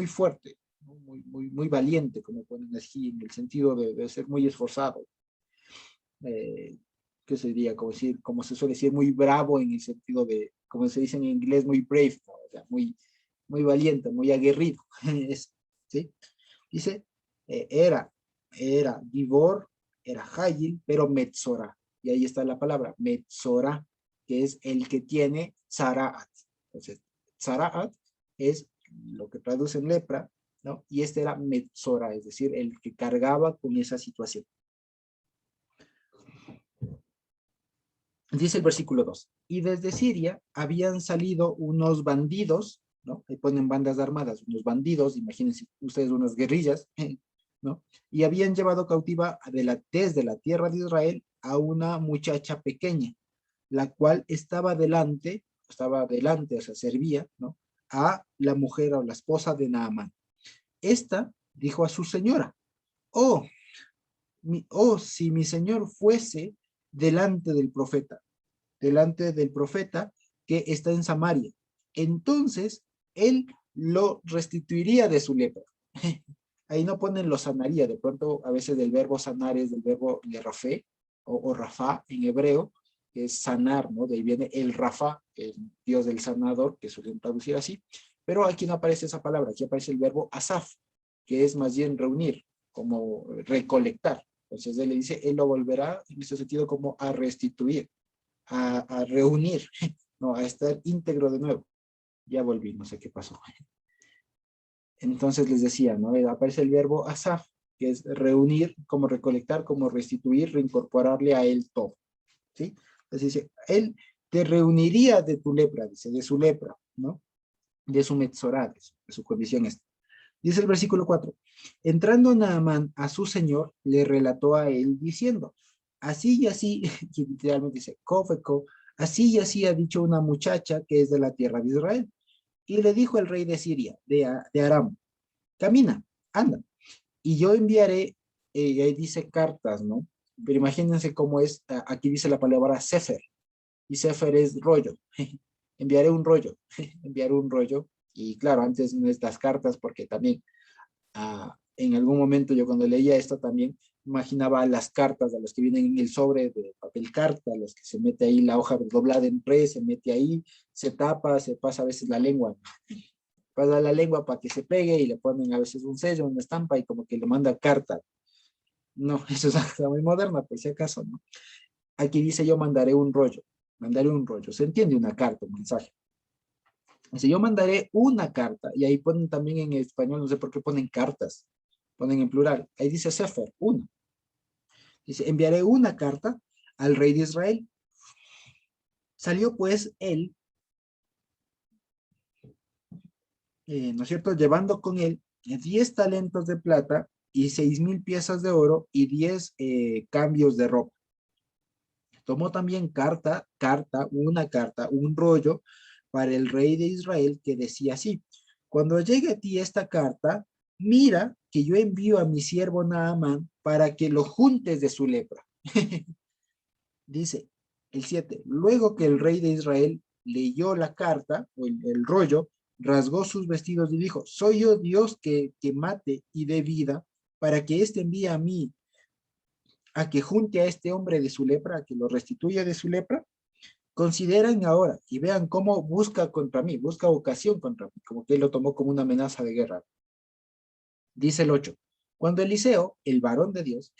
fuerte, ¿no? Muy valiente, como ponen así, en el sentido de ser muy esforzado. ¿Qué sería? Como se suele decir, muy bravo en el sentido de, como se dice en inglés, muy brave, ¿no? O sea, muy valiente, muy aguerrido. ¿Sí? Dice, era Gibor, era Hayil, pero Metzora. Y ahí está la palabra, Metzora, que es el que tiene Tzaraat. Entonces, Tzaraat es lo que traduce en lepra, ¿no? Y este era Metzora, es decir, el que cargaba con esa situación. Dice el versículo 2, y desde Siria habían salido unos bandidos, ¿no? Ahí ponen bandas armadas, unos bandidos, imagínense ustedes unas guerrillas, ¿no? Y habían llevado cautiva desde la tierra de Israel a una muchacha pequeña, la cual estaba delante, o sea, servía, ¿no? A la mujer o la esposa de Naamán. Esta dijo a su señora, oh, si mi señor fuese delante del profeta que está en Samaria, entonces él lo restituiría de su lepra. Ahí no ponen lo sanaría, de pronto a veces el verbo sanar es del verbo lerafé o rafá en hebreo, que es sanar, ¿no? De ahí viene el Rafa, el Dios del sanador, que suelen traducir así, pero aquí no aparece esa palabra, aquí aparece el verbo asaf, que es más bien reunir, como recolectar. Entonces él le dice, él lo volverá en ese sentido como a restituir, a reunir, no, a estar íntegro de nuevo. Ya volví, no sé qué pasó. Entonces les decía, ¿no? Aparece el verbo asaf, que es reunir, como recolectar, como restituir, reincorporarle a él todo, ¿sí? Entonces dice, él te reuniría de tu lepra, dice, de su lepra, ¿no? De su metzorá, de su condición esta. Dice el versículo 4, entrando Naamán a su señor, le relató a él diciendo, así y así, y literalmente dice, cofeco, así y así ha dicho una muchacha que es de la tierra de Israel. Y le dijo el rey de Siria, de Aram, camina, anda, y yo enviaré, ahí dice cartas, ¿no? Pero imagínense cómo es, aquí dice la palabra sefer, y sefer es rollo, enviaré un rollo, enviaré un rollo, y claro, antes no es las cartas, porque también en algún momento yo cuando leía esto también imaginaba las cartas de los que vienen en el sobre de papel carta, los que se mete ahí la hoja doblada en tres, se mete ahí, se tapa, se pasa a veces la lengua, pasa la lengua para que se pegue y le ponen a veces un sello, una estampa y como que le manda carta. No, eso es algo muy moderna, por si acaso, ¿no? Aquí dice yo mandaré un rollo, se entiende una carta, un mensaje. Dice, yo mandaré una carta, y ahí ponen también en español, no sé por qué ponen cartas, ponen en plural. Ahí dice Sefer, una. Dice, enviaré una carta al rey de Israel. Salió pues él, ¿no es cierto?, llevando con él 10 talentos de plata y 6,000 piezas de oro y 10 cambios de ropa. Tomó también una carta, un rollo para el rey de Israel que decía así, cuando llegue a ti esta carta, mira que yo envío a mi siervo Naamán para que lo juntes de su lepra. Dice el 7, luego que el rey de Israel leyó la carta o el rollo, rasgó sus vestidos y dijo, soy yo Dios que mate y dé vida para que éste envíe a mí a que junte a este hombre de su lepra, a que lo restituya de su lepra. Consideren ahora y vean cómo busca contra mí, busca ocasión contra mí, como que él lo tomó como una amenaza de guerra. Dice el 8, Cuando Eliseo, el varón de Dios,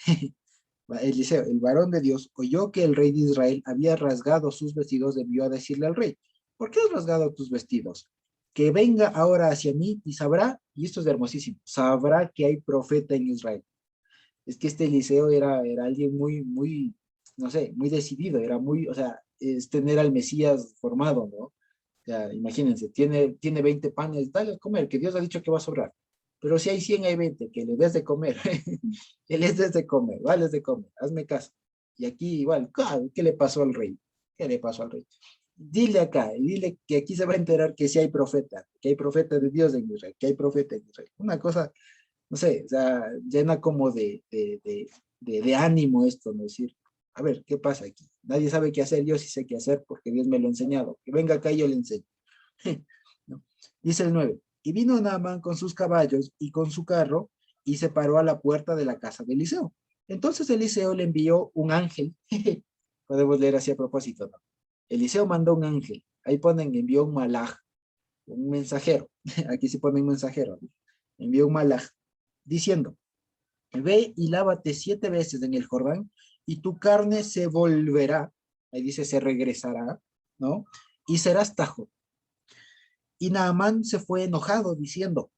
Eliseo, el varón de Dios, oyó que el rey de Israel había rasgado sus vestidos, envió a decirle al rey, ¿por qué has rasgado tus vestidos? Que venga ahora hacia mí y sabrá, y esto es hermosísimo, sabrá que hay profeta en Israel. Es que este Eliseo era alguien muy, no sé, muy decidido, era muy, o sea, es tener al Mesías formado, ¿no? O sea, imagínense, tiene 20 panes, dale a comer, que Dios ha dicho que va a sobrar. Pero si hay 100, hay 20, que le des de comer, que les des de comer, vales de comer, hazme caso. Y aquí igual, ¿qué le pasó al rey? ¿Qué le pasó al rey? Dile acá, y dile que aquí se va a enterar que sí hay profeta, que hay profeta de Dios en Israel, que hay profeta en Israel. Una cosa, no sé, o sea, llena como de ánimo esto, ¿no? Es decir, a ver, ¿qué pasa aquí? Nadie sabe qué hacer, yo sí sé qué hacer porque Dios me lo ha enseñado. Que venga acá y yo le enseño. ¿No? Dice el 9, y vino Naamán con sus caballos y con su carro y se paró a la puerta de la casa de Eliseo. Entonces Eliseo le envió un ángel. Podemos leer así a propósito, ¿no? Eliseo mandó un ángel. Ahí ponen, envió un malaj, un mensajero. Aquí se pone un mensajero. ¿No? Envió un malaj diciendo, ve y lávate 7 veces en el Jordán y tu carne se volverá, ahí dice se regresará, ¿no? Y serás tajo. Y Naamán se fue enojado diciendo,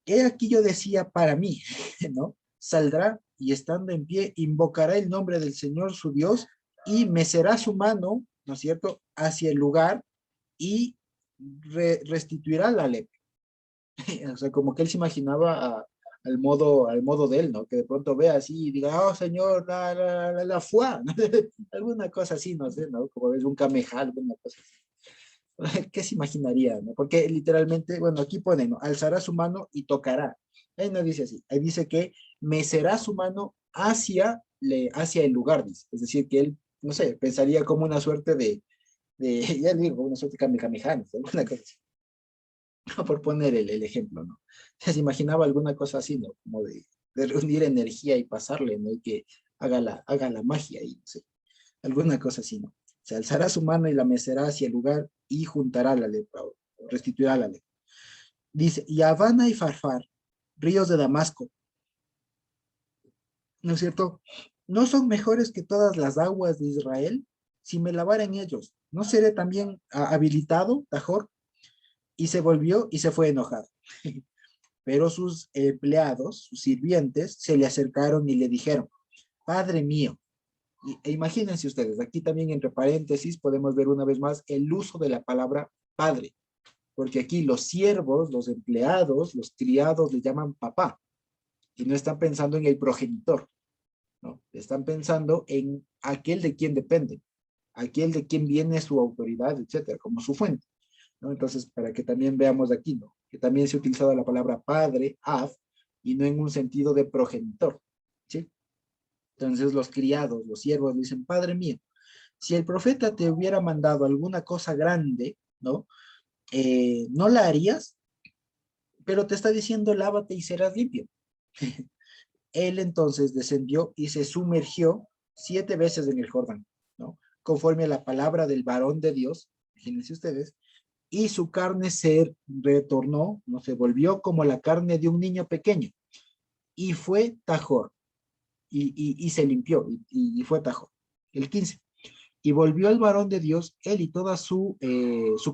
he aquí yo decía para mí, ¿no? Saldrá y estando en pie invocará el nombre del Señor su Dios y mecerá su mano, ¿no es cierto?, hacia el lugar y restituirá la lepra. O sea, como que él se imaginaba al modo de él, ¿no? Que de pronto vea así y diga, oh, señor, la fuá, alguna cosa así, no sé, ¿no? Como ves un cameja, alguna cosa así. ¿Qué se imaginaría, no? Porque literalmente, bueno, aquí pone, ¿no? Alzará su mano y tocará. Ahí no dice así, ahí dice que mecerá su mano hacia el lugar, dice. Es decir, que él, no sé, pensaría como una suerte ya digo, una suerte de kamehameha, ¿no? Alguna cosa así. Por poner el ejemplo, ¿no? Se imaginaba alguna cosa así, ¿no? Como de reunir energía y pasarle, ¿no? Y que haga la magia y no sé, alguna cosa así, ¿no? Se alzará su mano y la mecerá hacia el lugar y juntará la lepra, o restituirá la lepra. Dice, y Habana y Farfar, ríos de Damasco, ¿no es cierto? ¿No son mejores que todas las aguas de Israel? Si me lavara en ellos, ¿no seré también habilitado, Tajor? Y se volvió y se fue enojado. Pero sus empleados, sus sirvientes, se le acercaron y le dijeron, Padre mío, imagínense ustedes, aquí también entre paréntesis podemos ver una vez más el uso de la palabra padre, porque aquí los siervos, los empleados, los criados le llaman papá, y no están pensando en el progenitor, ¿no? Están pensando en aquel de quien depende, aquel de quien viene su autoridad, etcétera, como su fuente, ¿no? Entonces, para que también veamos aquí, ¿no? Que también se ha utilizado la palabra padre, av, y no en un sentido de progenitor, ¿sí? Entonces los criados, los siervos dicen, Padre mío, si el profeta te hubiera mandado alguna cosa grande, ¿no? No la harías, pero te está diciendo, lávate y serás limpio. Él entonces descendió y se sumergió 7 veces en el Jordán, ¿no? Conforme a la palabra del varón de Dios, imagínense ustedes, y su carne se retornó, no se volvió como la carne de un niño pequeño, y fue tajor, y se limpió, y fue tajor. El 15. Y volvió el varón de Dios, él y toda su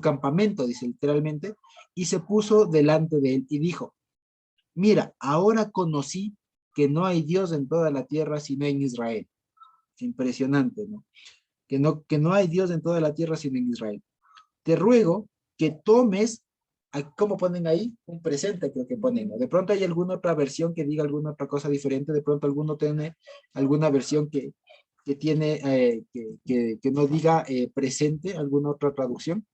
campamento, dice literalmente, y se puso delante de él y dijo, mira, ahora conocí que no hay Dios en toda la tierra sino en Israel. Es impresionante, ¿no? Que no hay Dios en toda la tierra sino en Israel. Te ruego que tomes, ¿cómo ponen ahí? Un presente creo que ponen, ¿no? De pronto hay alguna otra versión que diga alguna otra cosa diferente, de pronto alguno tiene alguna versión que tiene, que no diga presente, alguna otra traducción.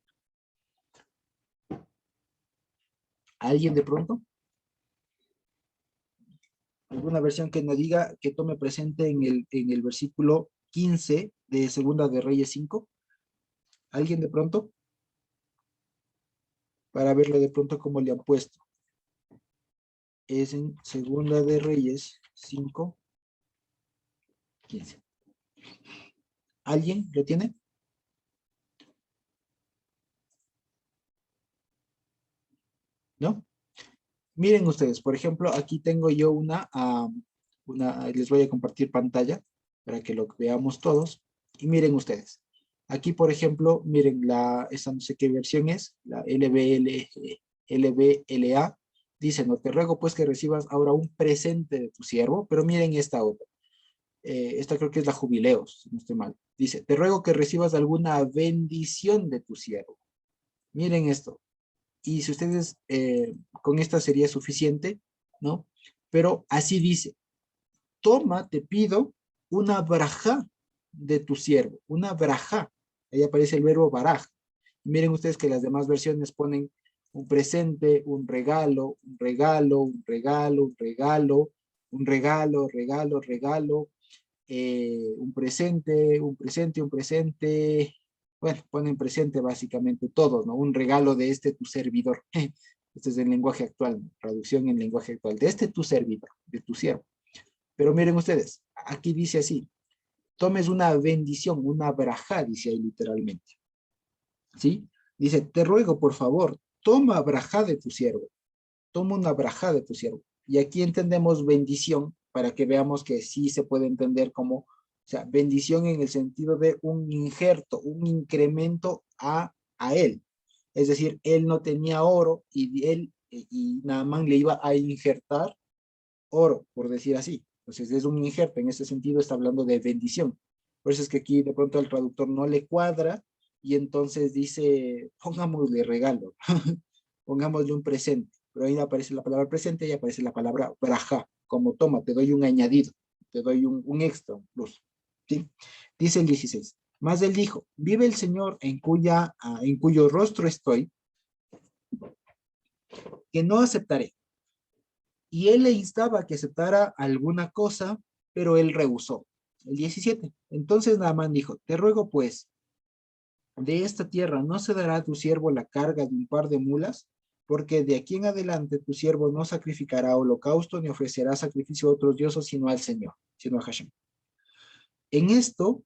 ¿Alguien de pronto? ¿Alguna versión que no diga que tome presente en el versículo 15 de Segunda de Reyes 5? ¿Alguien de pronto? Para verlo de pronto cómo le han puesto. Es en Segunda de Reyes 5, 15. ¿Alguien lo tiene? ¿No? Miren ustedes, por ejemplo, aquí tengo yo les voy a compartir pantalla para que lo veamos todos. Y miren ustedes, aquí por ejemplo, miren, esta no sé qué versión es, la LBLA, dice, no te ruego pues que recibas ahora un presente de tu siervo, pero miren esta otra. Esta creo que es la Jubileos, si no estoy mal. Dice, te ruego que recibas alguna bendición de tu siervo. Miren esto. Y si ustedes, con esta sería suficiente, ¿no? Pero así dice, toma, te pido, una braja de tu siervo, una braja. Ahí aparece el verbo baraj. Miren ustedes que las demás versiones ponen un presente, un regalo, un regalo, un regalo, un regalo, un regalo, regalo, regalo, un presente, un presente, un presente. Bueno, ponen presente básicamente todo, ¿no? Un regalo de este tu servidor. Este es el lenguaje actual, ¿no? Traducción en lenguaje actual. De este tu servidor, de tu siervo. Pero miren ustedes, aquí dice así, tomes una bendición, una braja, dice ahí literalmente. ¿Sí? Dice, te ruego por favor, toma braja de tu siervo. Toma una braja de tu siervo. Y aquí entendemos bendición para que veamos que sí se puede entender como, o sea, bendición en el sentido de un injerto, un incremento a él. Es decir, él no tenía oro y Naamán le iba a injertar oro, por decir así. Entonces es un injerto, en ese sentido está hablando de bendición. Por eso es que aquí de pronto al traductor no le cuadra y entonces dice, pongámosle regalo, pongámosle un presente. Pero ahí no aparece la palabra presente y aparece la palabra braja, como toma, te doy un añadido, te doy un extra, un plus. ¿Sí? Dice el 16. Más él dijo, vive el Señor en cuyo rostro estoy, que no aceptaré. Y él le instaba a que aceptara alguna cosa, pero él rehusó. El 17. Entonces Naamán dijo, te ruego pues, de esta tierra no se dará a tu siervo la carga de un par de mulas, porque de aquí en adelante tu siervo no sacrificará holocausto ni ofrecerá sacrificio a otros dioses, sino al Señor, sino a Hashem. En esto,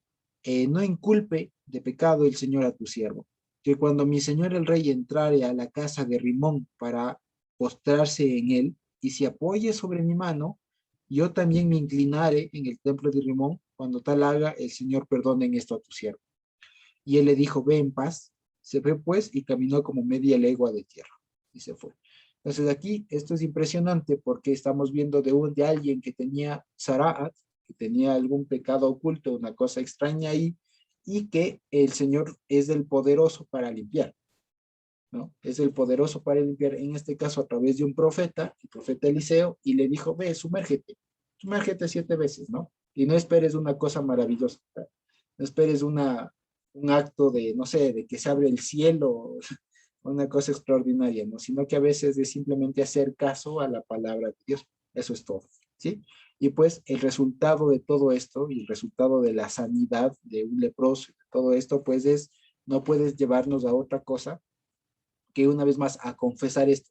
no inculpe de pecado el Señor a tu siervo, que cuando mi señor el rey entrare a la casa de Rimón para postrarse en él, y se apoye sobre mi mano, yo también me inclinaré en el templo de Rimón, cuando tal haga, el Señor perdone en esto a tu siervo. Y él le dijo, ve en paz. Se fue pues y caminó como media legua de tierra. Y se fue. Entonces aquí esto es impresionante porque estamos viendo de alguien que tenía Zaraat, que tenía algún pecado oculto, una cosa extraña ahí, y que el Señor es el poderoso para limpiar, ¿no? Es el poderoso para limpiar, en este caso a través de un profeta, el profeta Eliseo, y le dijo, ve, sumérgete 7 veces, ¿no? Y no esperes una cosa maravillosa, no esperes un acto de, no sé, de que se abre el cielo, una cosa extraordinaria, ¿no? Sino que a veces es simplemente hacer caso a la palabra de Dios. Eso es todo, ¿sí? Y pues el resultado de todo esto y el resultado de la sanidad de un leproso, todo esto, pues es, no puedes llevarnos a otra cosa que una vez más a confesar esto,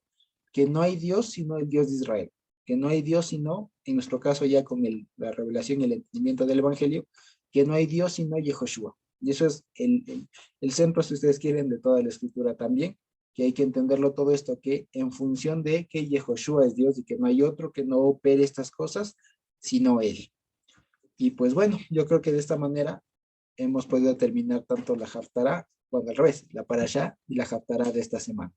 que no hay Dios sino el Dios de Israel, que no hay Dios sino, en nuestro caso ya con la revelación y el entendimiento del Evangelio, que no hay Dios sino Yehoshua. Y eso es el centro, si ustedes quieren, de toda la escritura también, que hay que entenderlo todo esto, que en función de que Yehoshua es Dios y que no hay otro que no opere estas cosas, sino Él. Y pues bueno, yo creo que de esta manera hemos podido terminar tanto la Haftará, bueno, al revés, la Parashá y la Haftará de esta semana.